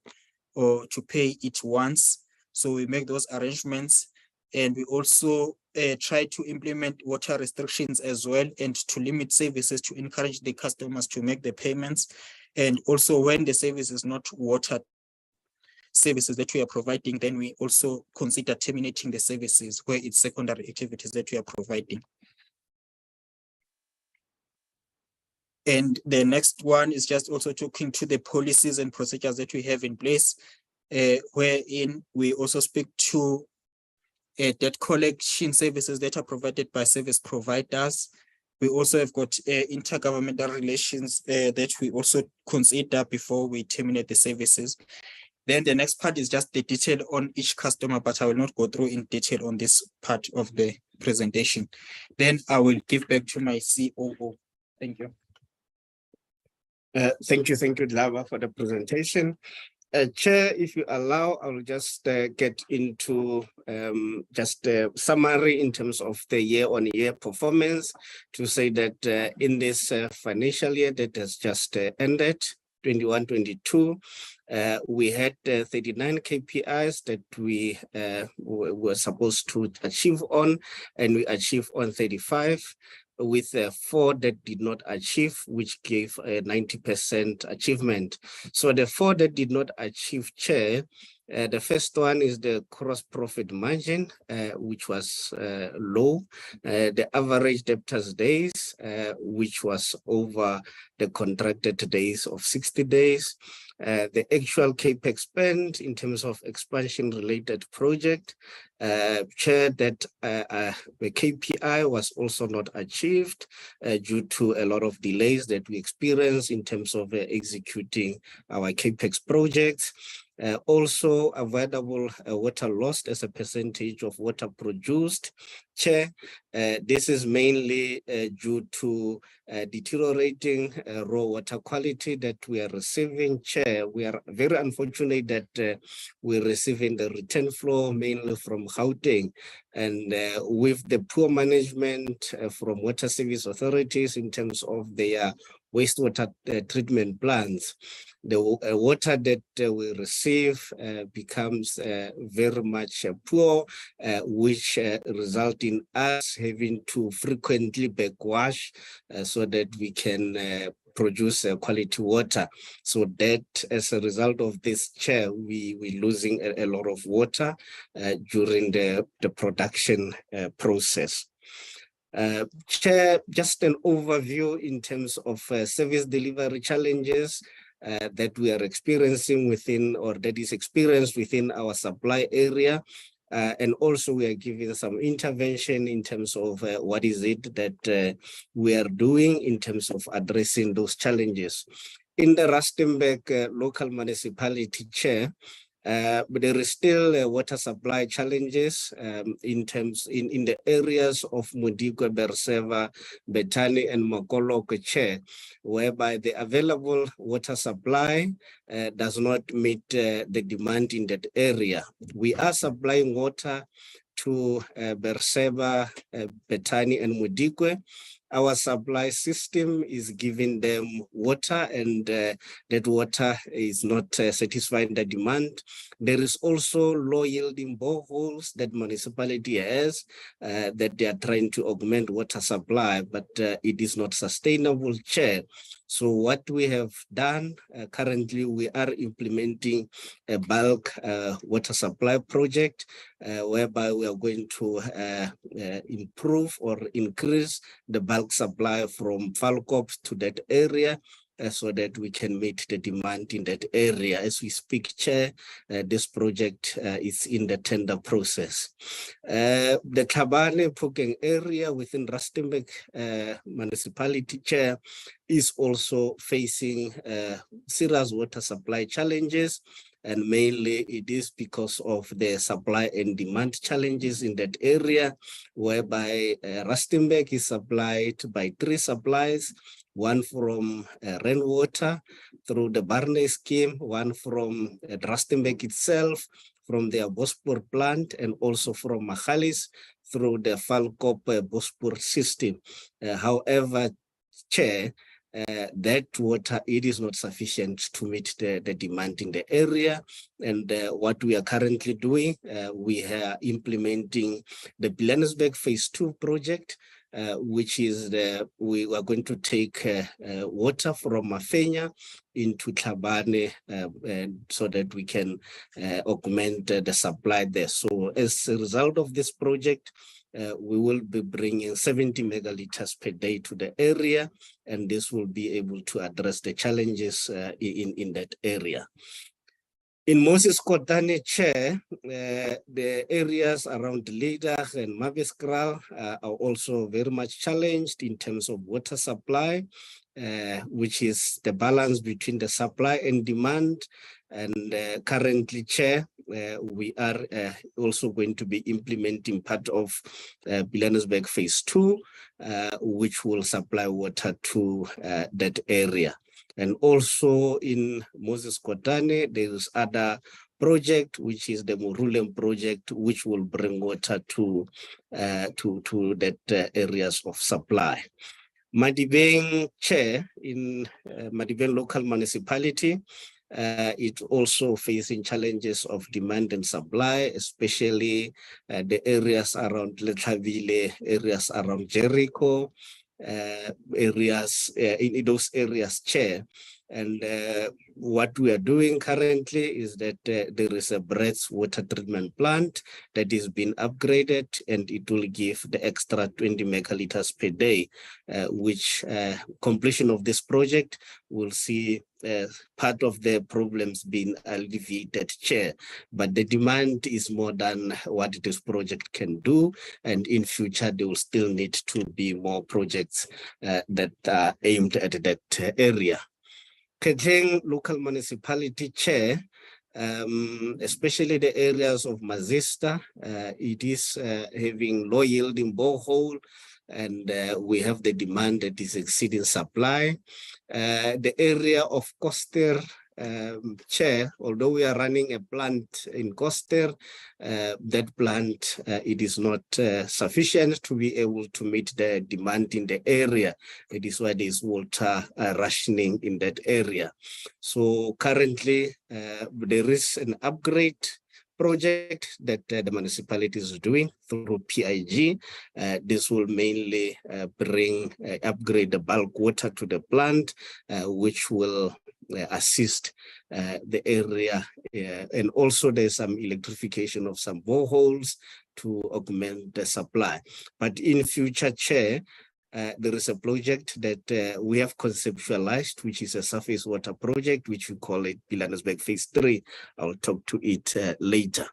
or to pay it once. So we make those arrangements. And we also try to implement water restrictions as well, and to limit services to encourage the customers to make the payments. And also when the service is not water services that we are providing, then we also consider terminating the services where it's secondary activities that we are providing. And the next one is just also talking to the policies and procedures that we have in place, wherein we also speak to debt collection services that are provided by service providers. We also have got intergovernmental relations that we also consider before we terminate the services. Then the next part is just the detail on each customer, but I will not go through in detail on this part of the presentation. Then I will give back to my COO. Thank you. Thank you, Dlaba, for the presentation. Chair, if you allow, I will just get into just a summary in terms of the year-on-year performance to say that in this financial year that has just ended, 21-22, we had 39 KPIs that we were supposed to achieve on, and we achieved on 35. With 4 that did not achieve, which gave a 90% achievement. So the 4 that did not achieve, Chair, The first one is the gross profit margin, which was low. The average debtors days, which was over the contracted days of 60 days. The actual capex spend in terms of expansion related project, Chair, that the KPI was also not achieved due to a lot of delays that we experienced in terms of executing our capex projects. Also avoidable water lost as a percentage of water produced. Chair, this is mainly due to deteriorating raw water quality that we are receiving. Chair, we are very unfortunate that we're receiving the return flow mainly from Gauteng, and with the poor management from water service authorities in terms of their wastewater treatment plants, the water that we receive becomes very much poor, which result in us having to frequently backwash so that we can produce quality water. So that as a result of this, Chair, we're losing a lot of water during the production process. Chair, just an overview in terms of service delivery challenges that we are experiencing within, or that is experienced within our supply area. And also we are giving some intervention in terms of what is it that we are doing in terms of addressing those challenges. In the Rustenburg local municipality, Chair, but there is still water supply challenges in the areas of Modikwe, Berseva, Bethany, and Makoloko, Chair, whereby the available water supply does not meet the demand in that area. We are supplying water to Berseva, Bethany, and Modikwe. Our supply system is giving them water, and that water is not satisfying the demand. There is also low yielding boreholes that municipality has that they are trying to augment water supply, but it is not sustainable, Chair. So what we have done currently, we are implementing a bulk water supply project whereby we are going to improve or increase the bulk supply from Falkop to that area so that we can meet the demand in that area. As we speak, Chair, this project is in the tender process. The Tlhabane Phokeng area within Rustenburg municipality, Chair, is also facing serious water supply challenges, and mainly it is because of the supply and demand challenges in that area, whereby Rustenburg is supplied by 3 supplies, one from rainwater through the Barney scheme, one from Rustenburg itself, from their Bospor plant, and also from Magalies through the Falkop Bospor system. However, Chair, that water, it is not sufficient to meet the demand in the area. And what we are currently doing, we are implementing the Blenhersburg Phase 2 project, which is we are going to take water from Mafenya into Tlhabane so that we can augment the supply there. So as a result of this project, we will be bringing 70 megaliters per day to the area, and this will be able to address the challenges in that area. In Moses Kotane, Chair, the areas around Leidach and Maviskral are also very much challenged in terms of water supply, which is the balance between the supply and demand. And currently, Chair, we are also going to be implementing part of Blenhersburg Phase 2, which will supply water to that area. And also in Moses Kotane, there is other project, which is the Morulem project, which will bring water to that areas of supply. Madibeng, Chair, in Madibeng local municipality, it's also facing challenges of demand and supply, especially the areas around Lethavile, areas around Jericho, areas in those areas, Chair. And what we are doing currently is that there is a Brett's water treatment plant that is being upgraded, and it will give the extra 20 megaliters per day, which completion of this project will see part of the problems being alleviated, Chair. But the demand is more than what this project can do, and in future there will still need to be more projects that are aimed at that area. Keteng local municipality, Chair, especially the areas of Mazista, it is having low yielding borehole, and we have the demand that is exceeding supply. The area of Koster, Chair, although we are running a plant in Koster, that plant, it is not sufficient to be able to meet the demand in the area. It is why there is water rationing in that area. So currently, there is an upgrade project that the municipality is doing through PIG. This will mainly upgrade the bulk water to the plant, which will assist the area, and also there's some electrification of some boreholes to augment the supply. But in future, Chair, there is a project that we have conceptualized, which is a surface water project, which we call it Pilanesberg Phase 3. I'll talk to it later.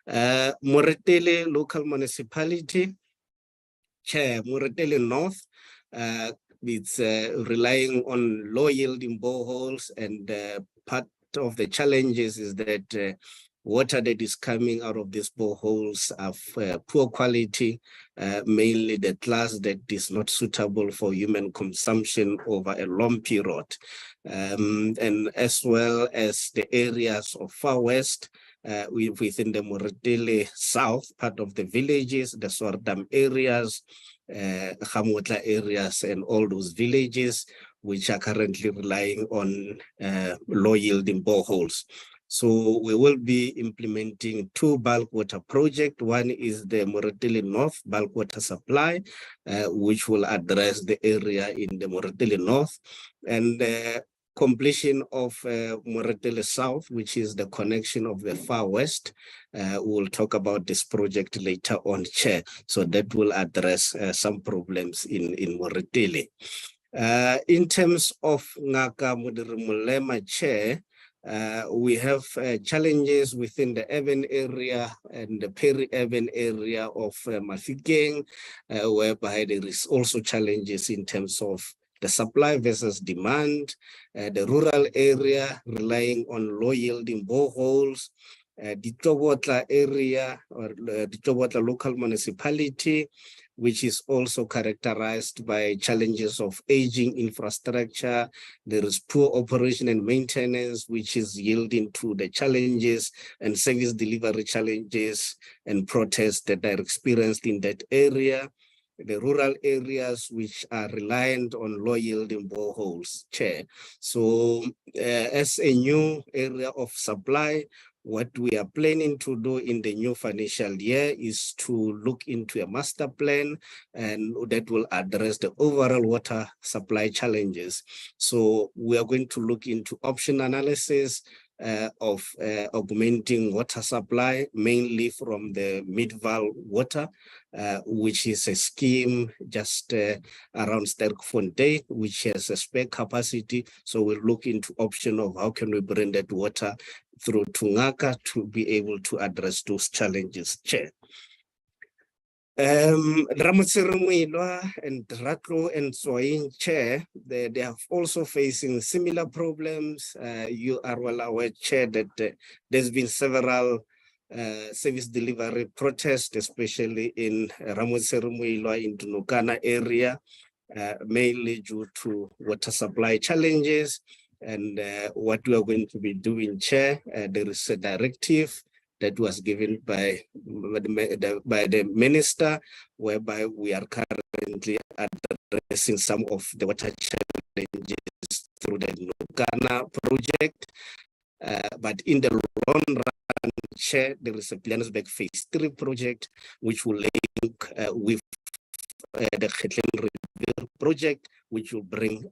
Moretele local municipality, Chair, Moretele North, it's relying on low yielding boreholes, and part of the challenges is that water that is coming out of these boreholes of poor quality, mainly the class that is not suitable for human consumption over a long period. And as well as the areas of far west, within the Moretele South part of the villages, the Swardam areas, Hamotla areas, and all those villages which are currently relying on low yielding boreholes. So we will be implementing 2 bulk water projects. One is the Moretele North bulk water supply, which will address the area in the Moretele North, and completion of Moretele South, which is the connection of the far west. We'll talk about this project later on, Chair. So that will address some problems in Moretele. In terms of Ngaka Mudirumulema, Chair, we have challenges within the urban area and the peri-urban area of Mafikeng, whereby there is also challenges in terms of the supply versus demand, the rural area relying on low yielding boreholes, the Tobotla area or the Tobotla local municipality, which is also characterized by challenges of aging infrastructure. There is poor operation and maintenance, which is yielding to the challenges and service delivery challenges and protests that are experienced in that area. The rural areas which are reliant on low yielding boreholes, Chair. So as a new area of supply, what we are planning to do in the new financial year is to look into a master plan, and that will address the overall water supply challenges. So we are going to look into option analysis of augmenting water supply, mainly from the Midval water, which is a scheme just around Sterkfontein, which has a spare capacity. So we'll look into option of how can we bring that water through Tungaka to be able to address those challenges, Chair. Ramotsirumilwa and Ratlo and Soin, Chair, they are also facing similar problems. You are well aware, Chair, that there's been several service delivery protests, especially in Ramotsirumilwa in Tunukana area, mainly due to water supply challenges. And what we are going to be doing, Chair, there is a directive that was given by the minister, whereby we are currently addressing some of the water challenges through the Nukana project. But in the long run, Chair, there is a Pilanesberg Phase 3 project, which will link with the Khetlen River project, which will bring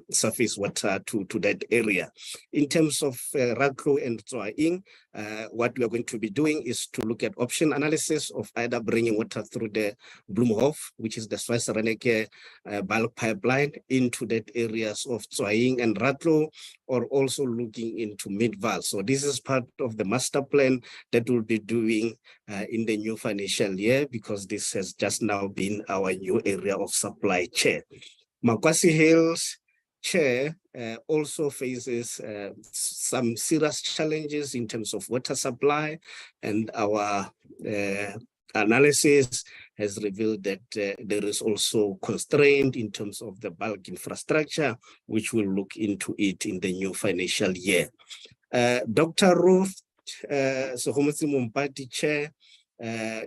surface water to that area. In terms of Rakro and Tsoaing, what we are going to be doing is to look at option analysis of either bringing water through the Bloemhof, which is the Swiss-Reneke bulk pipeline, into that areas of Tsoaing and Rakro, or also looking into Midval. So this is part of the master plan that we'll be doing in the new financial year, because this has just now been our new area of supply, Chair. Makwasi Hills, Chair, also faces some serious challenges in terms of water supply, and our analysis has revealed that there is also constraint in terms of the bulk infrastructure, which will look into it in the new financial year. Dr. Ruth Sohomotsi Mumpati, Chair,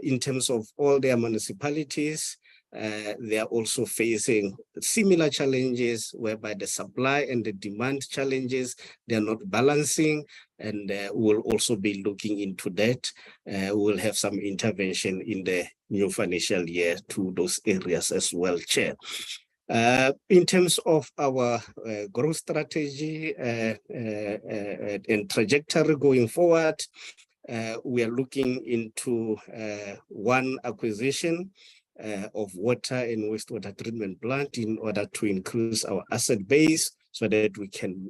in terms of all their municipalities, they are also facing similar challenges, whereby the supply and the demand challenges, they are not balancing, and we'll also be looking into that. We'll have some intervention in the new financial year to those areas as well, Chair. In terms of our growth strategy and trajectory going forward, we are looking into one acquisition of water and wastewater treatment plant in order to increase our asset base, so that we can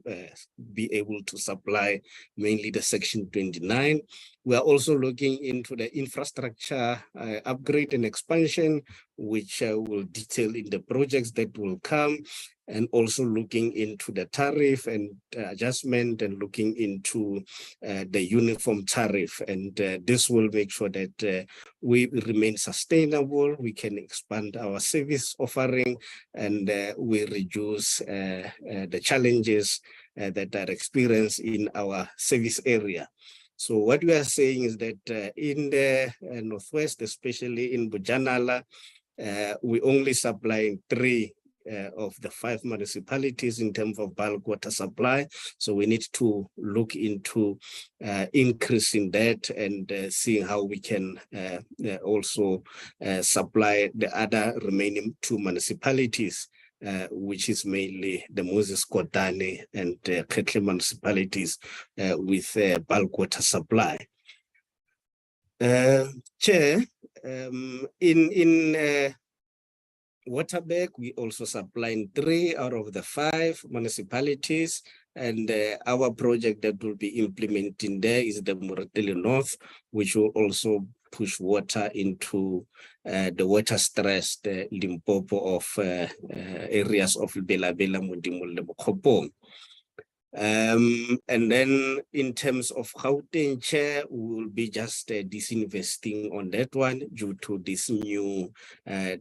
be able to supply mainly the Section 29. We are also looking into the infrastructure upgrade and expansion, which will detail in the projects that will come, and also looking into the tariff and adjustment, and looking into the uniform tariff. And this will make sure that we remain sustainable, we can expand our service offering, and we reduce the challenges that are experienced in our service area. So what we are saying is that in the Northwest, especially in Bujanala, we only supply 3 of the 5 municipalities in terms of bulk water supply. So we need to look into increasing that, and seeing how we can also supply the other remaining 2 municipalities, which is mainly the Moses Kotane and Khetli municipalities with bulk water supply. Chair, in Waterberg, we also supply 3 out of the 5 municipalities, and our project that will be implementing there is the Moretele North, which will also push water into the water-stressed Limpopo of areas of Bela Bela, Modimo, le Bokopong. And then in terms of Gauteng, Chair, we will be just disinvesting on that one due to these new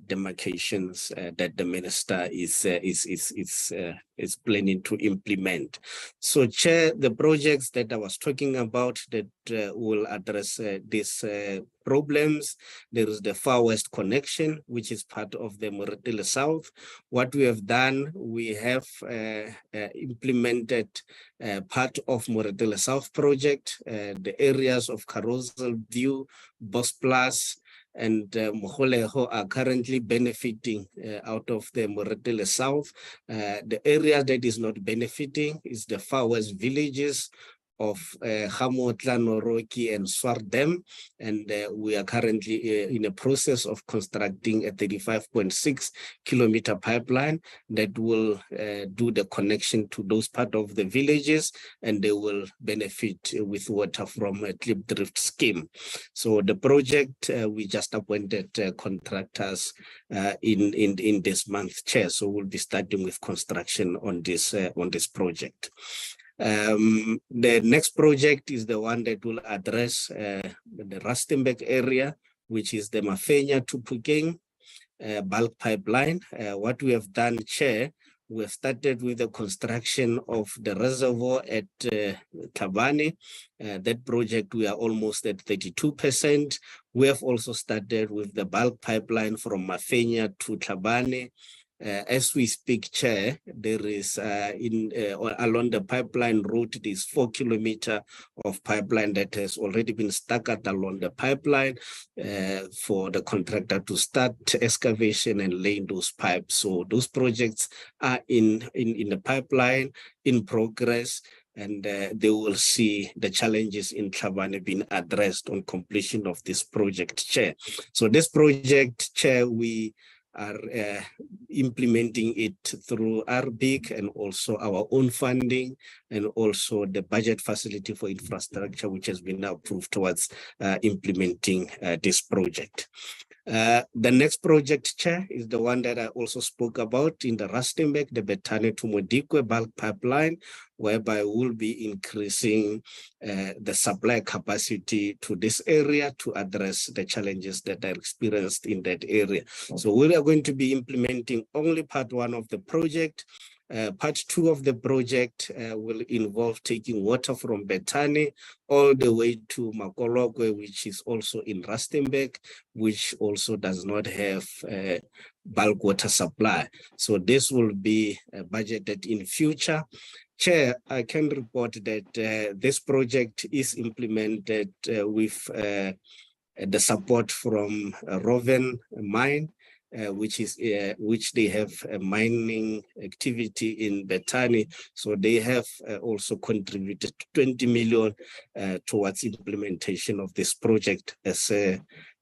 demarcations that the minister is planning to implement. So, Chair, the projects that I was talking about that will address these problems, there is the Far West connection, which is part of the Moretele South. What we have done, we have implemented part of Moretele South project, the areas of Carousel View, Bosplas, and Mogoleho are currently benefiting out of the Moretele South. The area that is not benefiting is the Far West villages of Hamotla, Noroki, and Swardem, and we are currently in a process of constructing a 35.6 kilometer pipeline that will do the connection to those part of the villages, and they will benefit with water from a clip drift scheme. So the project, we just appointed contractors in this month, Chair. So we'll be starting with construction on this project. The next project is the one that will address the Rustenburg area, which is the Mafenya to Pukeng bulk pipeline. What we have done, Chair, we have started with the construction of the reservoir at Tabane. That project, we are almost at 32%. We have also started with the bulk pipeline from Mafenya to Tabane. As we speak, Chair, there is along the pipeline route, it is 4 kilometers of pipeline that has already been staggered along the pipeline for the contractor to start excavation and laying those pipes. So those projects are in the pipeline, in progress, and they will see the challenges in Tlhabane being addressed on completion of this project, Chair. So this project, Chair, we are implementing it through RBIC and also our own funding, and also the budget facility for infrastructure, which has been approved towards implementing this project. The next project, Chair, is the one that I also spoke about in the Rustenburg, the Bethane to Modikwe bulk pipeline, whereby we'll be increasing the supply capacity to this area to address the challenges that are experienced in that area. So we are going to be implementing only part 1 of the project. Part 2 of the project will involve taking water from Bethane all the way to Makolokwe, which is also in Rustenburg, which also does not have bulk water supply. So this will be budgeted in future. Chair, I can report that this project is implemented with the support from Roven Mine, which they have a mining activity in Bethane. So they have also contributed 20 million towards implementation of this project as a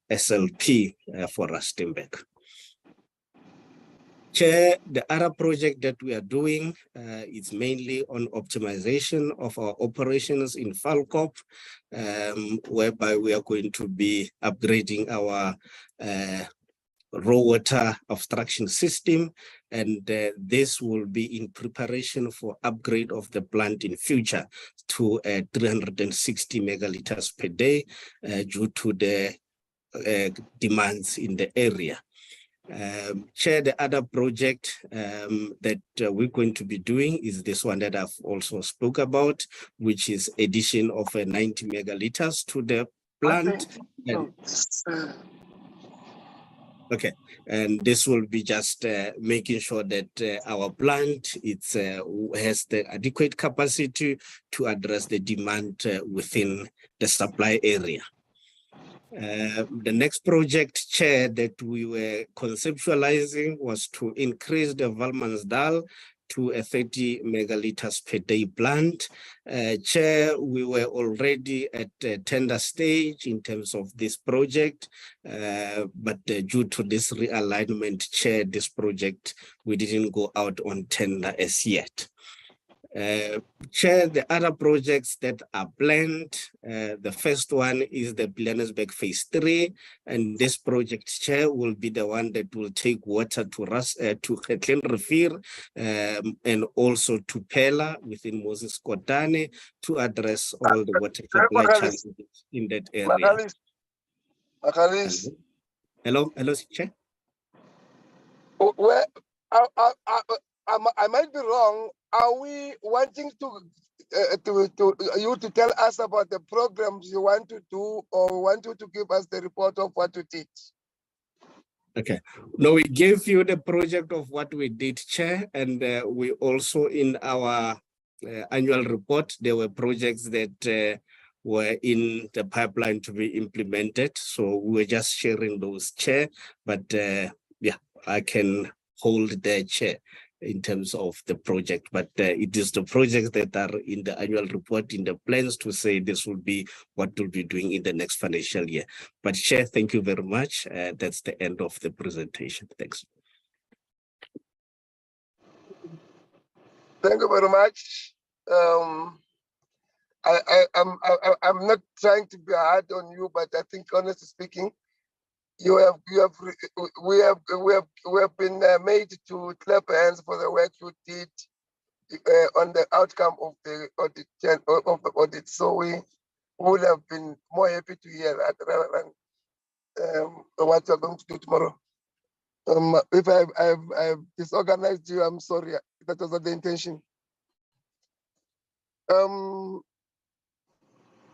SLP for Rustenburg. Chair, the other project that we are doing is mainly on optimization of our operations in Falkop, whereby we are going to be upgrading our raw water abstraction system, and this will be in preparation for upgrade of the plant in future to 360 megaliters per day due to the demands in the area. Chair, the other project that we're going to be doing is this one that I've also spoke about, which is addition of 90 megaliters to the plant. Okay, and this will be just making sure that our plant has the adequate capacity to address the demand within the supply area. The next project, Chair, that we were conceptualizing was to increase the Valmansdal to a 30 megaliters per day plant. Chair, we were already at the tender stage in terms of this project, but due to this realignment, Chair, this project, we didn't go out on tender as yet. Chair, the other projects that are planned, the first one is the Blenhersburg Phase 3, and this project, Chair, will be the one that will take water to Kletlenrivier and also to Pella within Moses Kotane to address all the water supply challenges in that area. Magalies. Hello, Chair. Where I might be wrong. Are we wanting you to tell us about the programs you want to do, or want you to give us the report of what you did? Okay. No, we gave you the project of what we did, Chair, and we also in our annual report, there were projects that were in the pipeline to be implemented. So we were just sharing those, Chair, but yeah, I can hold the Chair in terms of the project, but it is the projects that are in the annual report, in the plans to say this will be what we'll be doing in the next financial year. But Chair, thank you very much. That's the end of the presentation. Thanks. Thank you very much. I'm not trying to be hard on you, but I think honestly speaking, we have been made to clap hands for the work you did on the outcome of the audit. So we would have been more happy to hear that rather than what you're going to do tomorrow. If I've disorganized you, I'm sorry. That was not the intention.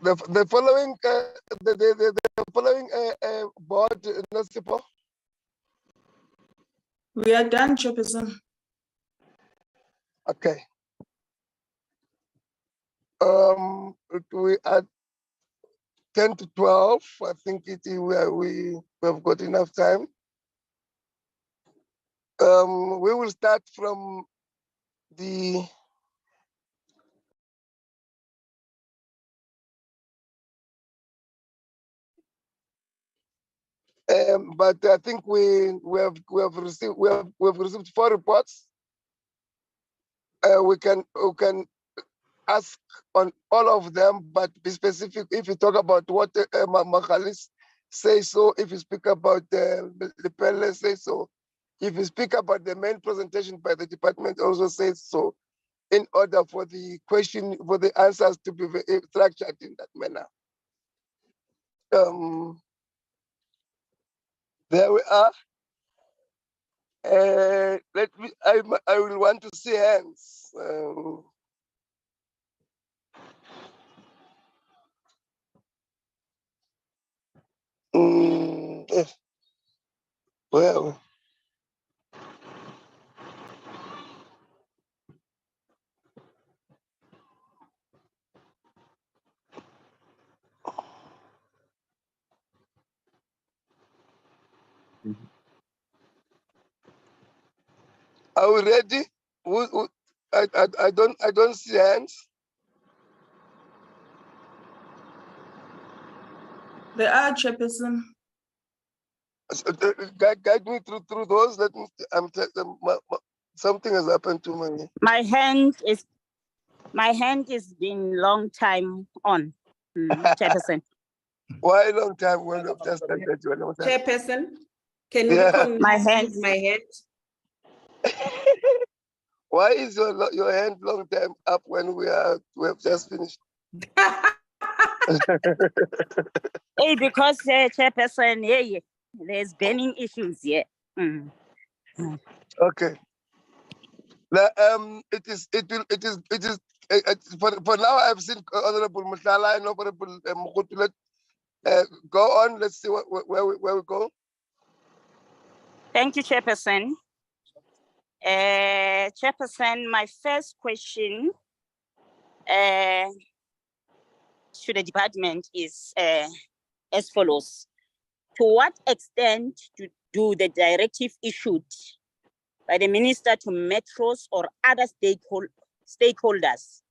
The following board, Nasipo. We are done, Chairperson. Okay. We are 10 to 12. I think we have got enough time. We will start from the but I think we have received 4 reports. We can ask on all of them, but be specific. If you talk about what Magalies say so, if you speak about Lepelle, say so. If you speak about the main presentation by the department, also say so, in order for the answers to be structured in that manner. There we are. I will want to see hands. Well. Are we ready? I don't see hands. There are, Chairperson. Guide me through those. Let me. Something has happened to me. My hand is been long time on, Chairperson. Why a long time when I've just started you a long time? Chairperson, can we My hand. my hand? Why is your hand long time up when we have just finished? Hey, because Chairperson, yeah, there's burning issues here. Okay. Now, it is for now. I've seen Honorable Mutala and Honorable Mukhutu. Go on. Let's see where we go. Thank you, Chairperson. Chairperson, my first question to the department is as follows. To what extent do the directive issued by the Minister to metros or other stakeholders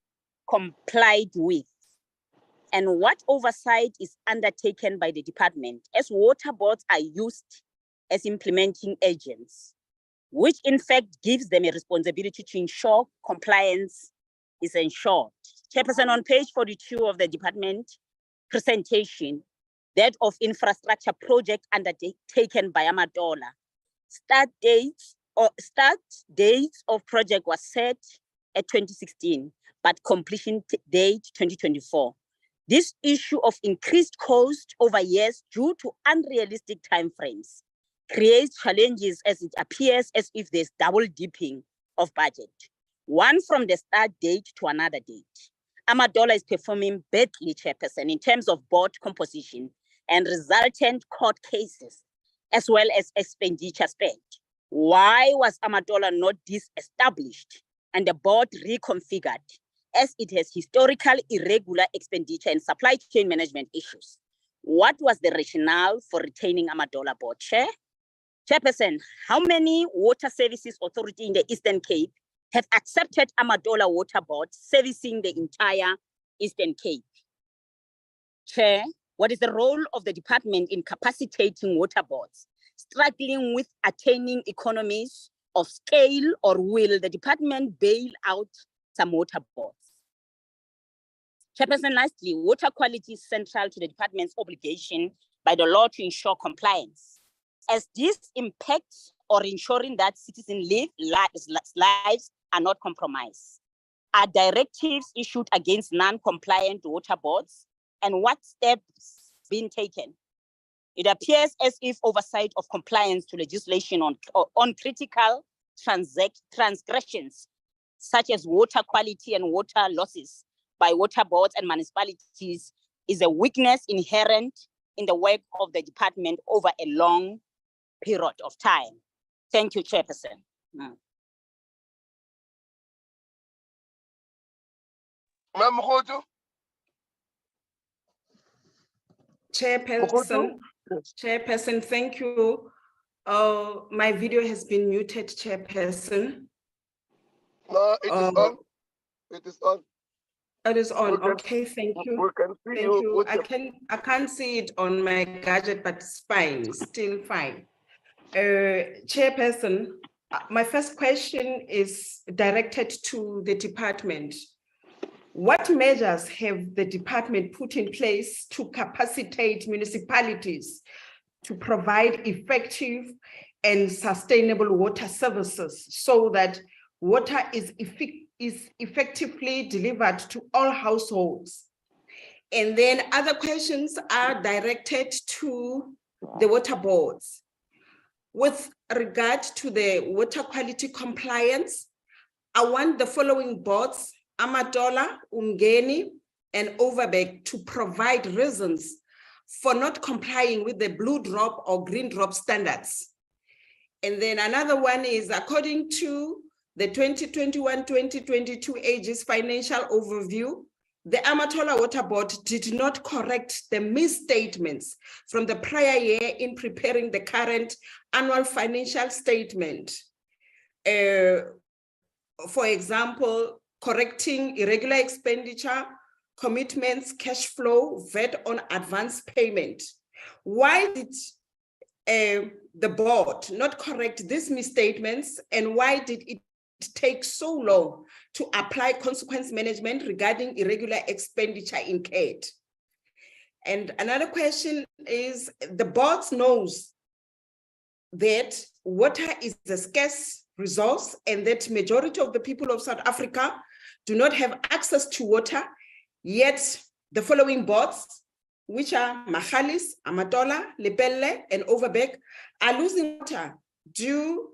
complied with? And what oversight is undertaken by the department as water boards are used as implementing agents, which in fact gives them a responsibility to ensure compliance is ensured? Chairperson, on page 42 of the department presentation, that of infrastructure project undertaken by Amatola, start dates of project was set at 2016, but completion date 2024. This issue of increased cost over years due to unrealistic timeframes creates challenges as it appears as if there's double dipping of budget, one from the start date to another date. Amatola is performing badly, Chairperson, in terms of board composition and resultant court cases, as well as expenditure spent. Why was Amatola not disestablished and the board reconfigured, as it has historical irregular expenditure and supply chain management issues? What was the rationale for retaining Amatola board chair? Chairperson, how many water services authority in the Eastern Cape have accepted Amatola Water Board servicing the entire Eastern Cape? Chair, what is the role of the department in capacitating water boards struggling with attaining economies of scale, or will the department bail out some water boards? Chairperson, lastly, water quality is central to the department's obligation by the law to ensure compliance. As this impacts or ensuring that citizens' lives are not compromised, are directives issued against non-compliant water boards, and what steps being taken? It appears as if oversight of compliance to legislation on critical transgressions, such as water quality and water losses by water boards and municipalities, is a weakness inherent in the work of the department over a long period of time. Thank you, Chairperson. Mm. Ma'am Mokgoto? Chairperson, Chairperson, thank you. My video has been muted, Chairperson. No, it is on. It is on. It is on. We can- Okay, thank you. We can see Thank you. you. with I the- can't see it on my gadget, but it's fine, still fine. Chairperson, my first question is directed to the department. What measures have the department put in place to capacitate municipalities to provide effective and sustainable water services so that water is effectively delivered to all households? And then other questions are directed to the water boards. With regard to the water quality compliance, I want the following boards, Amatola, Umgeni, and Overbeck, to provide reasons for not complying with the blue drop or green drop standards. And then another one is according to the 2021-2022 Aegis financial overview, the Amatola Water Board did not correct the misstatements from the prior year in preparing the current annual financial statement. For example, correcting irregular expenditure, commitments, cash flow, VAT on advance payment. Why did the board not correct these misstatements, and why did it take so long to apply consequence management regarding irregular expenditure incurred? And another question is, the board knows that water is a scarce resource and that majority of the people of South Africa do not have access to water, yet the following boards, which are Magalies, Amatola, Lepelle, and Overbeck, are losing water due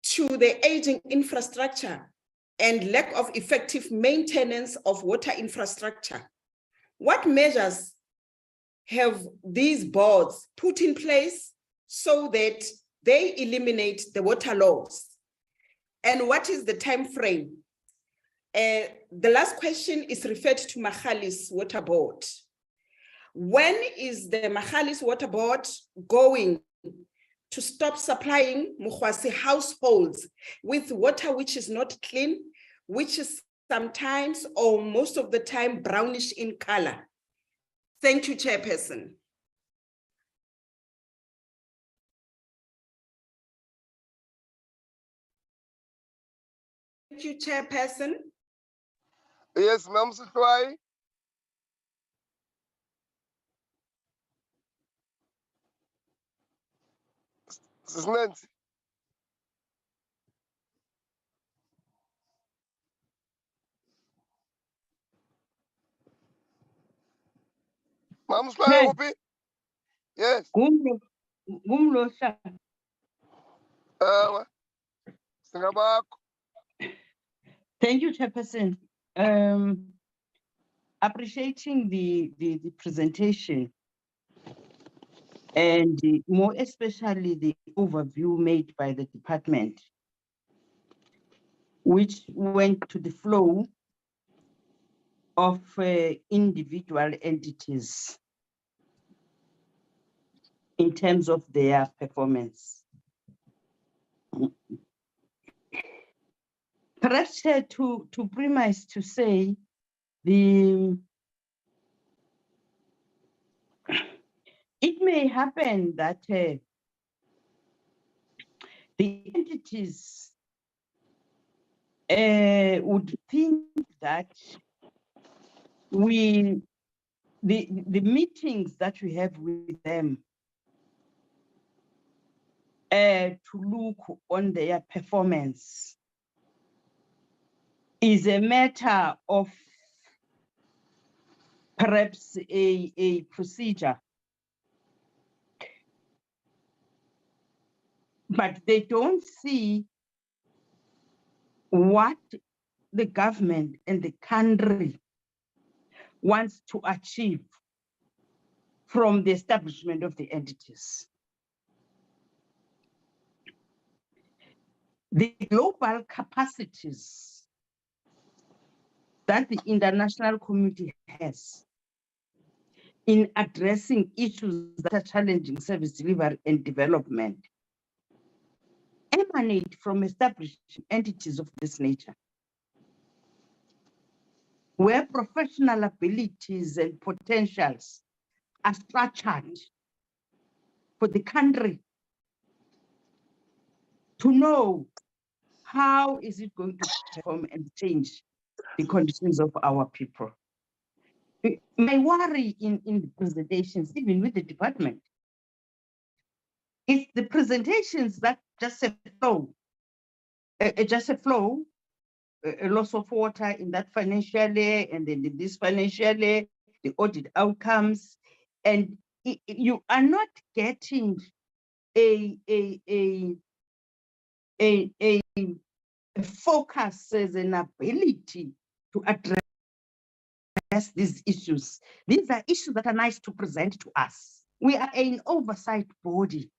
to the aging infrastructure and lack of effective maintenance of water infrastructure. What measures have these boards put in place so that they eliminate the water loss? And what is the time frame? The last question is referred to Magalies Water Board. When is the Magalies Water Board going to stop supplying Mukwasi households with water which is not clean, which is sometimes or most of the time brownish in color? Thank you, Chairperson. Thank you, Chairperson. Yes, Ma'am Sutwai. This is Nancy. Ma'am Sutwai, Upi? Yes. Singabako. Thank you, Chairperson. Appreciating the presentation and more especially the overview made by the department, which went to the flow of individual entities in terms of their performance. Perhaps to premise to say it may happen that the entities would think that the meetings that we have with them to look on their performance is a matter of perhaps a procedure, but they don't see what the government and the country wants to achieve from the establishment of the entities. the global capacities that the international community has in addressing issues that are challenging service delivery and development emanate from established entities of this nature, where professional abilities and potentials are structured for the country to know how is it going to perform and change the conditions of our people. My worry in the presentations, even with the department, is the presentations that just a flow, a loss of water in that financial year, and then in this financial year, the audit outcomes, and you are not getting a focus as an ability to address these issues. These are issues that are nice to present to us. We are an oversight body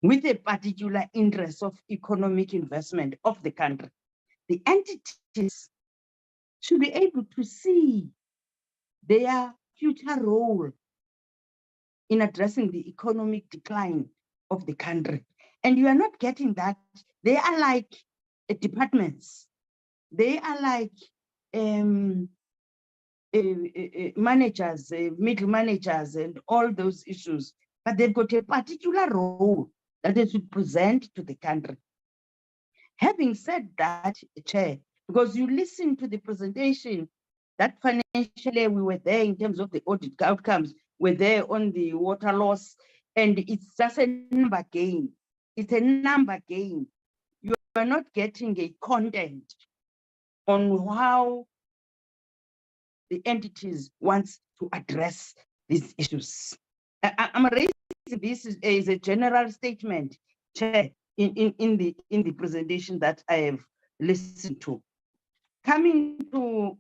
with a particular interest of economic investment of the country. The entities should be able to see their future role in addressing the economic decline of the country. And you are not getting that. They are like departments. They are like managers, middle managers, and all those issues. But they've got a particular role that they should present to the country. Having said that, Chair, because you listen to the presentation, that financially we were there in terms of the audit outcomes, we're there on the water loss, and it's just a number game. It's a number game. You are not getting a content on how the entities wants to address these issues. I'm raising this as a general statement, Chair, in the presentation that I have listened to. Coming to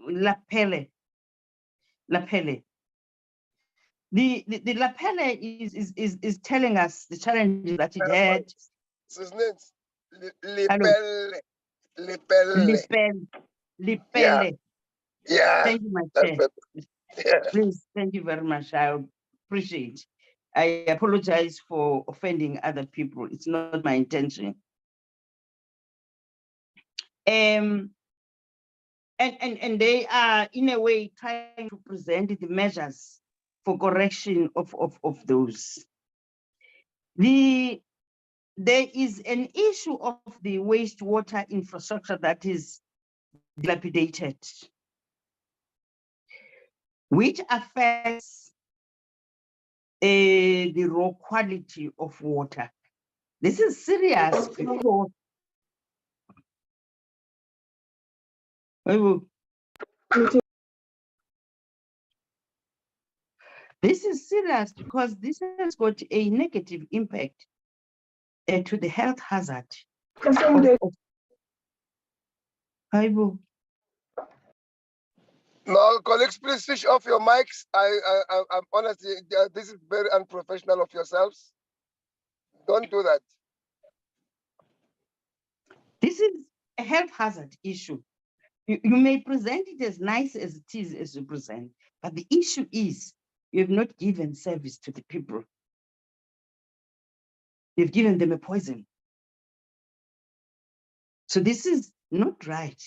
Lepelle. The Lepelle is telling us the challenges that it had. Lepelle. Yeah. Thank you, my chair. Please, thank you very much. I appreciate. I apologize for offending other people. It's not my intention. And they are in a way trying to present the measures for correction of those. There is an issue of the wastewater infrastructure that is dilapidated, which affects the raw quality of water. This is serious because this is serious because this has got a negative impact to the health hazard. No, colleagues, please switch off your mics. I'm honestly, this is very unprofessional of yourselves. Don't do that. This is a health hazard issue. You may present it as nice as it is as you present, but the issue is you have not given service to the people. You've given them a poison. So this is not right.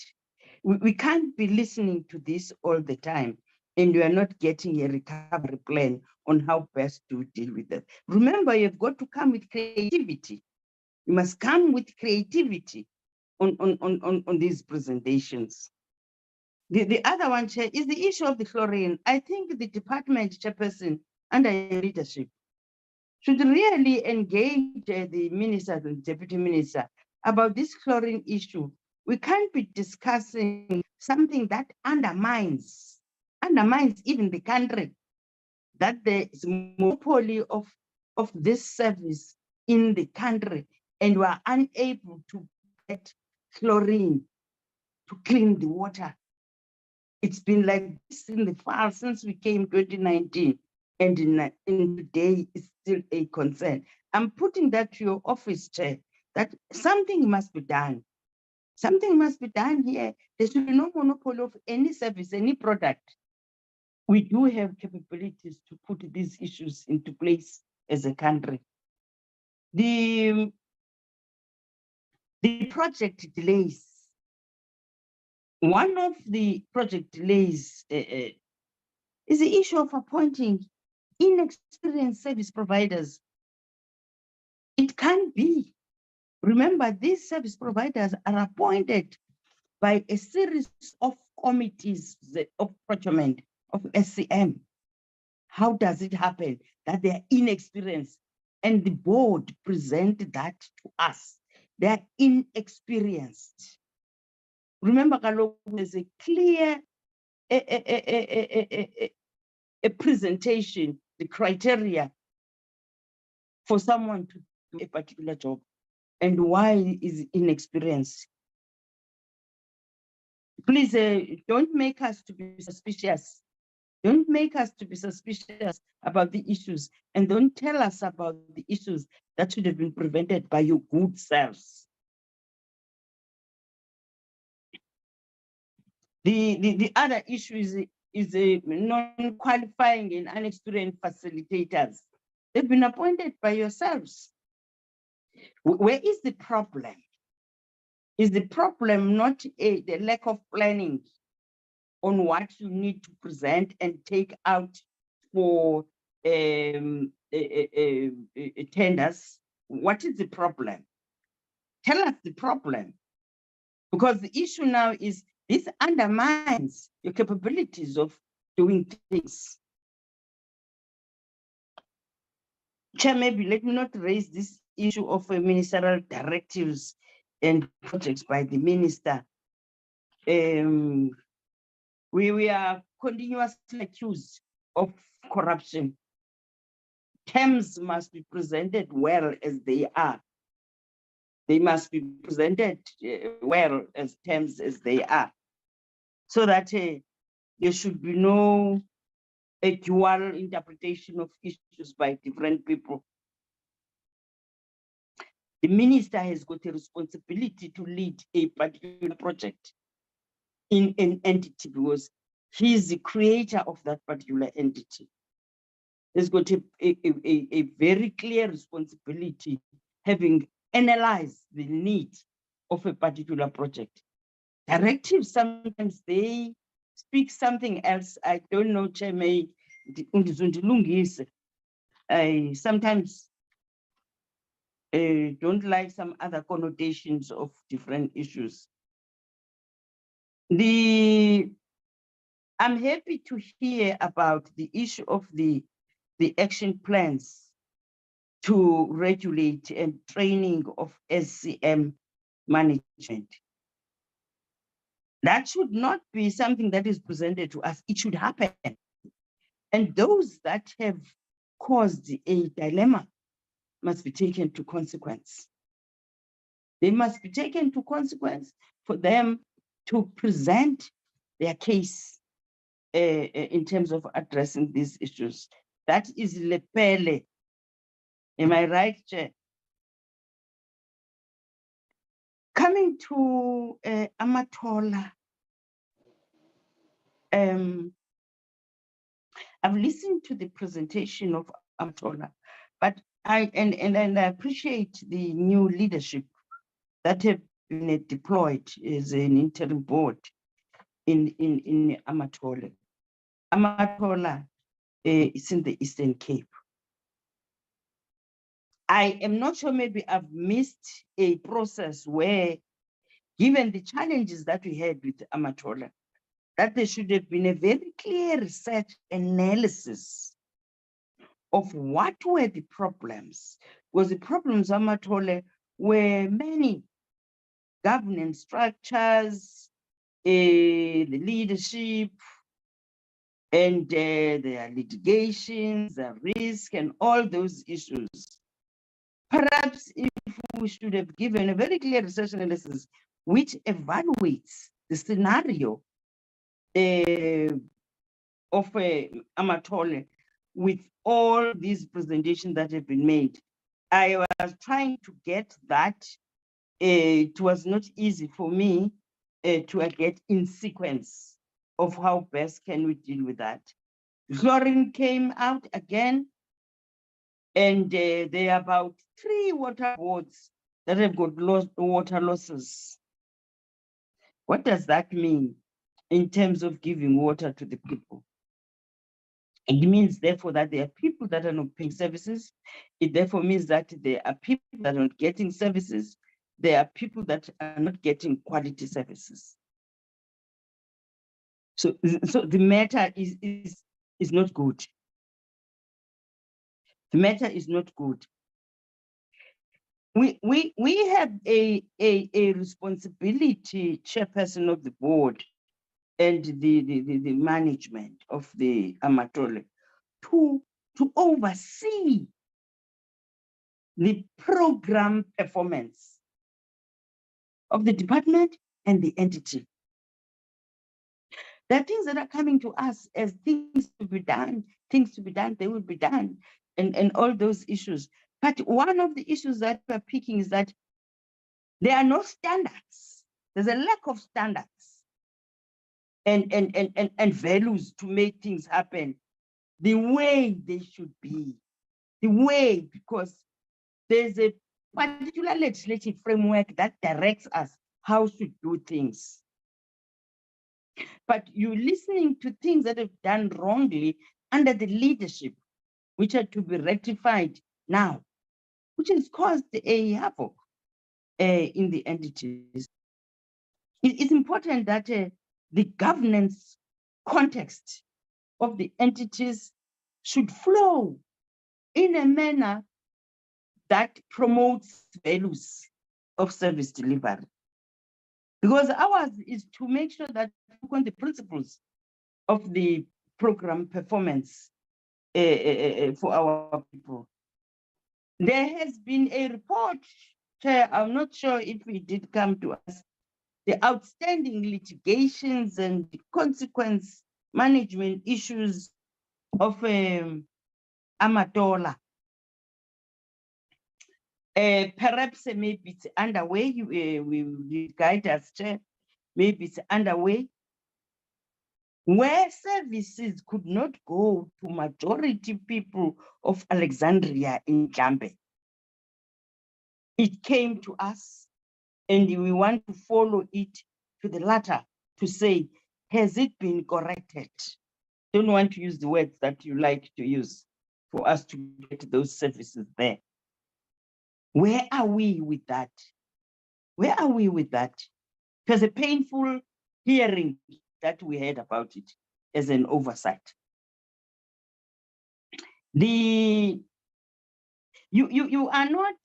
We can't be listening to this all the time, and you are not getting a recovery plan on how best to deal with them. Remember, you've got to come with creativity. You must come with creativity on these presentations. The other one, Chair, is the issue of the chlorine. I think the department chairperson under your leadership should really engage the minister and deputy minister about this chlorine issue. We can't be discussing something that undermines even the country, that there is monopoly of this service in the country, and we are unable to get chlorine to clean the water. It's been like this in the file since we came 2019. and in today is still a concern. I'm putting that to your office, Chair, that something must be done. Something must be done here. There should be no monopoly of any service, any product. We do have capabilities to put these issues into place as a country. The project delays. One of the project delays is the issue of appointing inexperienced service providers. It can be. Remember, these service providers are appointed by a series of committees of procurement of SCM. How does it happen that they are inexperienced and the board present that to us? They are inexperienced. Remember, there's a clear a presentation, the criteria for someone to do a particular job, and why is inexperienced. Please don't make us to be suspicious. Don't make us to be suspicious about the issues, and don't tell us about the issues that should have been prevented by your good selves. The other issue is non-qualifying and unexperienced facilitators. They've been appointed by yourselves. Where is the problem? Is the problem not the lack of planning on what you need to present and take out for tenders? What is the problem? Tell us the problem. Because the issue now is this undermines your capabilities of doing things. Chair, maybe let me not raise this issue of ministerial directives and projects by the minister. We are continuously accused of corruption. Terms must be presented well as they are. They must be presented well as terms as they are, so that there should be no dual interpretation of issues by different people. The minister has got a responsibility to lead a particular project in an entity because he is the creator of that particular entity. He's got a very clear responsibility, having analyzed the need of a particular project. Directives, sometimes they speak something else. I don't know, Chair, I sometimes don't like some other connotations of different issues. I'm happy to hear about the issue of the action plans to regulate and training of SCM management. That should not be something that is presented to us. It should happen. And those that have caused a dilemma must be taken to consequence. They must be taken to consequence for them to present their case in terms of addressing these issues. That is Lepelle. Am I right, Chair? Coming to Amatola, I've listened to the presentation of Amatola, but I appreciate the new leadership that have been deployed as an interim board in Amatola. Amatola is in the Eastern Cape. I am not sure, maybe I've missed a process where, given the challenges that we had with Amatola, that there should have been a very clear research analysis of what were the problems. Because the problems Amatola were many: governance structures, the leadership, and their litigations, the risk, and all those issues. Perhaps if we should have given a very clear research analysis which evaluates the scenario of Amatola, with all these presentations that have been made. I was trying to get that. It was not easy for me to get in sequence of how best can we deal with that. Chlorine came out again, and there are about 3 water boards that have got water losses. What does that mean in terms of giving water to the people? It means, therefore, that there are people that are not paying services. It therefore means that there are people that are not getting services. There are people that are not getting quality services. So the matter is not good. The matter is not good. We have a responsibility, chairperson of the board and the management of the Amatola, to oversee the program performance of the department and the entity. There are things that are coming to us as things to be done, they will be done, and all those issues. But one of the issues that we're picking is that there are no standards. There's a lack of standards and values to make things happen the way they should be. The way, because there's a particular legislative framework that directs us how to do things. But you're listening to things that have done wrongly under the leadership, which are to be rectified now, which has caused a havoc in the entities. It's important that the governance context of the entities should flow in a manner that promotes values of service delivery. Because ours is to make sure that we look on the principles of the program performance for our people. There has been a report, Chair, I'm not sure if it did come to us, the outstanding litigations and the consequence management issues of Amatola. Perhaps maybe it's underway. We guide us, Chair. Maybe it's underway. Where services could not go to majority people of Alexandria in Jambe. It came to us, and we want to follow it to the latter to say, has it been corrected? Don't want to use the words that you like to use for us to get those services there. Where are we with that? Where are we with that? It was a painful hearing that we heard about it as an oversight. You are not,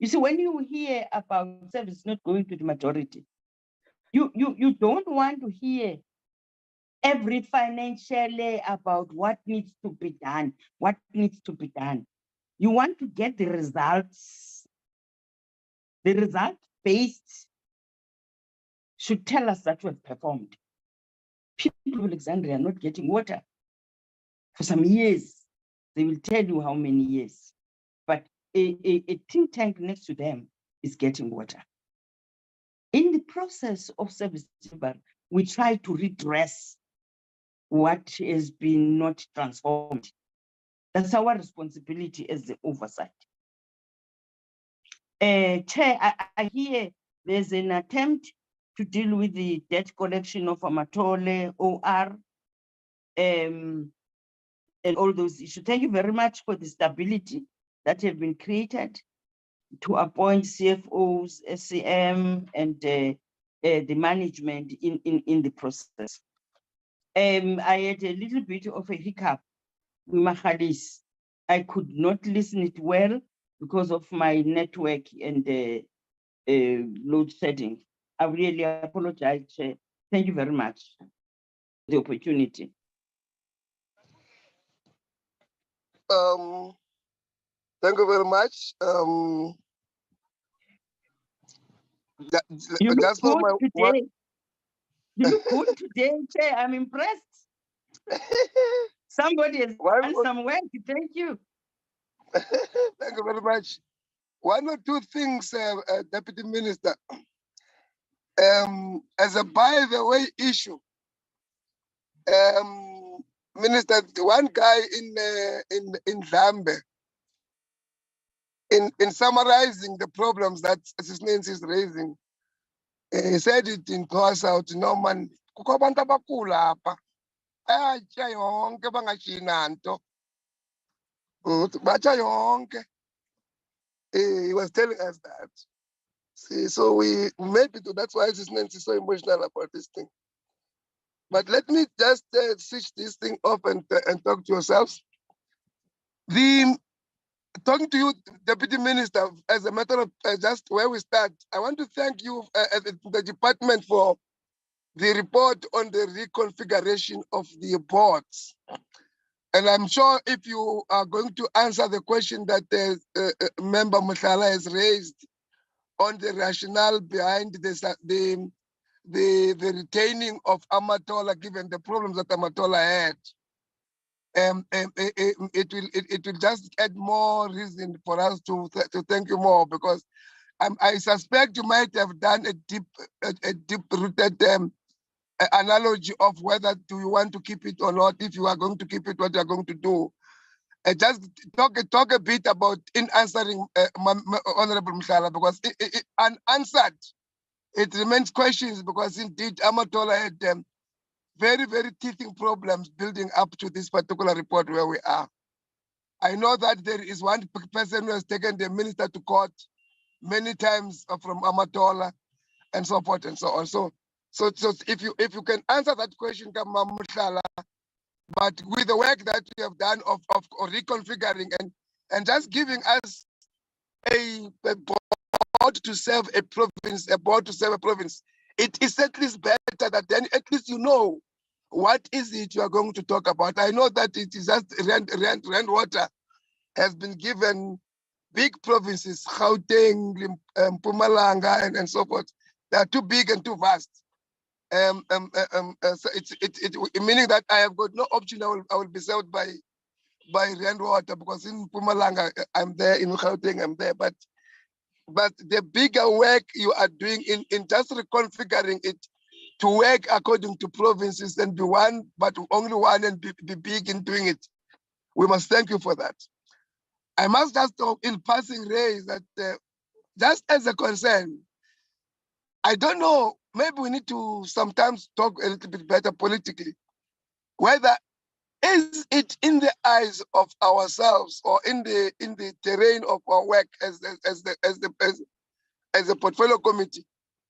you see, when you hear about service not going to the majority, you don't want to hear every financially about what needs to be done, what needs to be done. You want to get the results. The result-based should tell us that we've performed. People of Alexandria are not getting water for some years. They will tell you how many years. But a think tank next to them is getting water. In the process of service delivery, we try to redress what has been not transformed. That's our responsibility as the oversight. Chair, I hear there's an attempt to deal with the debt collection of Amatola, OR, and all those issues. Thank you very much for the stability that have been created to appoint CFOs, SCM, and the management in the process. I had a little bit of a hiccup with Magalies. I could not listen it well because of my network and load setting. I really apologize, Chair. Thank you very much for the opportunity. Thank you very much. You look good today. You look good today, Chair. I'm impressed. Somebody has Why done would- some work. Thank you. Thank you very much. One or two things, Deputy Minister. As a by the way issue, Minister, one guy in Zambia, in summarizing the problems that assistance is raising, he said it in course out, no man, kukho abantu abakhulu apha, bayatya yonke bangashinanto. Batya yonke. He was telling us that. See, so maybe that's why assistance is so emotional about this thing. But let me just switch this thing off and talk to yourselves. Talking to you, Deputy Minister, as a matter of just where we start, I want to thank you, the department, for the report on the reconfiguration of the boards. And I'm sure if you are going to answer the question that Member Muthala has raised on the rationale behind the retaining of Amatola, given the problems that Amatola had, it will just add more reason for us to thank you more, because I suspect you might have done a deep-rooted analogy of whether do you want to keep it or not. If you are going to keep it, what you are going to do. Just talk a bit about in answering Honorable Muthala, because unanswered, it remains questions, because indeed Amatola had very, very teething problems building up to this particular report where we are. I know that there is one person who has taken the minister to court many times from Amatola and so forth and so on. So if you can answer that question, Muthala, but with the work that we have done of reconfiguring and just giving us a board to serve a province, it is at least better that then at least you know what is it you are going to talk about. I know that it is just Rand Water has been given big provinces, Gauteng, Mpumalanga, and so forth. They are too big and too vast. So meaning that I have got no option. I will be served by Rand Water, because in Mpumalanga I'm there, in Gauteng I'm there. But the bigger work you are doing in just reconfiguring it to work according to provinces and be one, but only one, and be big in doing it, we must thank you for that. I must just in passing raise that just as a concern, I don't know, maybe we need to sometimes talk a little bit better politically, whether is it in the eyes of ourselves or in the terrain of our work as a portfolio committee,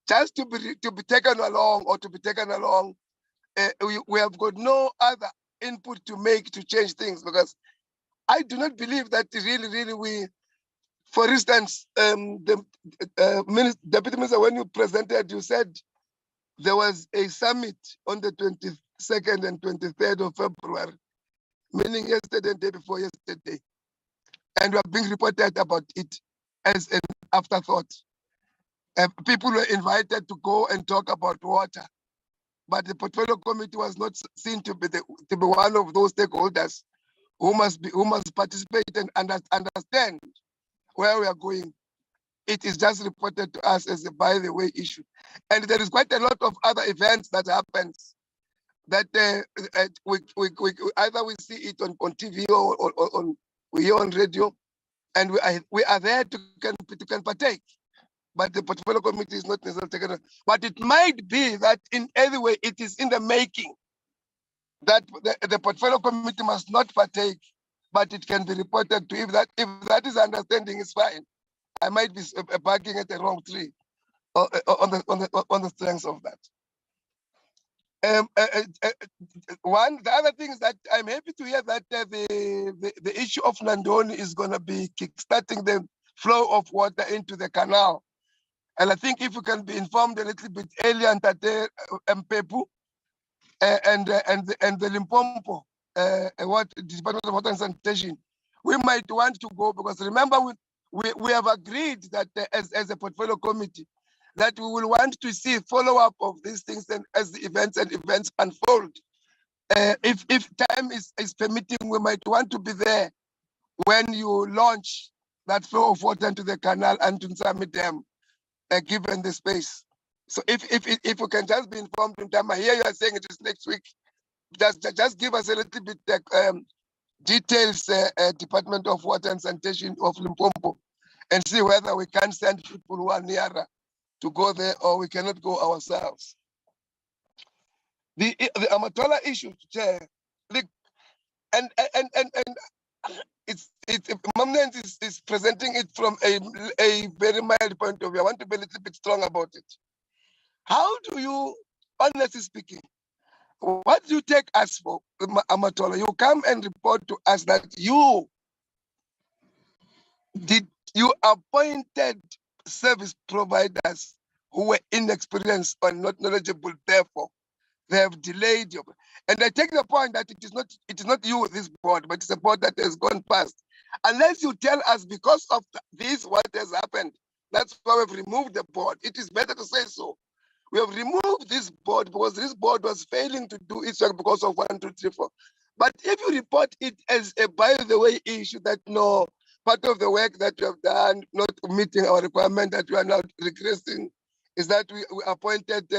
just to be taken along or to be taken along. We have got no other input to make to change things, because I do not believe that really we, for instance, the Deputy Minister, when you presented, you said there was a summit on the 22nd and 23rd of February, meaning yesterday and day before yesterday. And we are being reported about it as an afterthought. People were invited to go and talk about water, but the portfolio committee was not seen to be one of those stakeholders who must participate and understand where we are going. It is just reported to us as a by the way issue, and there is quite a lot of other events that happens that we either we see it on TV or we hear on radio, and we are there to can partake. But the portfolio committee is not necessarily taken. But it might be that in any way it is in the making that the portfolio committee must not partake, but it can be reported to. If that is understanding, is fine. I might be barking at the wrong tree on the strength of that. The other thing is that I'm happy to hear that the issue of Nandoni is going to be kickstarting the flow of water into the canal. And I think if we can be informed a little bit earlier, and Mpepu and the Limpopo, what Department of Water and Sanitation, we might want to go, because remember we have agreed that as a portfolio committee that we will want to see follow-up of these things and as the events unfold. If time is permitting, we might want to be there when you launch that flow of water into the canal and to Nsami Dam, given the space. So if you can just be informed in time, I hear you are saying it is next week. Just give us a little bit details, Department of Water and Sanitation of Limpopo, and see whether we can send people who are nearer to go there or we cannot go ourselves. The Amatola issue, Chair, and Mamnent is presenting it from a very mild point of view. I want to be a little bit strong about it. How do you, honestly speaking, what do you take us for, Amatola? You come and report to us that you appointed service providers who were inexperienced or not knowledgeable, therefore they have delayed you. And I take the point that it is not you, this board, but it's a board that has gone past. Unless you tell us because of this, what has happened, that's why we've removed the board. It is better to say so. We have removed this board because this board was failing to do its work because of 1, 2, 3, 4. But if you report it as a by the way issue that no, part of the work that you have done, not meeting our requirement that we are now regressing, is that we appointed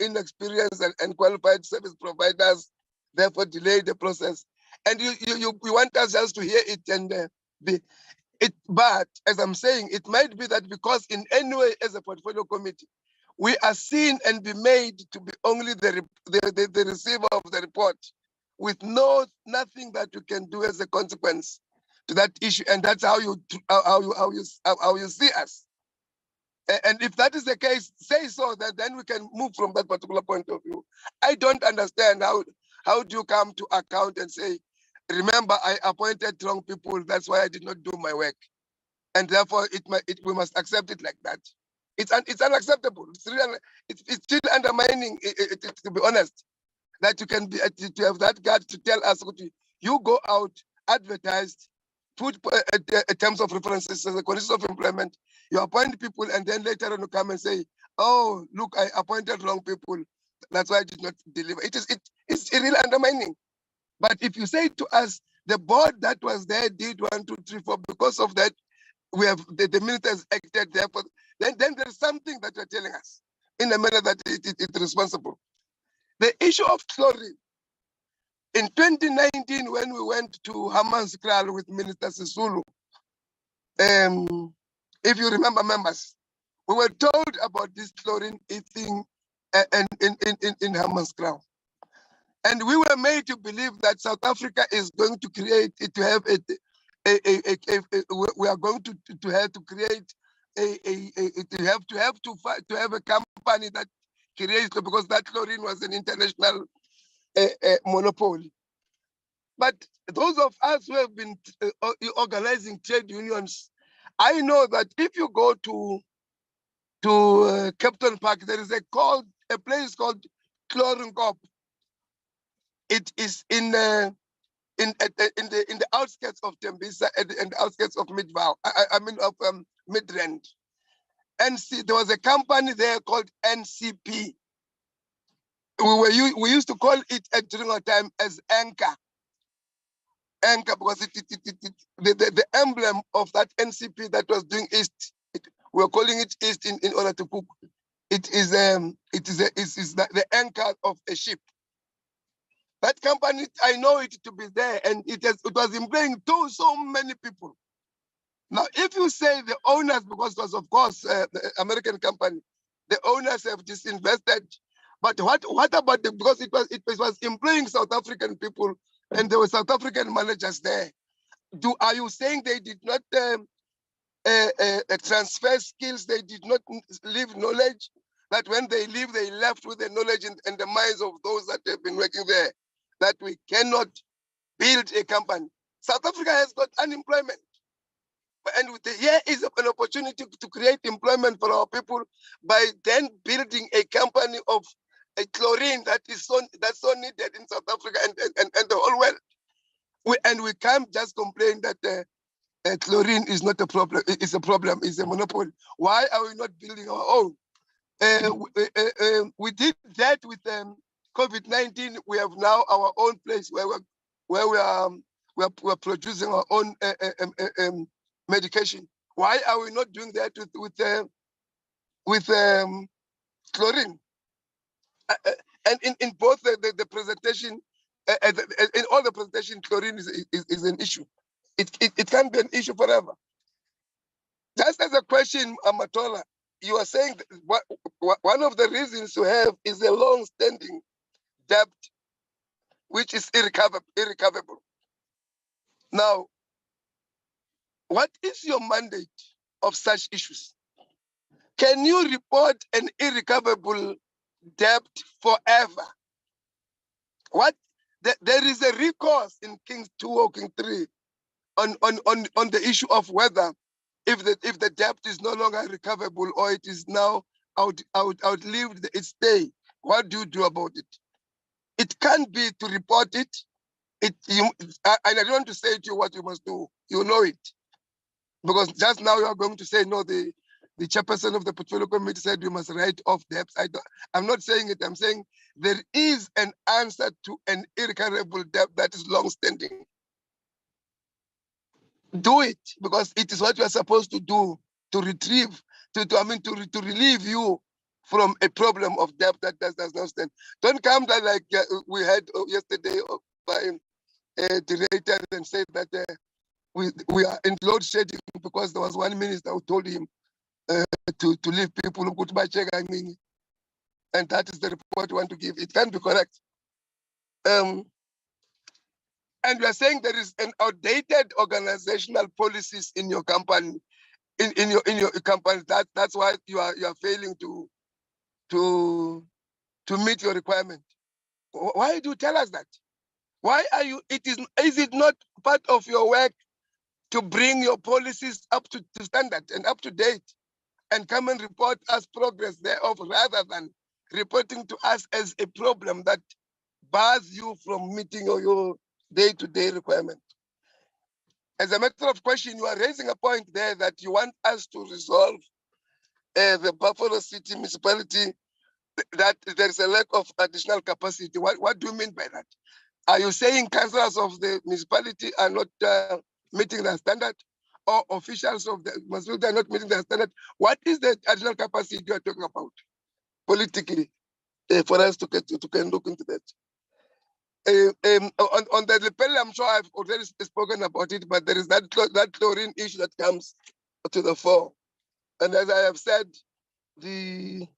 inexperienced and qualified service providers, therefore delay the process. And you want us just to hear it and but as I'm saying, it might be that because in any way as a portfolio committee, we are seen and be made to be only the receiver of the report with nothing that you can do as a consequence to that issue. And that's how you see us. And if that is the case, say so, that then we can move from that particular point of view. I don't understand how do you come to account and say, remember, I appointed wrong people, that's why I did not do my work. And therefore, we must accept it like that. It's unacceptable. It's still undermining, to be honest, that you can be to have that guard to tell us, you go out, advertised, put terms of references as a condition of employment, you appoint people, and then later on you come and say, oh, look, I appointed wrong people. That's why I did not deliver. It's really undermining. But if you say to us, the board that was there did 1, 2, 3, 4, because of that, we have the ministers acted therefore, then there's something that you're telling us in a manner that it's responsible. The issue of chlorine. In 2019, when we went to Hammanskraal with Minister Sisulu, if you remember, members, we were told about this chlorine thing in Hammanskraal. And we were made to believe that South Africa is going to create it, to have we are going to have to create to have a company that creates, because that chlorine was an international monopoly. But those of us who have been organizing trade unions, I know that if you go to Captain Park, there is a place called Chlorinkop. It is in the outskirts of Tembisa and the outskirts of Midvaal. I mean of Midrand. There was a company there called NCP. We used to call it during our time as Anchor. Anchor, because the emblem of that NCP that was doing East, we were calling it East in order to cook. It is the anchor of a ship. That company, I know it to be there, and it was employing so many people. Now, if you say the owners, because it was of course the American company, the owners have disinvested. But what about because it was employing South African people, and there were South African managers there? Are you saying they did not transfer skills? They did not leave knowledge? That when they leave, they left with the knowledge and the minds of those that have been working there. That we cannot build a company. South Africa has got unemployment. And here is an opportunity to create employment for our people by then building a company of a chlorine that's so needed in South Africa and the whole world. We can't just complain that chlorine is not a problem. It's a problem. It's a monopoly. Why are we not building our own? We did that with COVID-19, we have now our own place where we're producing our own medication. Why are we not doing that with chlorine? And in both the presentation, in all the presentation, chlorine is an issue. It can't be an issue forever. Just as a question, Amatola, you are saying that one of the reasons to have is a long-standing debt, which is irrecoverable. Now, what is your mandate of such issues? Can you report an irrecoverable debt forever? There is a recourse in King 2 or King 3 on the issue of whether if the debt is no longer recoverable or it is now outlived its stay. What do you do about it? It can't be to report it. And I don't want to say to you what you must do. You know it. Because just now you are going to say, no, the chairperson of the portfolio committee said you must write off debts. I'm not saying it. I'm saying there is an answer to an irrecoverable debt that is long-standing. Do it, because it is what you are supposed to do to retrieve, to relieve you from a problem of debt that does not stand. Don't come that like we had yesterday by director and said that we are in load shedding because there was one minister who told him to leave people who could buy check. And that is the report you want to give. It can't be correct. And we are saying there is an outdated organizational policies in your company, in your company. That's why you are failing to meet your requirement. Why do you tell us that? Why are you? Is it not part of your work to bring your policies up to standard and up to date, and come and report us progress thereof, rather than reporting to us as a problem that bars you from meeting your day-to-day requirement? As a matter of question, you are raising a point there that you want us to resolve the Buffalo City municipality, that there is a lack of additional capacity. What do you mean by that? Are you saying councillors of the municipality are not meeting their standard, or officials of the municipality are not meeting their standard? What is the additional capacity you are talking about politically for us to can look into that? On the Lepelle, I'm sure I've already spoken about it, but there is that chlorine issue that comes to the fore. And as I have said, the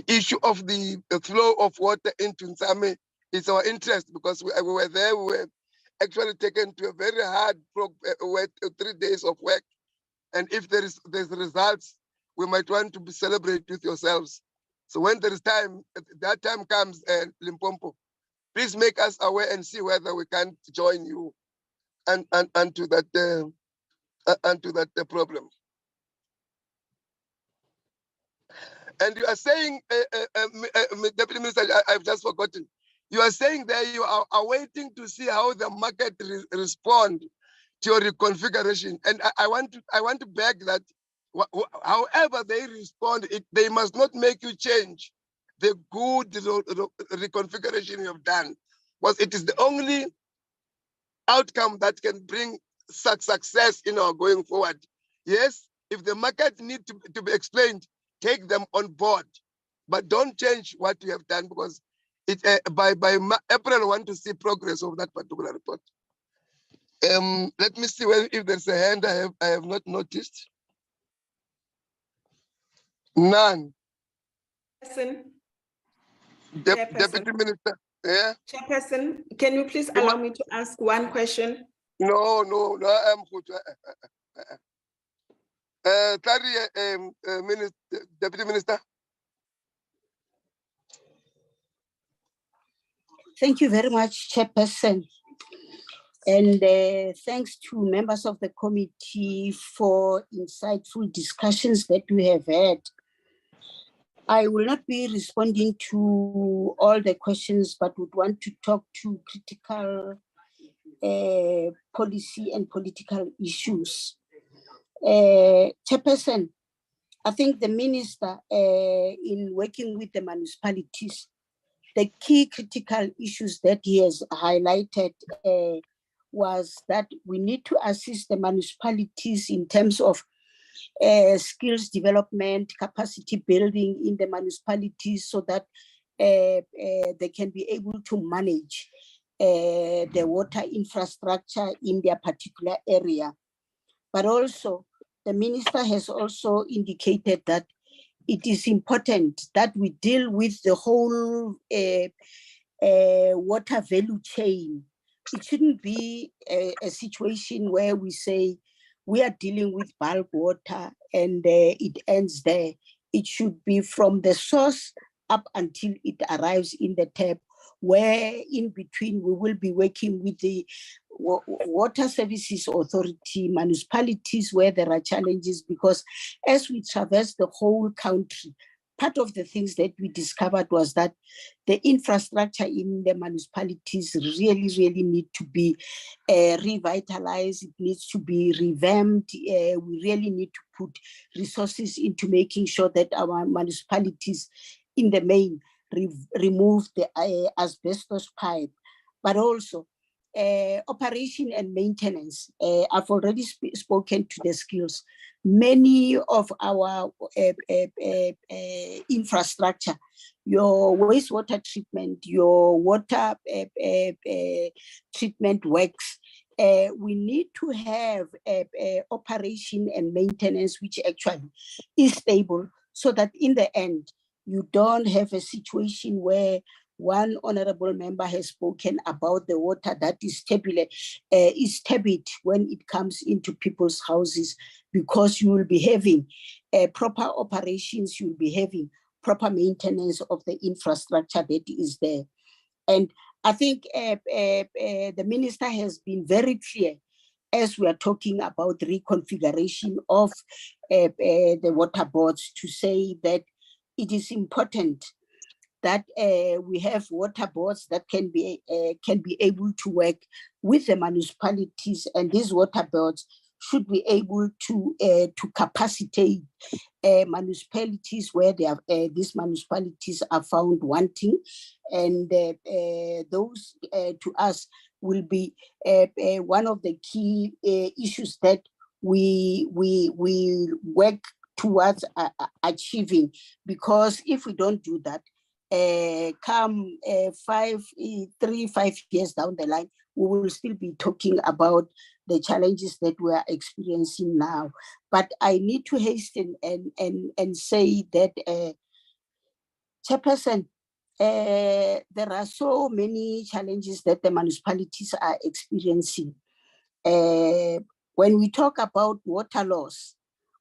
issue of the flow of water into Nsame is our interest, because we were there. We were actually taken to a very hard 3 days of work. And if there's results, we might want to celebrate with yourselves. So when there is time, that time comes, Limpopo, please make us aware and see whether we can join you and to that problem. And you are saying, Deputy Minister, I've just forgotten. You are saying that you are waiting to see how the market respond to your reconfiguration. And I want to beg that, however they respond, they must not make you change the good reconfiguration you have done, because it is the only outcome that can bring such success in our going forward. Yes, if the market need to be explained, take them on board, but don't change what you have done, because it by April I want to see progress of that particular report. Let me see if there's a hand I have not noticed. None. Deputy Minister. Yeah. Chairperson, can you please allow me to ask one question? No, I'm good. Deputy Minister. Thank you very much, Chairperson. And thanks to members of the committee for insightful discussions that we have had. I will not be responding to all the questions, but would want to talk to critical policy and political issues. Chairperson, I think the minister, in working with the municipalities, the key critical issues that he has highlighted was that we need to assist the municipalities in terms of skills development, capacity building in the municipalities so that they can be able to manage the water infrastructure in their particular area. But also, the minister has also indicated that it is important that we deal with the whole water value chain. It shouldn't be a situation where we say we are dealing with bulk water and it ends there. It should be from the source up until it arrives in the tap, where in between we will be working with the Water Services Authority, municipalities where there are challenges, because as we traverse the whole country, part of the things that we discovered was that the infrastructure in the municipalities really need to be revitalized. It needs to be revamped. We really need to put resources into making sure that our municipalities in the main remove the asbestos pipe, but also operation and maintenance. I've already spoken to the skills. Many of our infrastructure, your wastewater treatment, your water treatment works, we need to have operation and maintenance which actually is stable, so that in the end, you don't have a situation where one honorable member has spoken about the water that is turbid when it comes into people's houses, because you will be having proper operations, you will be having proper maintenance of the infrastructure that is there. And I think the minister has been very clear as we are talking about reconfiguration of the water boards, to say that it is important that we have water boards that can be able to work with the municipalities, and these water boards should be able to capacitate municipalities where they have, these municipalities are found wanting, and those to us will be one of the key issues that we work towards achieving, because if we don't do that, come 5 years down the line, we will still be talking about the challenges that we are experiencing now. But I need to hasten and say that, Chairperson, there are so many challenges that the municipalities are experiencing. When we talk about water loss,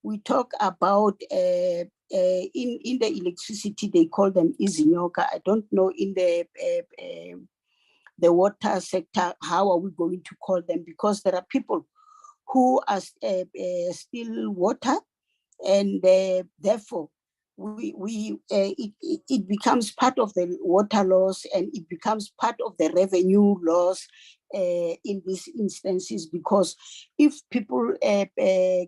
we talk about in the electricity, they call them izinyoka. I don't know in the water sector, how are we going to call them? Because there are people who are still water, and therefore it becomes part of the water loss, and it becomes part of the revenue loss in these instances, because if people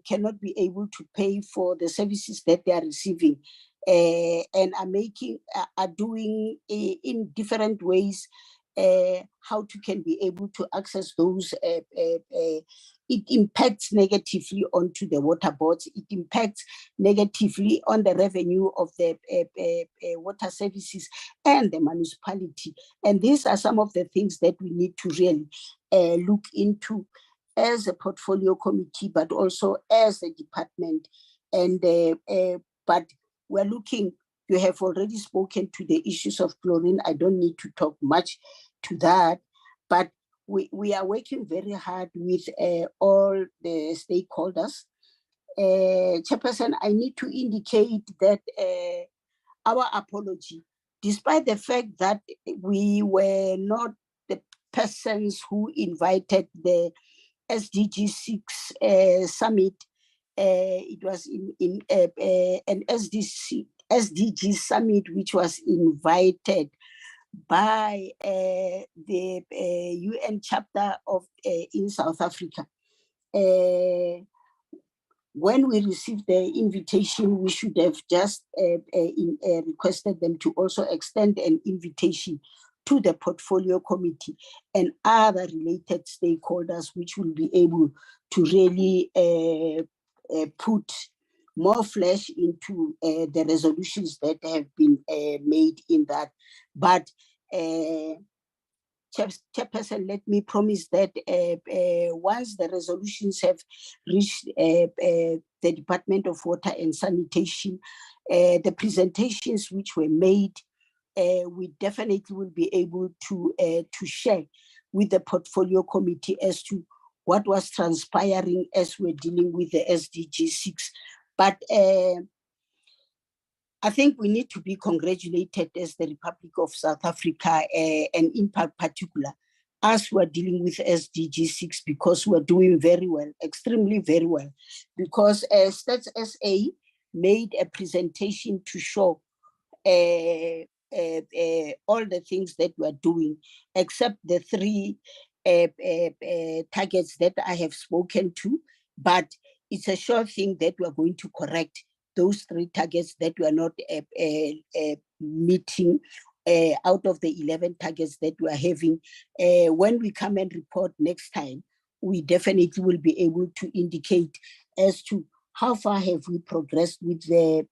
cannot be able to pay for the services that they are receiving and are doing in different ways, how to can be able to access those, it impacts negatively onto the water boards. It impacts negatively on the revenue of the water services and the municipality. And these are some of the things that we need to really look into as a portfolio committee, but also as a department. And but we're looking, you have already spoken to the issues of chlorine. I don't need to talk much to that, but we are working very hard with all the stakeholders. Chairperson, I need to indicate that our apology, despite the fact that we were not the persons who invited the SDG 6 summit, it was in an SDG summit which was invited by the UN chapter of in South Africa. when we received the invitation, we should have just requested them to also extend an invitation to the portfolio committee and other related stakeholders, which will be able to really put more flesh into the resolutions that have been made in that. But Chairperson, let me promise that once the resolutions have reached the Department of Water and Sanitation, the presentations which were made, we definitely will be able to share with the portfolio committee as to what was transpiring as we're dealing with the SDG 6. But I think we need to be congratulated as the Republic of South Africa, and in particular, as we're dealing with SDG 6, because we're doing very well, extremely very well. Because Stats SA made a presentation to show all the things that we're doing, except the 3 targets that I have spoken to. But it's a sure thing that we're going to correct those 3 targets that we are not meeting out of the 11 targets that we are having. When we come and report next time, we definitely will be able to indicate as to how far have we progressed with the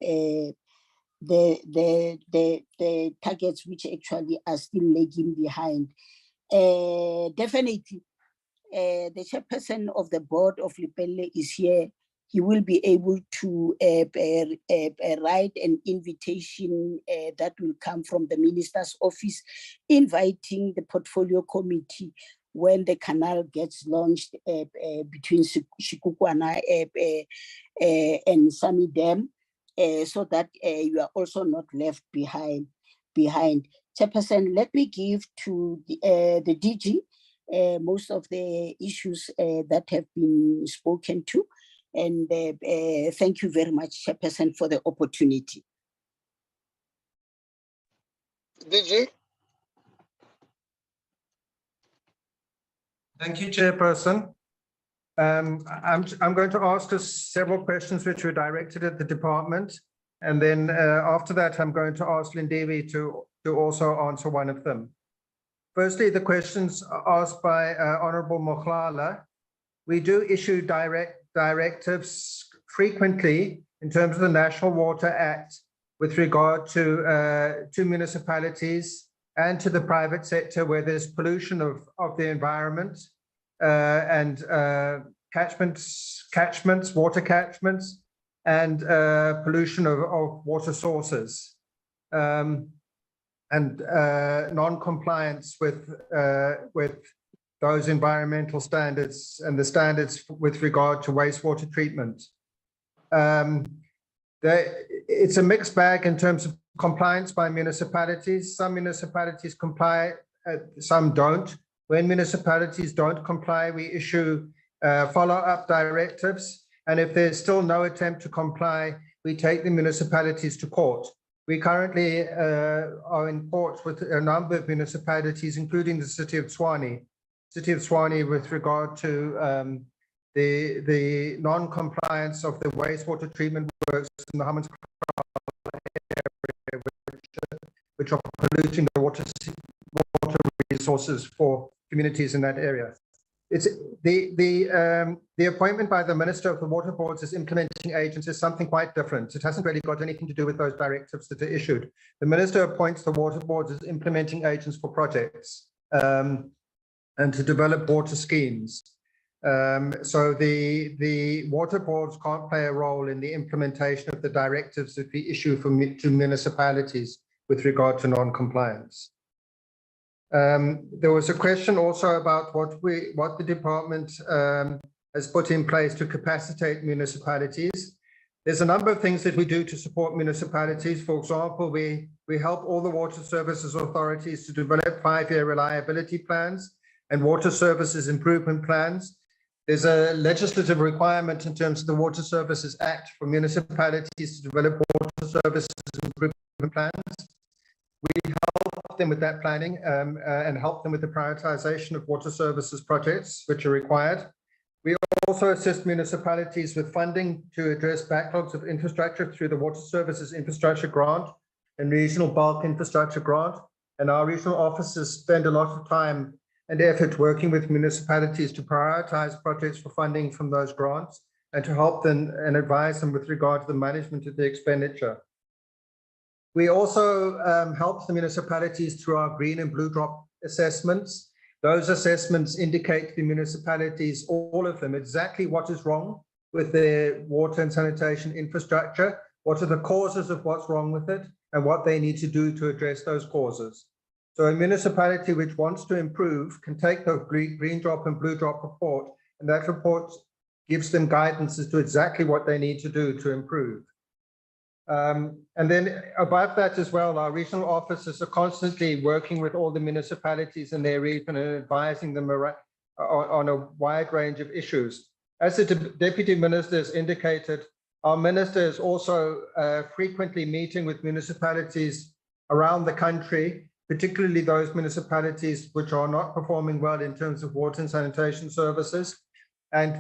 targets which actually are still lagging behind. Definitely, the chairperson of the board of Lepelle is here. He will be able to write an invitation that will come from the minister's office, inviting the portfolio committee when the canal gets launched between Shikukwana and Sami Dam, so that you are also not left behind. Chairperson, let me give to the DG most of the issues that have been spoken to. And thank you very much, Chairperson, for the opportunity. DG? Thank you, Chairperson. I'm going to ask us several questions which were directed at the department. And then after that, I'm going to ask Lindevi to also answer one of them. Firstly, the questions asked by Honorable Mohlala. We do issue directives frequently in terms of the National Water Act with regard to municipalities and to the private sector where there's pollution of the environment and catchments, water catchments, and pollution of water sources, and non-compliance with those environmental standards and the standards with regard to wastewater treatment. It's a mixed bag in terms of compliance by municipalities. Some municipalities comply, some don't. When municipalities don't comply, we issue follow-up directives. And if there's still no attempt to comply, we take the municipalities to court. We currently are in court with a number of municipalities, including the city of Tshwane. City of Tshwane with regard to the non-compliance of the wastewater treatment works in the Hammanskraal area, which are polluting the water resources for communities in that area. It's the appointment by the Minister of the Water Boards as implementing agents is something quite different. It hasn't really got anything to do with those directives that are issued. The Minister appoints the water boards as implementing agents for projects and to develop water schemes. So the water boards can't play a role in the implementation of the directives that we issue to municipalities with regard to non-compliance. There was a question also about what the department has put in place to capacitate municipalities. There's a number of things that we do to support municipalities. For example, we help all the water services authorities to develop 5-year reliability plans and water services improvement plans. There's a legislative requirement in terms of the Water Services Act for municipalities to develop water services improvement plans. We help them with that planning and help them with the prioritization of water services projects which are required. We also assist municipalities with funding to address backlogs of infrastructure through the Water Services Infrastructure Grant and Regional Bulk Infrastructure Grant. And our regional offices spend a lot of time and effort working with municipalities to prioritize projects for funding from those grants and to help them and advise them with regard to the management of the expenditure. We also help the municipalities through our green and blue drop assessments. Those assessments indicate to the municipalities, all of them, exactly what is wrong with their water and sanitation infrastructure, what are the causes of what's wrong with it, and what they need to do to address those causes. So a municipality which wants to improve can take the green drop and blue drop report, and that report gives them guidance as to exactly what they need to do to improve. And then above that as well, our regional offices are constantly working with all the municipalities in their region and advising them on a wide range of issues. As the Deputy Minister has indicated, our Minister is also frequently meeting with municipalities around the country, particularly those municipalities which are not performing well in terms of water and sanitation services, and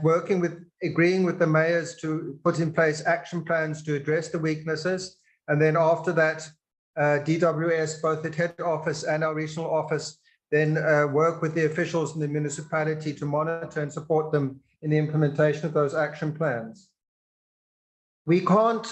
agreeing with the mayors to put in place action plans to address the weaknesses. And then after that, DWS, both at head office and our regional office, then work with the officials in the municipality to monitor and support them in the implementation of those action plans. We can't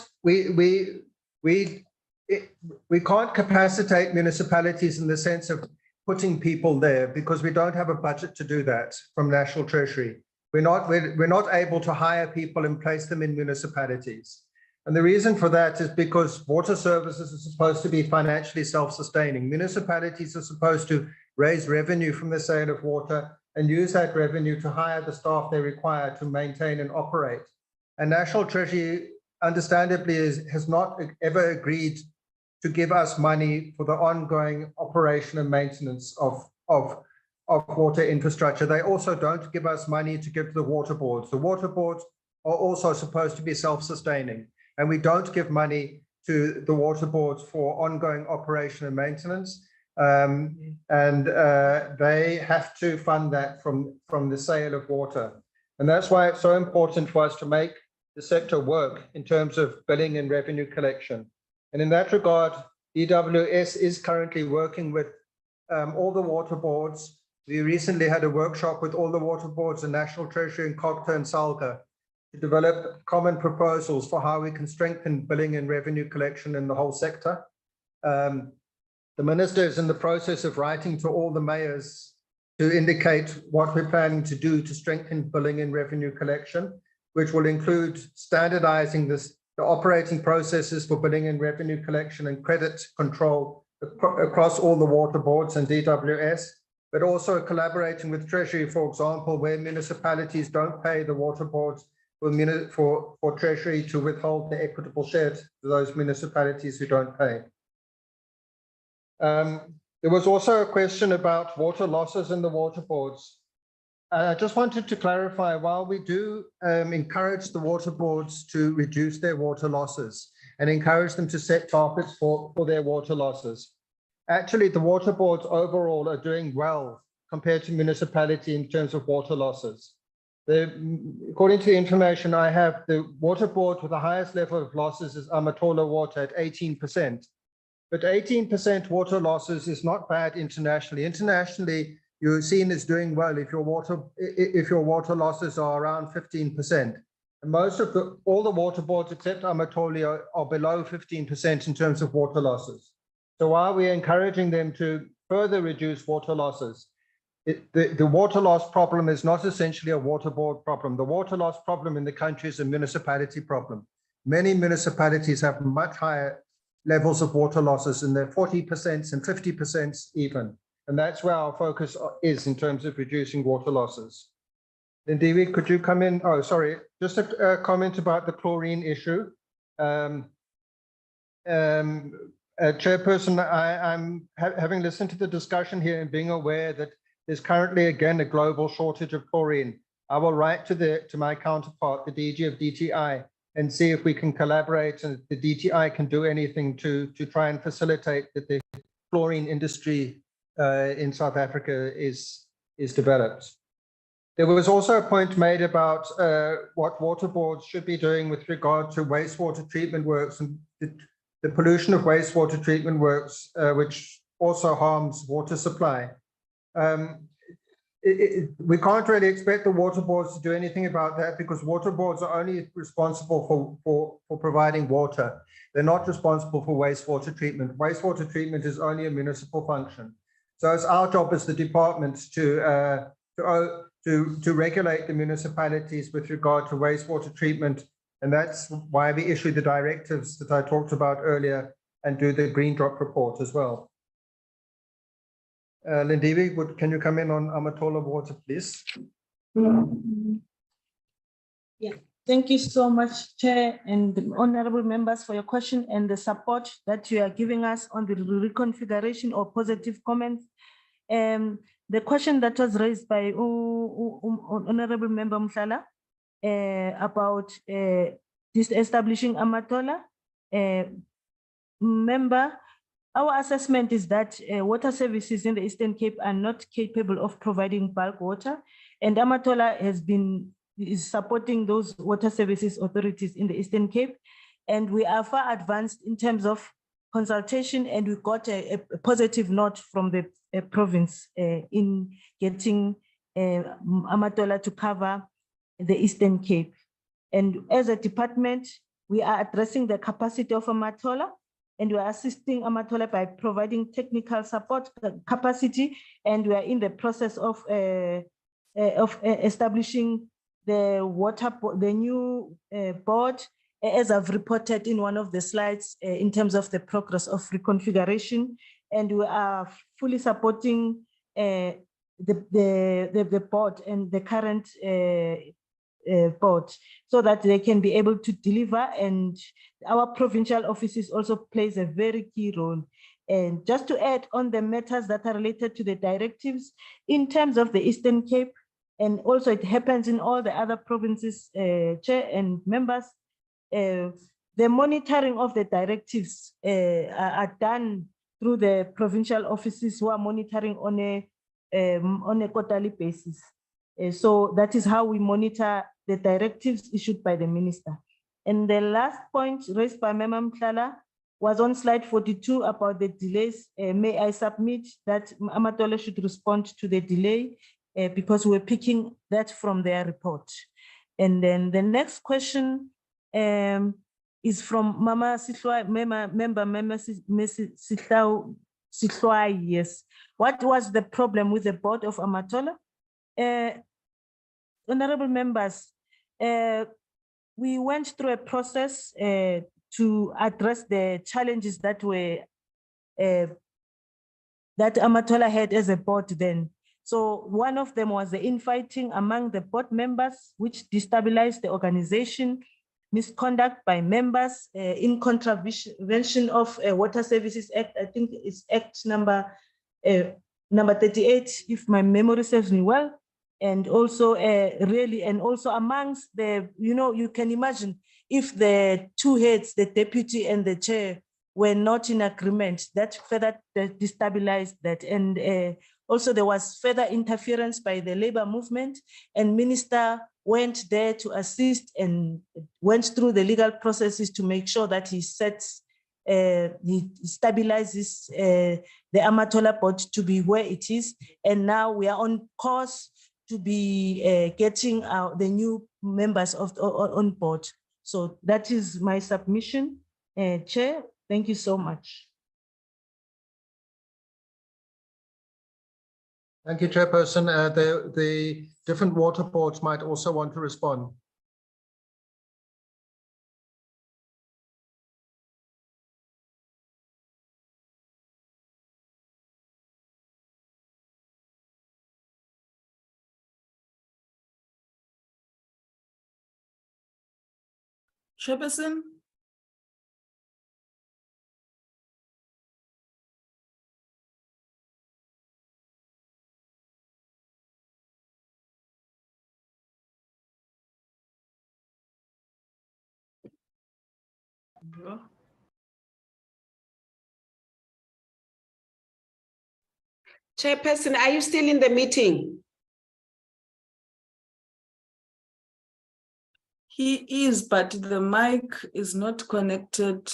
capacitate municipalities in the sense of putting people there because we don't have a budget to do that from National Treasury. We're not able to hire people and place them in municipalities. And the reason for that is because water services are supposed to be financially self-sustaining. Municipalities are supposed to raise revenue from the sale of water and use that revenue to hire the staff they require to maintain and operate. And National Treasury, understandably, has not ever agreed to give us money for the ongoing operation and maintenance of water infrastructure. They also don't give us money to give to the water boards. The water boards are also supposed to be self-sustaining, and we don't give money to the water boards for ongoing operation and maintenance. They have to fund that from the sale of water. And that's why it's so important for us to make the sector work in terms of billing and revenue collection. And in that regard, DWS is currently working with all the water boards. We recently had a workshop with all the water boards and National Treasury in Cogta and Salga to develop common proposals for how we can strengthen billing and revenue collection in the whole sector. The Minister is in the process of writing to all the mayors to indicate what we're planning to do to strengthen billing and revenue collection, which will include standardizing the operating processes for billing and revenue collection and credit control across all the water boards and DWS, but also collaborating with Treasury, for example, where municipalities don't pay the water boards for Treasury to withhold the equitable share to those municipalities who don't pay. There was also a question about water losses in the water boards. I just wanted to clarify, while we do encourage the water boards to reduce their water losses and encourage them to set targets for their water losses, actually the water boards overall are doing well compared to municipality in terms of water losses. According to the information I have, the water board with the highest level of losses is Amatola Water at 18%. But 18% water losses is not bad internationally. Internationally, you're seen as doing well if your water losses are around 15%. And most of all the water boards except Amatola are below 15% in terms of water losses. So while we're encouraging them to further reduce water losses, the water loss problem is not essentially a water board problem. The water loss problem in the country is a municipality problem. Many municipalities have much higher levels of water losses in their 40% and 50% even. And that's where our focus is in terms of reducing water losses. Then Dewi, could you come in? Oh, sorry, just a comment about the chlorine issue. Chairperson, I'm having listened to the discussion here and being aware that there's currently, again, a global shortage of chlorine. I will write to my counterpart, the DG of DTI, and see if we can collaborate and the DTI can do anything to try and facilitate that the chlorine industry in South Africa is developed. There was also a point made about what water boards should be doing with regard to wastewater treatment works and the pollution of wastewater treatment works, which also harms water supply. We can't really expect the water boards to do anything about that because water boards are only responsible for providing water. They're not responsible for wastewater treatment. Wastewater treatment is only a municipal function. So it's our job as the department to regulate the municipalities with regard to wastewater treatment. And that's why we issue the directives that I talked about earlier and do the green drop report as well. Lindiwe, can you come in on Amatola Water, please? Yeah, thank you so much, Chair and honorable members, for your question and the support that you are giving us on the reconfiguration or positive comments. The question that was raised by Honorable Member Mhlala about establishing Amatola, member, our assessment is that water services in the Eastern Cape are not capable of providing bulk water, and Amatola is supporting those water services authorities in the Eastern Cape, and we are far advanced in terms of consultation, and we got a positive note from the province in getting Amatola to cover the Eastern Cape. And as a department, we are addressing the capacity of Amatola, and we are assisting Amatola by providing technical support capacity, and we are in the process of establishing the new board, as I've reported in one of the slides, in terms of the progress of reconfiguration, and we are fully supporting the board and the current board so that they can be able to deliver, and our provincial offices also plays a very key role. And just to add on the matters that are related to the directives in terms of the Eastern Cape, and also it happens in all the other provinces, Chair and members, the monitoring of the directives are done through the provincial offices who are monitoring on a quarterly basis. So that is how we monitor the directives issued by the minister. And the last point raised by Member Mhlala was on slide 42 about the delays. May I submit that Amatola should respond to the delay because we're picking that from their report. And then the next question is from Mama Sihlwa, member Sihlwa, yes. What was the problem with the board of Amatola? Honorable members, we went through a process to address the challenges that were that Amatola had as a board then. So one of them was the infighting among the board members, which destabilized the organization, misconduct by members in contravention of Water Services Act. I think it's Act number 38, if my memory serves me well. And also and also amongst the, you can imagine if the two heads, the deputy and the chair, were not in agreement, that further destabilized that. And also there was further interference by the labor movement, and minister went there to assist and went through the legal processes to make sure that he stabilizes the Amatola board to be where it is. And now we are on course to be getting the new members on board. So that is my submission, Chair. Thank you so much. Thank you, Chairperson. The different water boards might also want to respond. Chairperson? Chairperson, are you still in the meeting? He is, but the mic is not connected.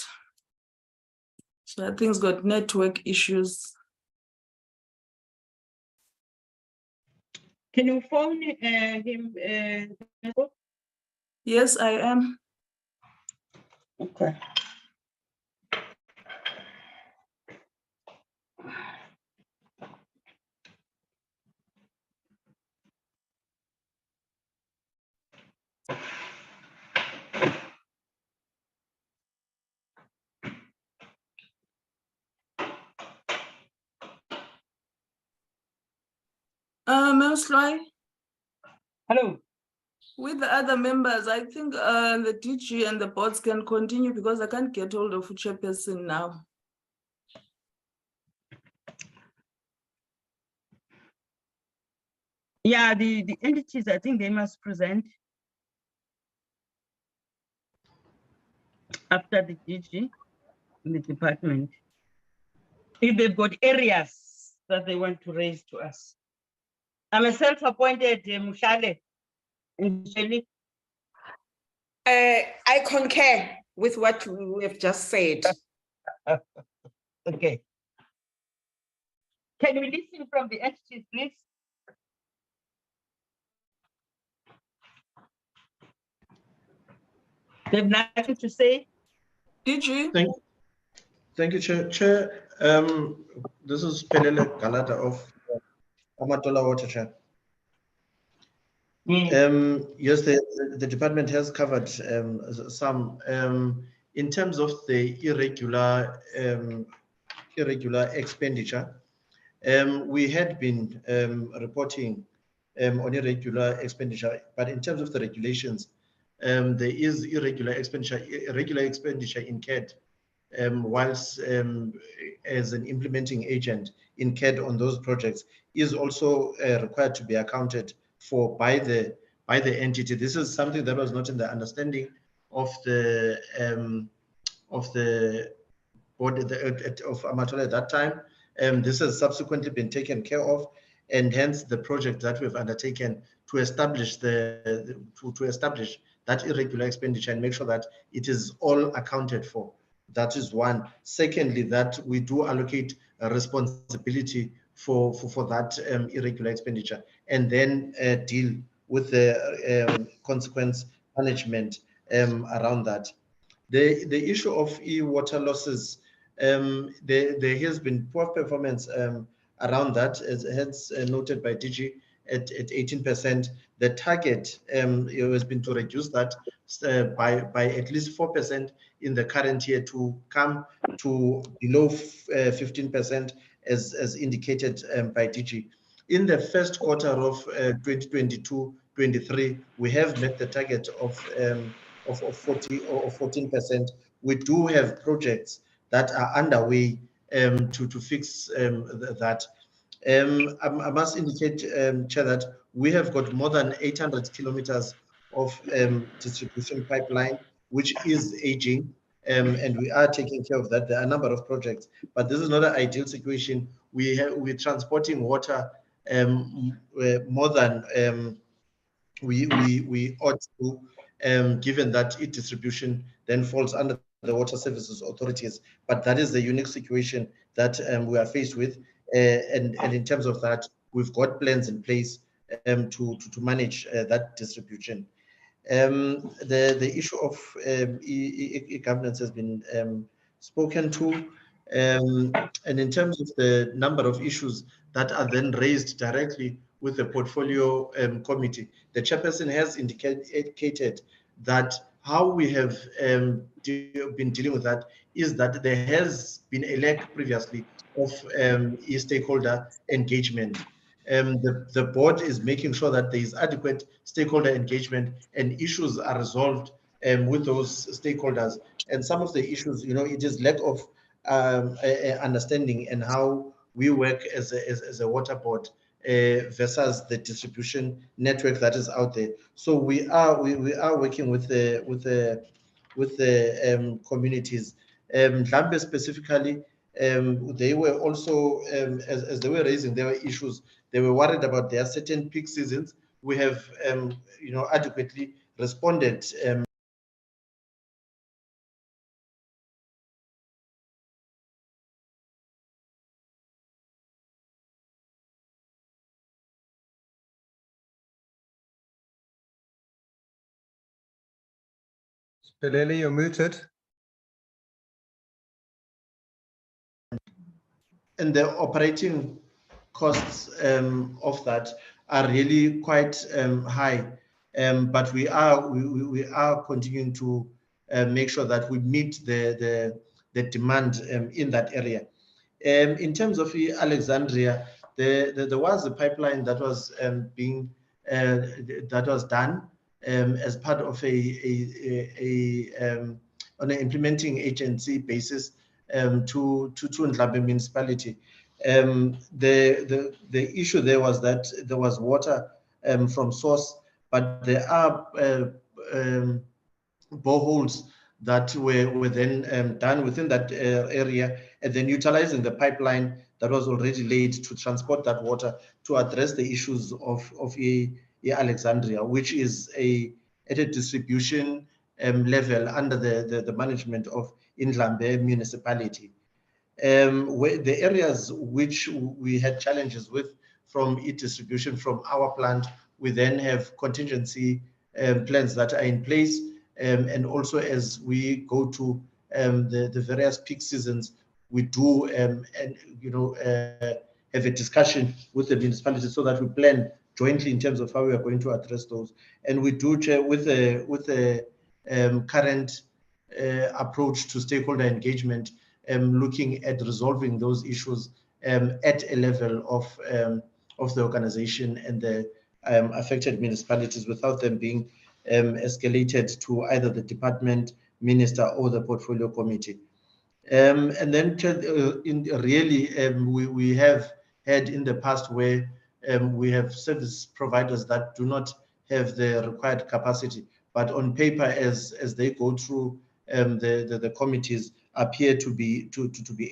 So I think he's got network issues. Can you phone him? Yes, I am. Okay. Mosloy, Hello. with the other members, I think the DG and the boards can continue because I can't get hold of chairperson now. Yeah, the entities, I think they must present after the DG in the department. If they've got areas that they want to raise to us. I'm a self-appointed Mushale. I concur with what we have just said. Okay. Can we listen from the entities, please? They've nothing to say. DG? Thank you, Chair. Chair, this is Pelele Galata of Amatola Water, Chair. Yes, the department has covered some. In terms of the irregular expenditure, we had been reporting on irregular expenditure, but in terms of the regulations, there is irregular expenditure in CAD, whilst as an implementing agent in CAD on those projects is also required to be accounted for by the entity. This is something that was not in the understanding of the board of Amatola at that time. This has subsequently been taken care of, and hence the project that we've undertaken to establish to establish that irregular expenditure and make sure that it is all accounted for. That is one. Secondly, that we do allocate a responsibility for that irregular expenditure, and then deal with the consequence management around that. The issue of e-water losses, there has been poor performance around that, as hence noted by DG at 18%. The target has been to reduce that by at least 4% in the current year to come to below 15% as indicated by DG. In the first quarter of 2022-23, we have met the target of 40 or 14%. We do have projects that are underway to fix that. I must indicate, Chair, that we have got more than 800 kilometers of distribution pipeline, which is aging, and we are taking care of that. There are a number of projects, but this is not an ideal situation. We're transporting water more than we ought to, given that its distribution then falls under the Water Services Authorities. But that is the unique situation that we are faced with, and in terms of that, we've got plans in place to manage that distribution. The issue of e-governance has been spoken to, and in terms of the number of issues that are then raised directly with the portfolio committee, the chairperson has indicated that how we have been dealing with that is that there has been a lack previously of stakeholder engagement. The board is making sure that there is adequate stakeholder engagement and issues are resolved with those stakeholders. And some of the issues, it is lack of understanding and how we work as a water board versus the distribution network that is out there. So we are working with the communities. Mhlambe specifically, they were also as they were raising their issues, they were worried about their certain peak seasons. We have adequately responded Lepelle, you're muted. and the operating costs of that are really quite high. But we are continuing to make sure that we meet the demand in that area. In terms of Alexandria, there was a pipeline that was that was done as part of on an implementing agency basis to Ndlambe municipality. The issue there was that there was water from source, but there are boreholes that were then done within that area, and then utilizing the pipeline that was already laid to transport that water to address the issues of Alexandria, which is at a distribution level under the management of Ndlambe municipality. The areas which we had challenges with from distribution from our plant, we then have contingency plans that are in place. And also as we go to the various peak seasons, we do have a discussion with the municipality so that we plan jointly in terms of how we are going to address those. And we do with the current approach to stakeholder engagement, looking at resolving those issues at a level of the organization and the affected municipalities without them being escalated to either the department, minister, or the portfolio committee. And then we have had in the past where we have service providers that do not have the required capacity, but on paper as they go through the committees appear to be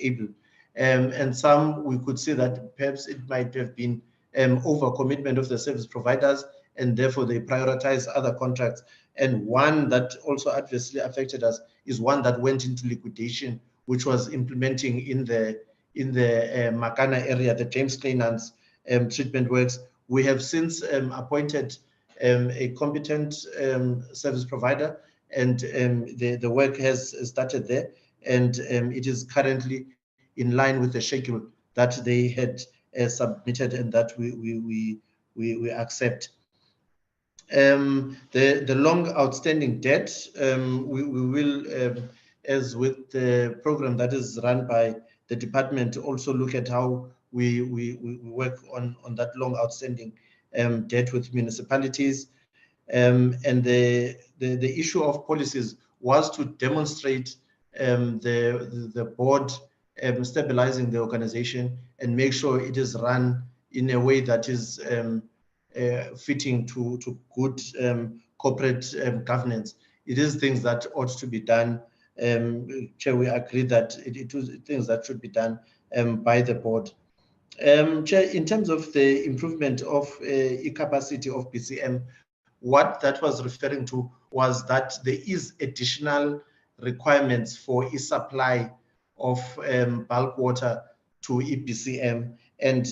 able. And some we could see that perhaps it might have been overcommitment of the service providers, and therefore they prioritize other contracts. And one that also adversely affected us is one that went into liquidation, which was implementing in the Makana area, the James Kleinans treatment works. We have since appointed a competent service provider, and the work has started there, and it is currently in line with the schedule that they had submitted and that we accept. The long outstanding debt, we will, as with the program that is run by the department, also look at how we work on that long outstanding debt with municipalities. And the issue of policies was to demonstrate the board stabilizing the organization and make sure it is run in a way that is fitting to good corporate governance. It is things that ought to be done. Chair, we agree that it was things that should be done by the board. Chair, in terms of the improvement of capacity of BCM, what that was referring to was that there is additional requirements for supply of bulk water to EPCM, and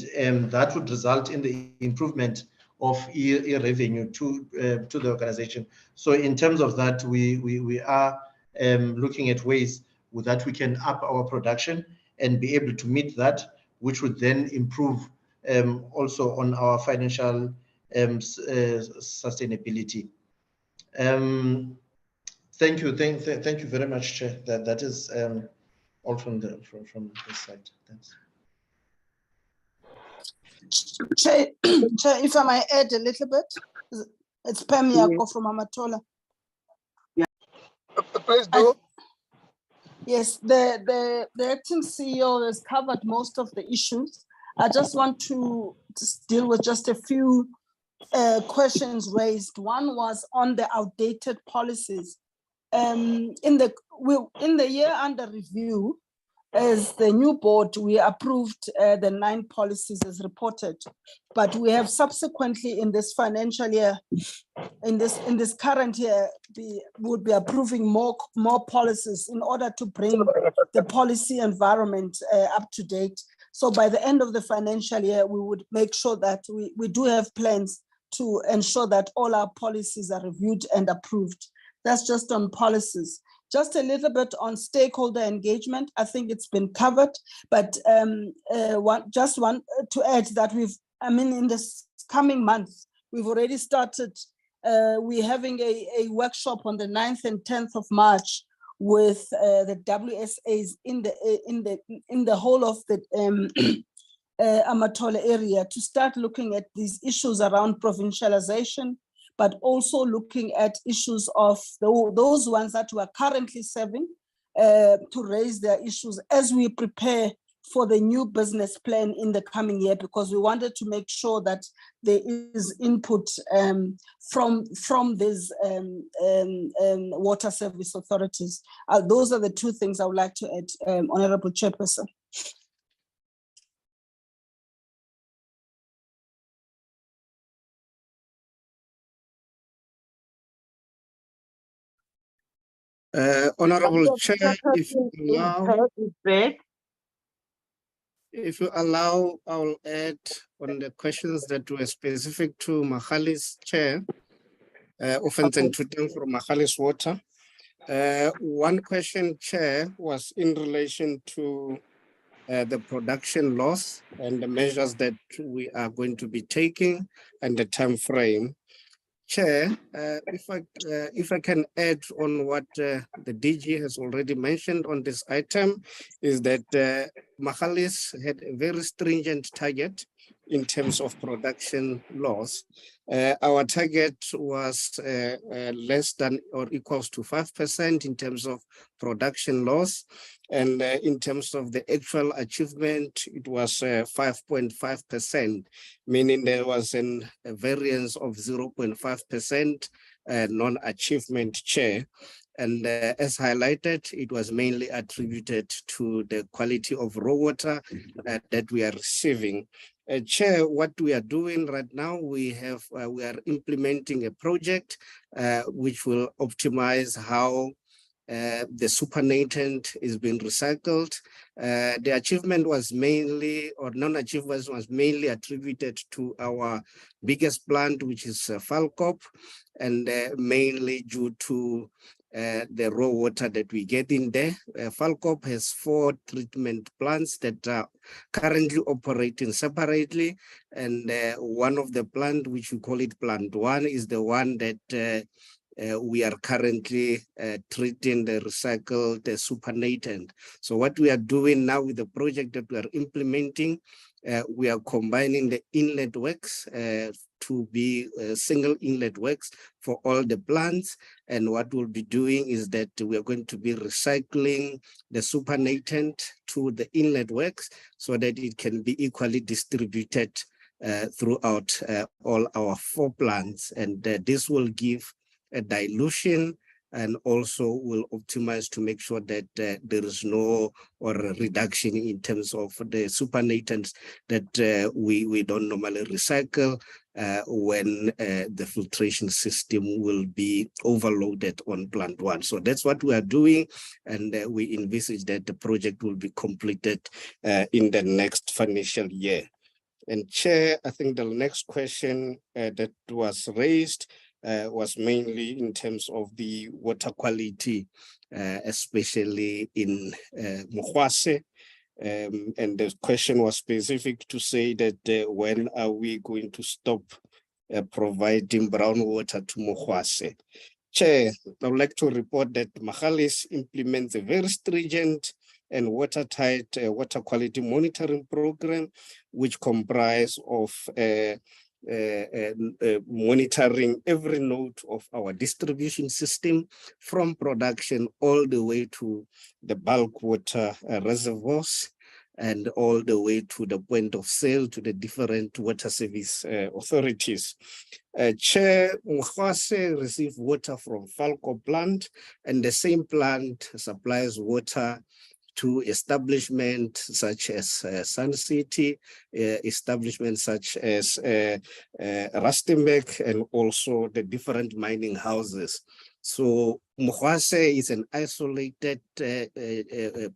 that would result in the improvement of revenue to the organization. So in terms of that, we are looking at ways that we can up our production and be able to meet that, which would then improve also on our financial sustainability. Thank you very much, Chair. That is all from this side. Thanks. Chair, if I might add a little bit, it's Pam Yako from Amatola. Please do. Yes, the acting CEO has covered most of the issues. I just want to deal with just a few questions raised. One was on the outdated policies. In the year under review, as the new board, we approved the 9 policies as reported, but we have subsequently in this financial year, in this current year, we would be approving more policies in order to bring the policy environment up to date. So by the end of the financial year, we would make sure that we do have plans to ensure that all our policies are reviewed and approved. That's just on policies. Just a little bit on stakeholder engagement. I think it's been covered, but just want to add that in this coming month, we've already started, we're having a workshop on the 9th and 10th of March with the WSAs in the whole of the Amatola area to start looking at these issues around provincialization, but also looking at issues of those ones that we are currently serving to raise their issues as we prepare for the new business plan in the coming year, because we wanted to make sure that there is input from these water service authorities. Those are the 2 things I would like to add, Honorable Chairperson. Honorable Chair, if you allow, I'll add on the questions that were specific to Magalies Chair, offense from Magalies Water. One question, Chair, was in relation to the production loss and the measures that we are going to be taking and the time frame. Chair, if I can add on what the DG has already mentioned on this item, is that Magalies had a very stringent target in terms of production loss. Our target was less than or equals to 5% in terms of production loss. And in terms of the actual achievement, it was 5.5%, meaning there was a variance of 0.5% non-achievement, Chair. And as highlighted, it was mainly attributed to the quality of raw water that we are receiving. Chair, what we are doing right now, we are implementing a project which will optimize how the supernatant is being recycled. The achievement was mainly, or non-achievement was mainly attributed to our biggest plant, which is Falcop, and mainly due to the raw water that we get in there. Falcop has 4 treatment plants that are currently operating separately. And one of the plant, which we call it plant 1, is the one that we are currently treating the recycled supernatant. So what we are doing now with the project that we are implementing, we are combining the inlet works to be single inlet works for all the plants. And what we'll be doing is that we are going to be recycling the supernatant to the inlet works so that it can be equally distributed throughout all our 4 plants. And this will give a dilution and also will optimize to make sure that there is no or a reduction in terms of the supernatants that we don't normally recycle when the filtration system will be overloaded on plant 1. So that's what we are doing, and we envisage that the project will be completed in the next financial year. And Chair, I think the next question that was raised was mainly in terms of the water quality, especially in Mokwase. And the question was specific to say that when are we going to stop providing brown water to Mokwase? Chair, I would like to report that Magalies implements a very stringent and watertight water quality monitoring program, which comprises of monitoring every node of our distribution system from production all the way to the bulk water reservoirs and all the way to the point of sale to the different water service authorities. Chair, Mokwase receives water from Falco plant, and the same plant supplies water to establishments such as Sun City, establishments such as Rustenburg, and also the different mining houses. So Mkhwase is an isolated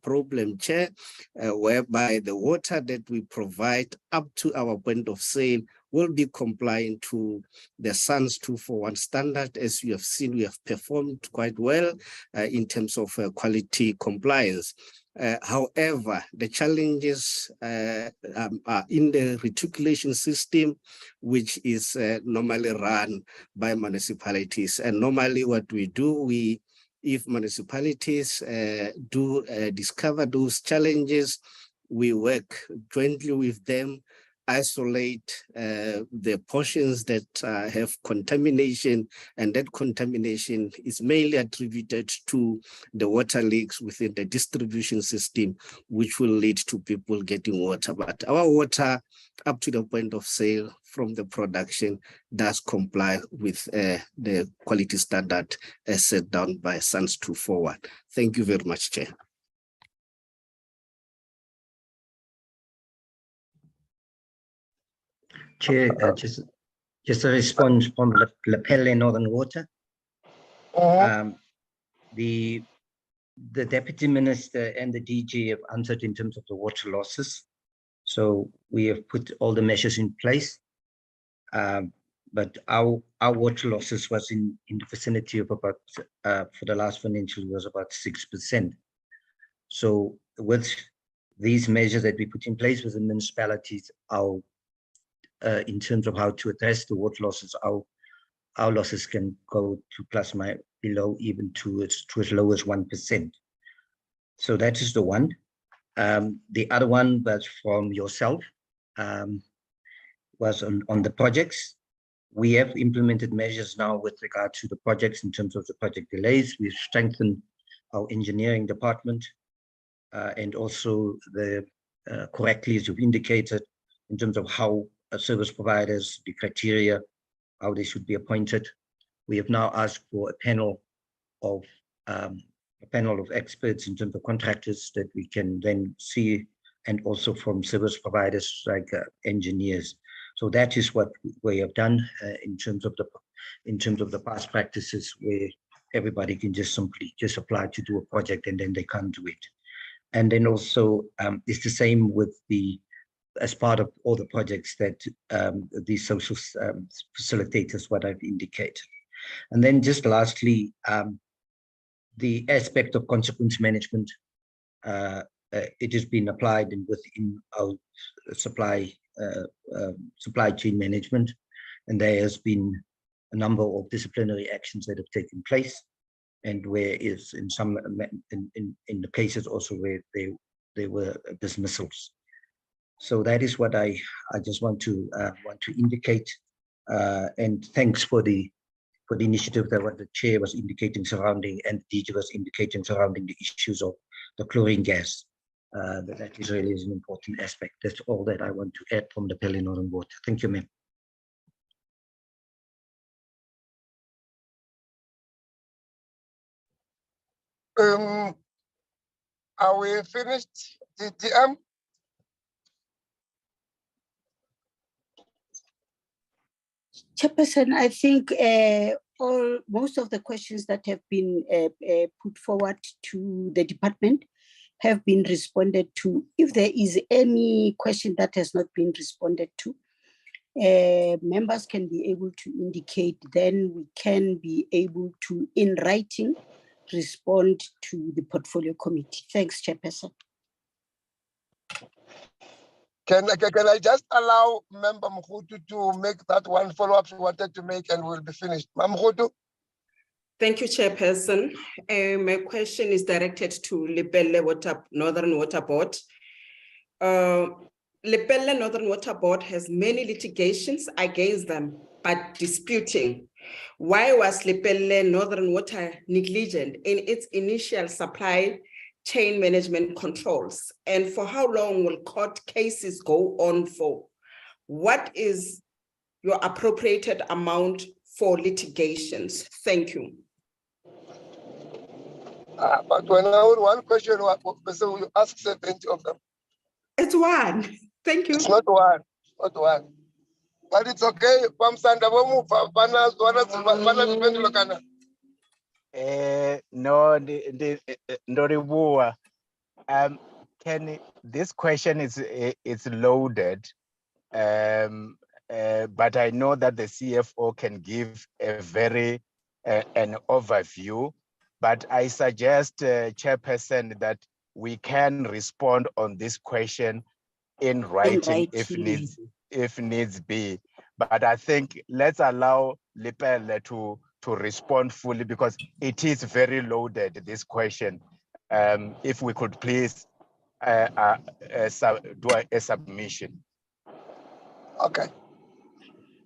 problem, Chair, whereby the water that we provide up to our point of sale will be compliant to the SANS 241 standard. As you have seen, we have performed quite well in terms of quality compliance. However, the challenges are in the reticulation system, which is normally run by municipalities. And normally what we do, if municipalities do discover those challenges, we work jointly with them, isolate the portions that have contamination, and that contamination is mainly attributed to the water leaks within the distribution system, which will lead to people getting water. But our water up to the point of sale from the production does comply with the quality standard as set down by SANS 241. Thank you very much, Chair. Chair, just a response from Lepelle Northern Water. The Deputy Minister and the DG have answered in terms of the water losses. So we have put all the measures in place. But our water losses was in the vicinity of about, for the last financial year, was about 6%. So with these measures that we put in place with the municipalities, in terms of how to address the water losses, our losses can go to plus my below, even to as low as 1%. So that is the one. The other one was from yourself, was on the projects. We have implemented measures now with regard to the projects in terms of the project delays. We've strengthened our engineering department, and also correctly, as you've indicated, in terms of how service providers, the criteria, how they should be appointed. We have now asked for a panel of experts in terms of contractors that we can then see, and also from service providers like engineers. So that is what we have done in terms of the past practices, where everybody can just simply apply to do a project and then they can't do it. And then also it's the same with as part of all the projects that the social facilitators, what I've indicated. And then just lastly, the aspect of consequence management, it has been applied within our supply chain management, and there has been a number of disciplinary actions that have taken place, and where is in the cases also where there were dismissals. So that is what I just want to indicate, and thanks for the initiative that what the chair was indicating surrounding, and the DG was indicating surrounding the issues of the chlorine gas. That is really an important aspect. That's all that I want to add from the Lepelle Northern Water. Thank you, ma'am. Are we finished, DTM? Chairperson, I think most of the questions that have been put forward to the department have been responded to. If there is any question that has not been responded to, members can be able to indicate, then we can be able to, in writing, respond to the portfolio committee. Thanks, Chairperson. Can I just allow Member Mkhutu to make that one follow-up she wanted to make, and we'll be finished. Mkhutu. Thank you, Chairperson. My question is directed to Lepelle Northern Water Board. Lepelle Northern Water Board has many litigations against them, but disputing. Why was Lepelle Northern Water negligent in its initial supply chain management controls? And for how long will court cases go on for? What is your appropriated amount for litigations? Thank you. But when I would one question, so you ask 70 of them. It's one. Thank you. It's not one, not one. But it's okay. No, Ndoribua, this question is loaded, but I know that the CFO can give a very an overview. But I suggest, Chairperson, that we can respond on this question in writing if needs be. But I think let's allow Lepelle to respond fully, because it is very loaded, this question. If we could please do a submission. Okay.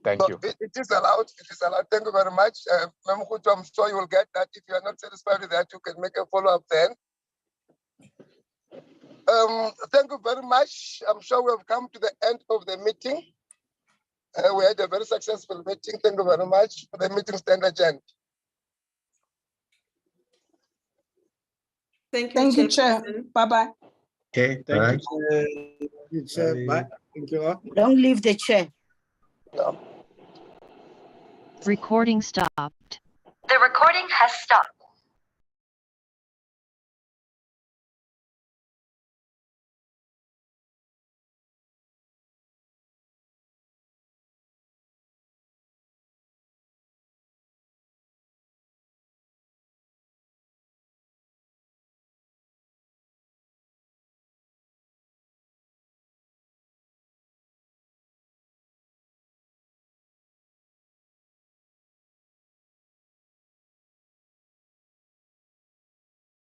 Thank So you. it is allowed. It is allowed. Thank you very much. Ma'am Khutu, I'm sure you will get that. If you are not satisfied with that, you can make a follow-up then. Thank you very much. I'm sure we have come to the end of the meeting. We had a very successful meeting. Thank you very much. The meeting stand adjourned. Thank you, Thank you, Chair. Bye-bye. Okay, Thank you, Chair. Bye. Thank you all. Don't leave the chair. No. Recording stopped. The recording has stopped.